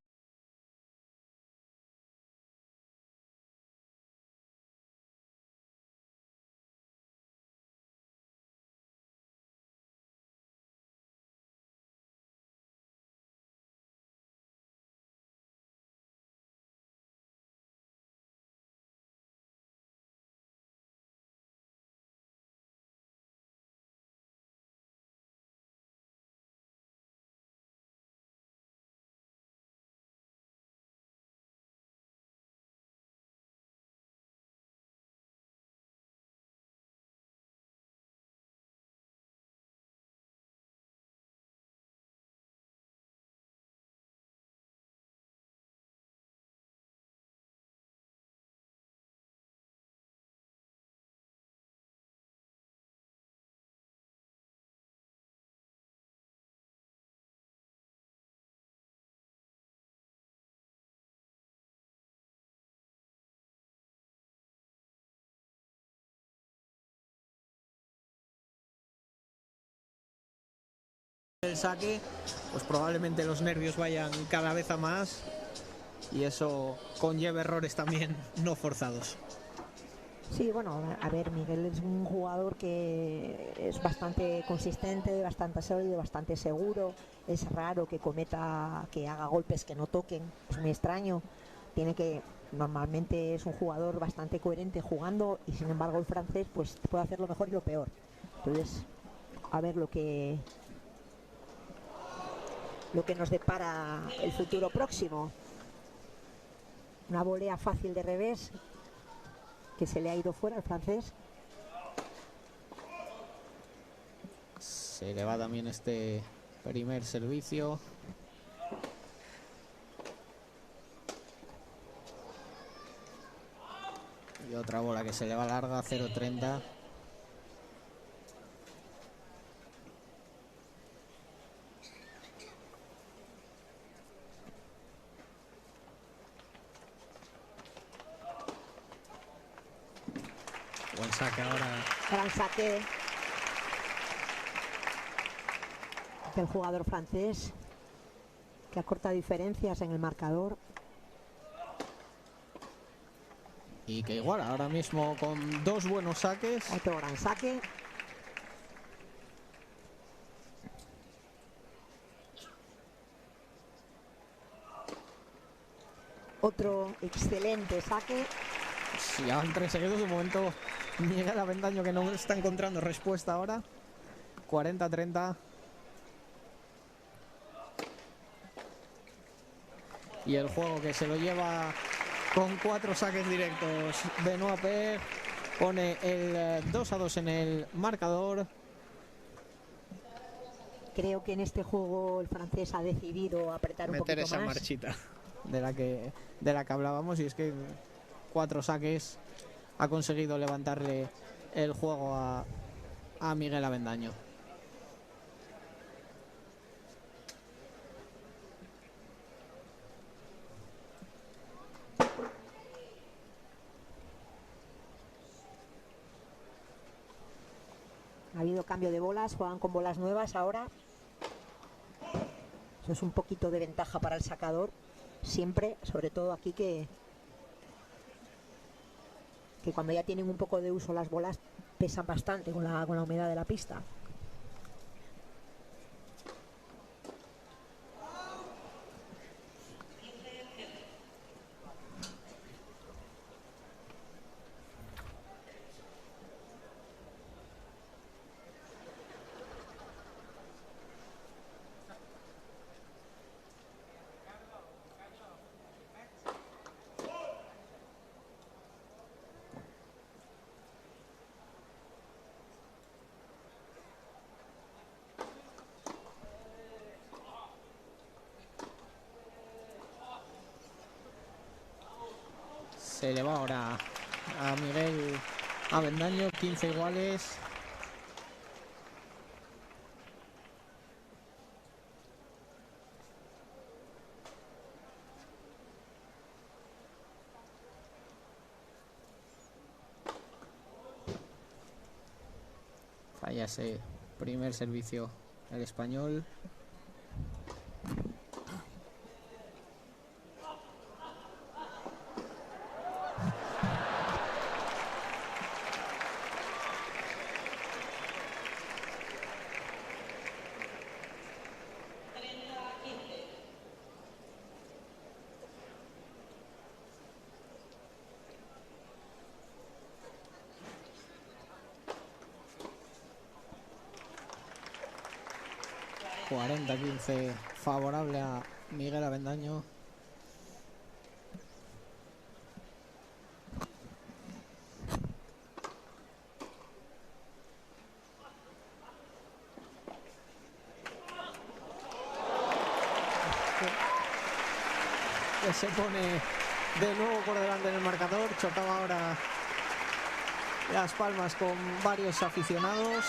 el saque, pues probablemente los nervios vayan cada vez a más y eso conlleva errores también no forzados. Sí, bueno, a ver, Miguel es un jugador que es bastante consistente, bastante sólido, bastante seguro. Es raro que haga golpes que no toquen, es muy extraño. Normalmente es un jugador bastante coherente jugando y sin embargo el francés pues puede hacer lo mejor y lo peor. Entonces, a ver lo que nos depara el futuro próximo. Una volea fácil de revés que se le ha ido fuera al francés. Se le va también este primer servicio. Y otra bola que se le va larga, 0-30. Buen saque ahora. Gran saque del jugador francés que acorta diferencias en el marcador. Y que igual ahora mismo con dos buenos saques. Otro gran saque. Otro excelente saque. Si ya van 3 seguidos, de momento Miguel Avendaño que no está encontrando respuesta ahora. 40-30. Y el juego que se lo lleva con 4 saques directos. Benoit Paire pone el 2-2 en el marcador. Creo que en este juego el francés ha decidido apretar un Meter poquito esa más. marchita de la que hablábamos, y es que 4 saques ha conseguido levantarle el juego a Miguel Avendaño. Ha habido cambio de bolas, juegan con bolas nuevas ahora. Eso es un poquito de ventaja para el sacador. Siempre, sobre todo aquí que cuando ya tienen un poco de uso las bolas pesan bastante con la humedad de la pista. Se le va ahora a Miguel Avendaño, 15 iguales. Falla ese primer servicio el español. ...40-15 favorable a Miguel Avendaño. Que se pone de nuevo por delante en el marcador. Chocaba ahora las palmas con varios aficionados.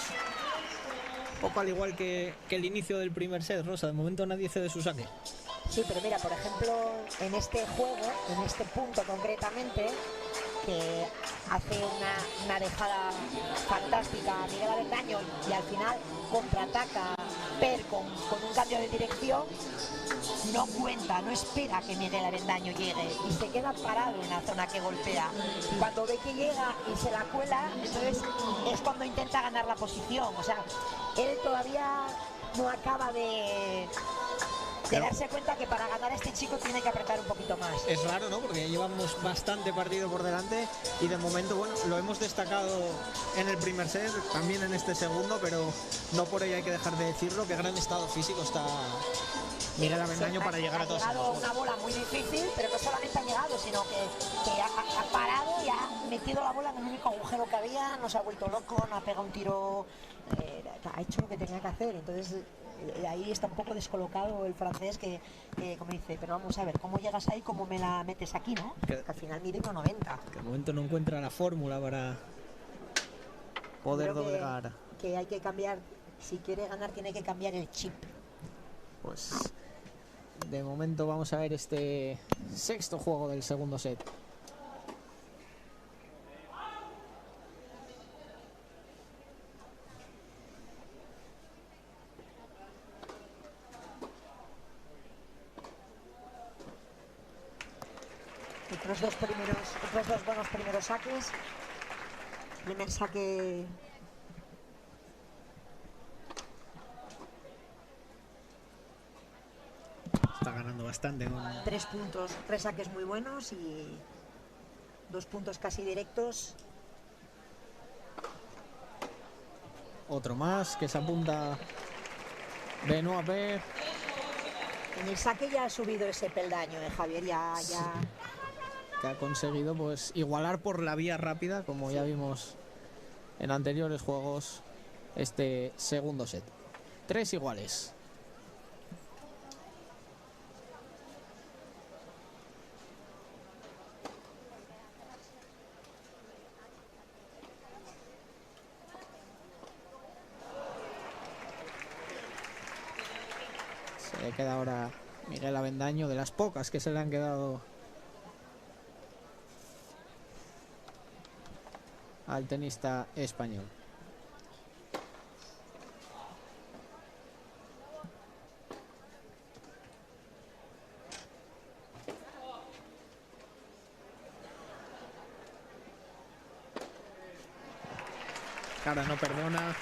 Poco al igual que el inicio del primer set, Rosa. De momento nadie cede su saque. Sí, pero mira, por ejemplo, en este juego, en este punto concretamente, que hace una dejada fantástica a Miguel Avendaño y al final contraataca romper con un cambio de dirección, no cuenta, no espera que Miguel Avendaño llegue y se queda parado en la zona que golpea. Cuando ve que llega y se la cuela, entonces es cuando intenta ganar la posición. O sea, él todavía no acaba de darse cuenta que para ganar a este chico tiene que apretar un poquito más. Es raro, ¿no? Porque llevamos bastante partido por delante y de momento, bueno, lo hemos destacado en el primer set, también en este segundo, pero no por ello hay que dejar de decirlo, que gran estado físico está Miguel Avendaño para llegar a todos. Ha llegado una bola muy difícil, pero no solamente ha llegado, sino que ha parado y ha metido la bola en el único agujero que había, no se ha vuelto loco, no ha pegado un tiro, ha hecho lo que tenía que hacer. Entonces ahí está un poco descolocado el francés que como dice, pero vamos a ver, ¿cómo llegas ahí? ¿Cómo me la metes aquí, no? Que al final mide 1,90. Que de momento no encuentra la fórmula para poder doblegar. Que hay que cambiar, si quiere ganar tiene que cambiar el chip. Pues de momento vamos a ver este sexto juego del segundo set. Otros dos buenos primeros saques. Primer saque está ganando bastante, ¿no? 3 puntos, 3 saques muy buenos y 2 puntos casi directos. Otro más que se apunta Benoit Paire. En el saque ya ha subido ese peldaño, Javier, ya. Que ha conseguido pues igualar por la vía rápida, como ya vimos en anteriores juegos, este segundo set. 3 iguales. Se le queda ahora Miguel Avendaño, de las pocas que se le han quedado al tenista español. Cara no perdona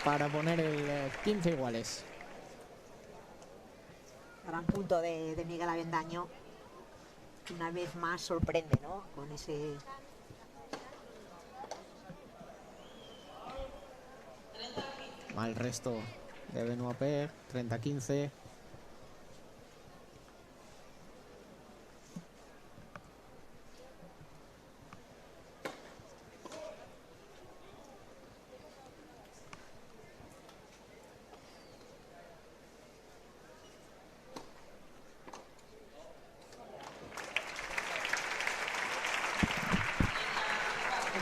para poner el 15 iguales. Gran punto de Miguel Avendaño. Una vez más sorprende, ¿no? Con ese... Mal resto de Benoit Paire, 30-15.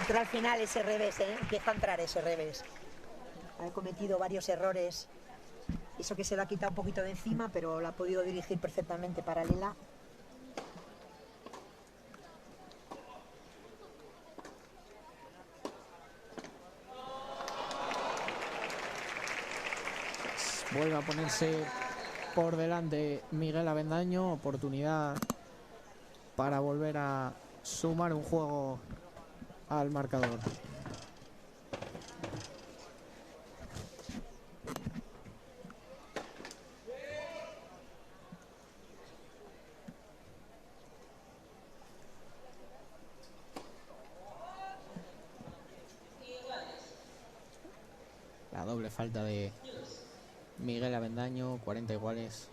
Entró al final ese revés, empieza a entrar ese revés. Ha cometido varios errores. Eso que se le ha quitado un poquito de encima, pero la ha podido dirigir perfectamente paralela. Vuelve a ponerse por delante Miguel Avendaño. Oportunidad para volver a sumar un juego al marcador. La doble falta de Miguel Avendaño, 40 iguales.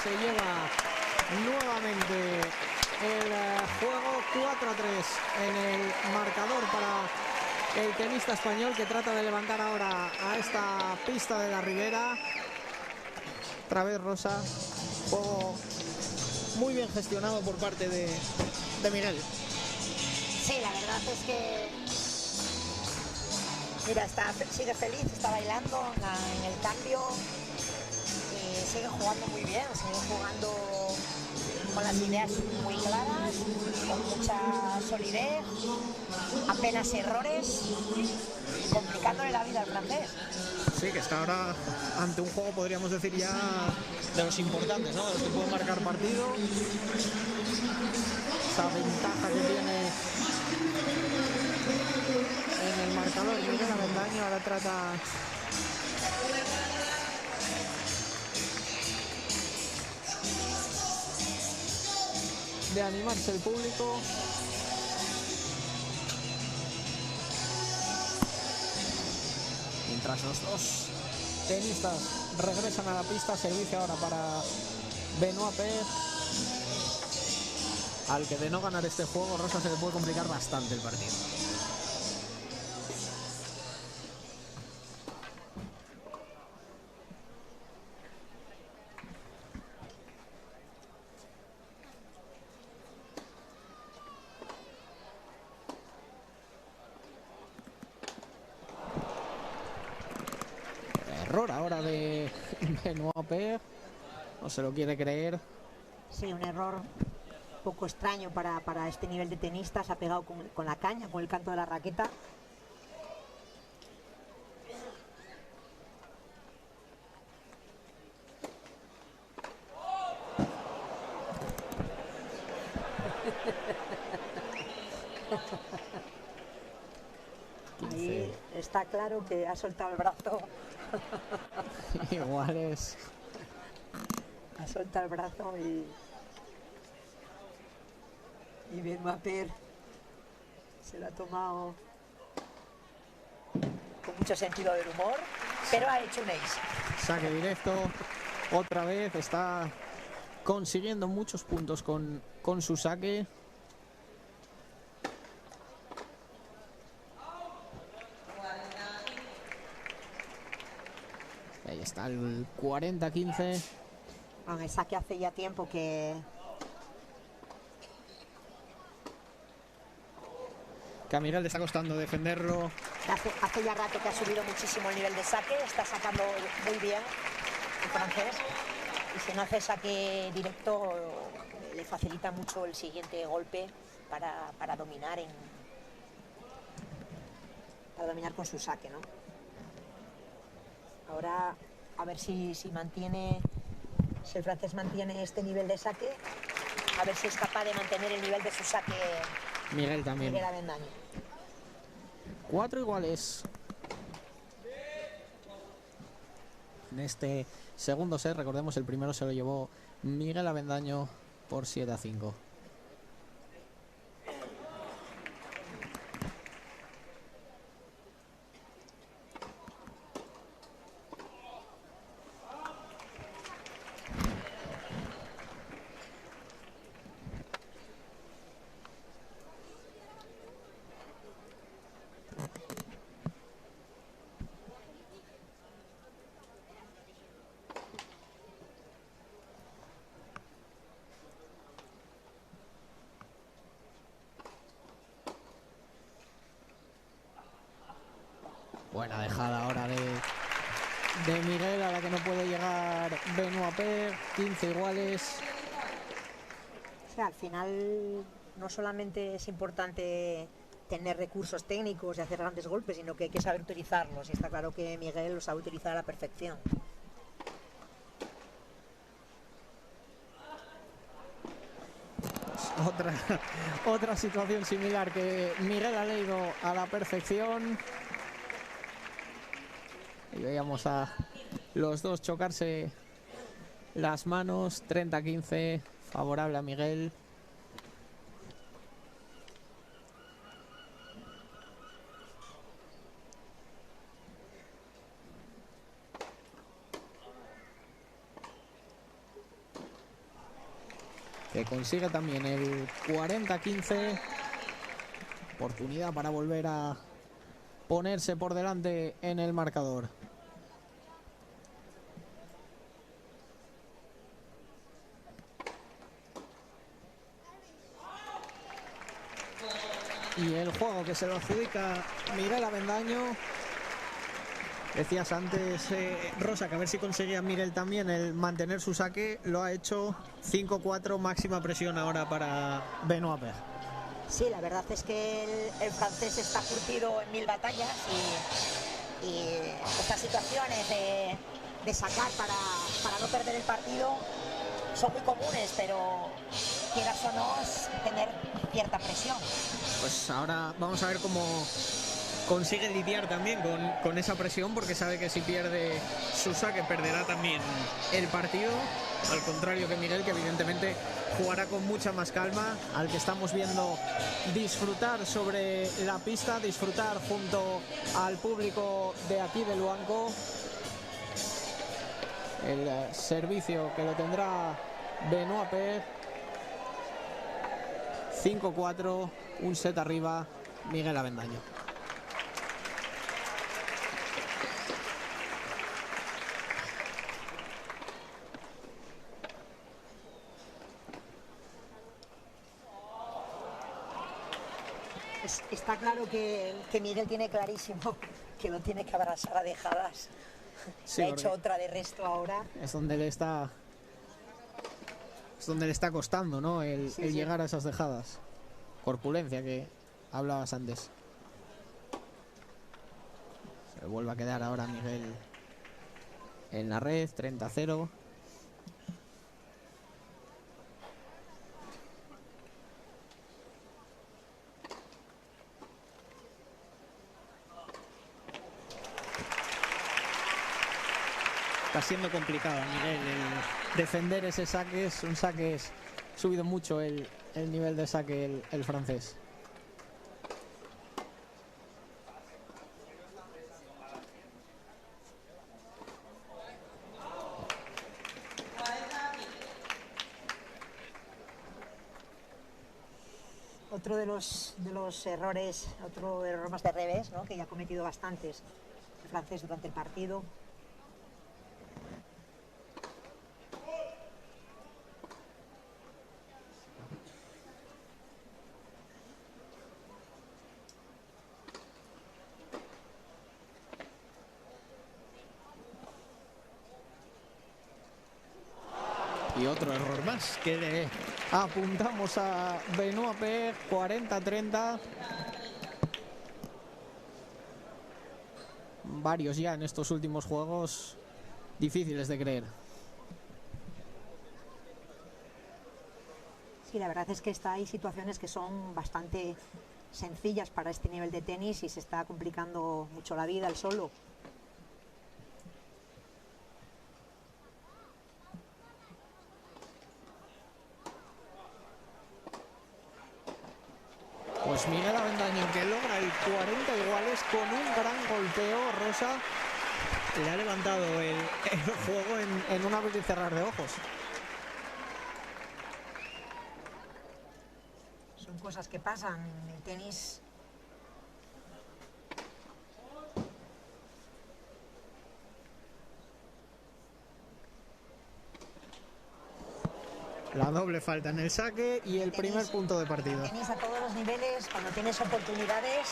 se lleva nuevamente el juego. 4-3 en el marcador para el tenista español, que trata de levantar ahora a esta pista de la Ribera. Otra vez Rosa, juego muy bien gestionado por parte de Miguel. Sí, la verdad es que, mira, sigue feliz, está bailando en el cambio y sigue jugando muy bien, sigue jugando con las ideas muy claras, con mucha solidez, apenas errores, complicándole la vida al francés. Sí, que está ahora ante un juego, podríamos decir, ya de los importantes, ¿no? De los que pueden marcar partido. Esa ventaja que tiene en el marcador Miguel Avendaño. Ahora trata de animarse el público. Mientras los dos tenistas regresan a la pista, servicio ahora para Benoit Paire, al que de no ganar este juego, Rosa, se le puede complicar bastante el partido. Error ahora de Benoit Paire, no se lo quiere creer. Sí, un error poco extraño para este nivel de tenista. Se ha pegado con la caña, con el canto de la raqueta. Ahí está claro que ha soltado el brazo. Igual es. Ha soltado el brazo y Benoit Paire se lo ha tomado con mucho sentido del humor, pero ha hecho un ace. Saque directo, otra vez está consiguiendo muchos puntos con su saque. Ahí está el 40-15. Bueno, el saque hace ya tiempo que a Miguel le está costando defenderlo. hace ya rato que ha subido muchísimo el nivel de saque, está sacando muy bien el francés, y si no hace saque directo le facilita mucho el siguiente golpe para dominar con su saque, ¿no? Ahora a ver si el francés mantiene este nivel de saque, a ver si es capaz de mantener el nivel de su saque Miguel también. Miguel Avendaño. 4 iguales en este segundo set. Recordemos, el primero se lo llevó Miguel Avendaño por 7-5. Buena dejada ahora de Miguel, a la que no puede llegar Benoit Paire. 15 iguales. O sea, al final no solamente es importante tener recursos técnicos y hacer grandes golpes, sino que hay que saber utilizarlos, y está claro que Miguel los sabe utilizar a la perfección. Otra situación similar que Miguel ha leído a la perfección. Y veíamos a los dos chocarse las manos. 30-15, favorable a Miguel. que consigue también el 40-15. Oportunidad para volver a ponerse por delante en el marcador. Y el juego que se lo adjudica Miguel Avendaño. Decías antes, Rosa, que a ver si conseguía Miguel también el mantener su saque. Lo ha hecho. 5-4, máxima presión ahora para Benoit Paire. Sí, la verdad es que el francés está curtido en 1000 batallas y estas situaciones de sacar para no perder el partido son muy comunes, pero quieras o no, es tener cierta presión. Pues ahora vamos a ver cómo consigue lidiar también con esa presión, porque sabe que si pierde su saque perderá también el partido, al contrario que Miguel, que evidentemente jugará con mucha más calma, al que estamos viendo disfrutar sobre la pista, disfrutar junto al público de aquí del Luanco. El servicio que lo tendrá Benoit Paire. 5-4, un set arriba, Miguel Avendaño. Está claro que Miguel tiene clarísimo que lo tiene que abrazar a dejadas. Sí, ha hecho otra de resto ahora. Es donde le está costando, ¿no? El llegar a esas dejadas. Corpulencia que hablabas antes. Se vuelve a quedar ahora Miguel en la red, 30-0. Está siendo complicado, Miguel, el defender ese saque. Es un saque, subido mucho el nivel de saque el francés. Otro de los errores, otro error más de revés, ¿no? Que ya ha cometido bastantes el francés durante el partido. Y otro error más que le apuntamos a Benoit Paire, 40-30. Varios ya en estos últimos juegos difíciles de creer. Sí, la verdad es que hay situaciones que son bastante sencillas para este nivel de tenis y se está complicando mucho la vida el solo. Pues Miguel Avendaño, que logra el 40 iguales con un gran golpeo. Rosa le ha levantado el juego en un abrir y cerrar de ojos. Son cosas que pasan en el tenis. La doble falta en el saque y el primer punto de partido. Tenis a todos los niveles, cuando tienes oportunidades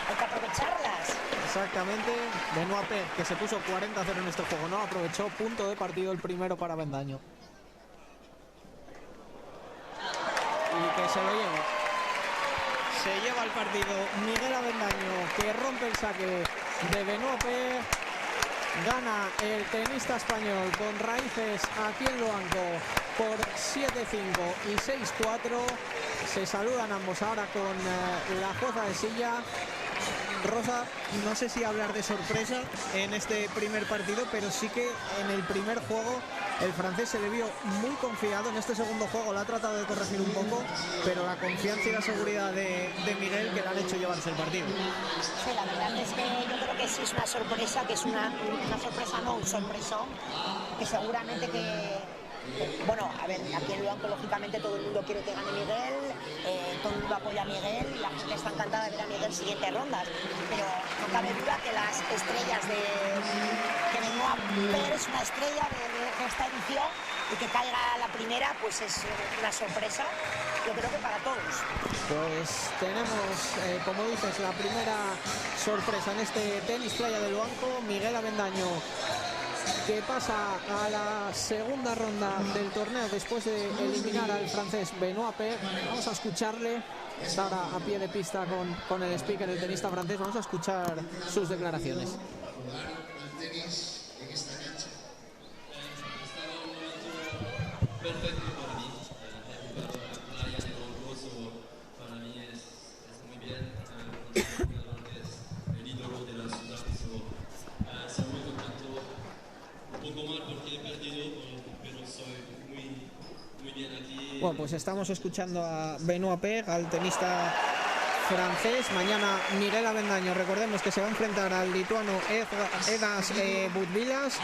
hay que aprovecharlas. Exactamente, Benoit Paire, que se puso 40-0 en este juego, no aprovechó, punto de partido el primero para Avendaño. Y que se lo lleva. Se lleva el partido Miguel Avendaño, que rompe el saque de Benoit Paire. Gana el tenista español con raíces aquí en Luanco por 7-5 y 6-4. Se saludan ambos ahora con la jueza de silla. Rosa, no sé si hablar de sorpresa en este primer partido, pero sí que en el primer juego el francés se le vio muy confiado. En este segundo juego lo ha tratado de corregir un poco, pero la confianza y la seguridad de Miguel que le han hecho llevarse el partido. Sí, la verdad es que yo creo que sí es una sorpresa, que es una sorpresa, no un sorpresón, que seguramente que Bueno, a ver, aquí en Luanco lógicamente todo el mundo quiere que gane Miguel, todo el mundo apoya a Miguel y la gente está encantada de ver a Miguel siguientes rondas, pero no cabe duda que las estrellas que Benoit Paire es una estrella de esta edición y que caiga la primera pues es una sorpresa, yo creo que para todos. Pues tenemos, como dices, la primera sorpresa en este tenis playa de Luanco, Miguel Avendaño, que pasa a la segunda ronda del torneo después de eliminar al francés Benoit Paire. Vamos a escucharle, está ahora a pie de pista con el speaker, el tenista francés. Vamos a escuchar sus declaraciones. Jugar al tenis en esta cancha. Estaba un momento perfecto para mí. Jugar a la playa en el Olgoso para mí es muy bien. Soy un jugador que es el ídolo de la ciudad. Soy muy contento. Un poco mal porque he perdido, pero soy muy bien aquí. Bueno, pues estamos escuchando a Benoit Paire, al tenista francés. Mañana Miguel Avendaño, recordemos que se va a enfrentar al lituano Edas Budvilas.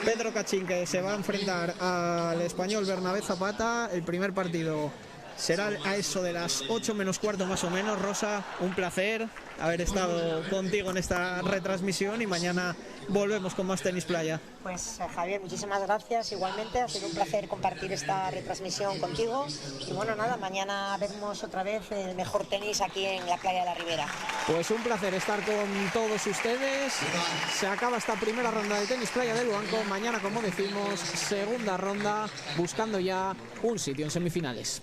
Pedro Cachín, que se va a enfrentar al español Bernabé Zapata. El primer partido será a eso de las 8 menos cuarto más o menos. Rosa, un placer haber estado contigo en esta retransmisión y mañana volvemos con más tenis playa. Pues Javier, muchísimas gracias, igualmente, ha sido un placer compartir esta retransmisión contigo y bueno, nada, mañana vemos otra vez el mejor tenis aquí en la playa de la Ribera. Pues un placer estar con todos ustedes. Se acaba esta primera ronda de tenis playa de Luanco. Mañana, como decimos, segunda ronda, buscando ya un sitio en semifinales.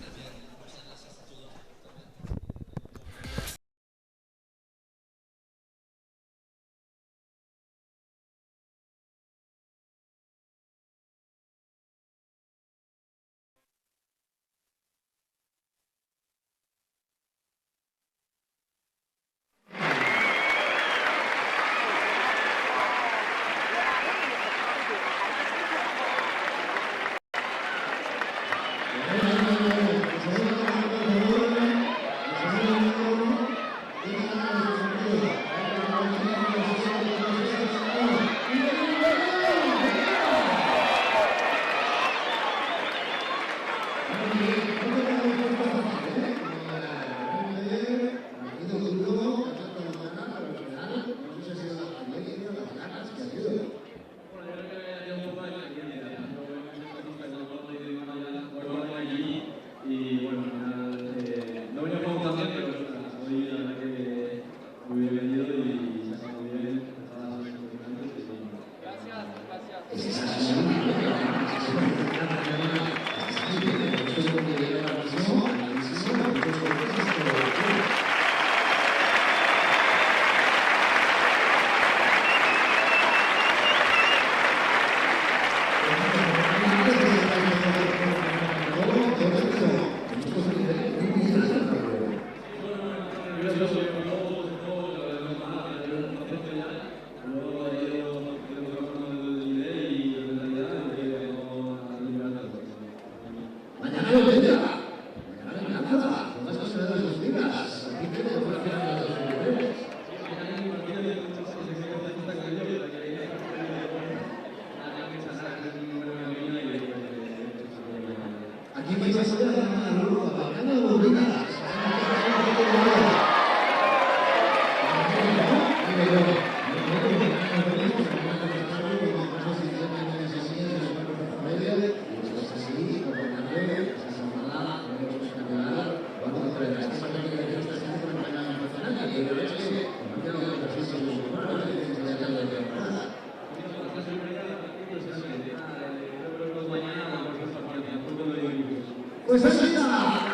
Pues ahí está.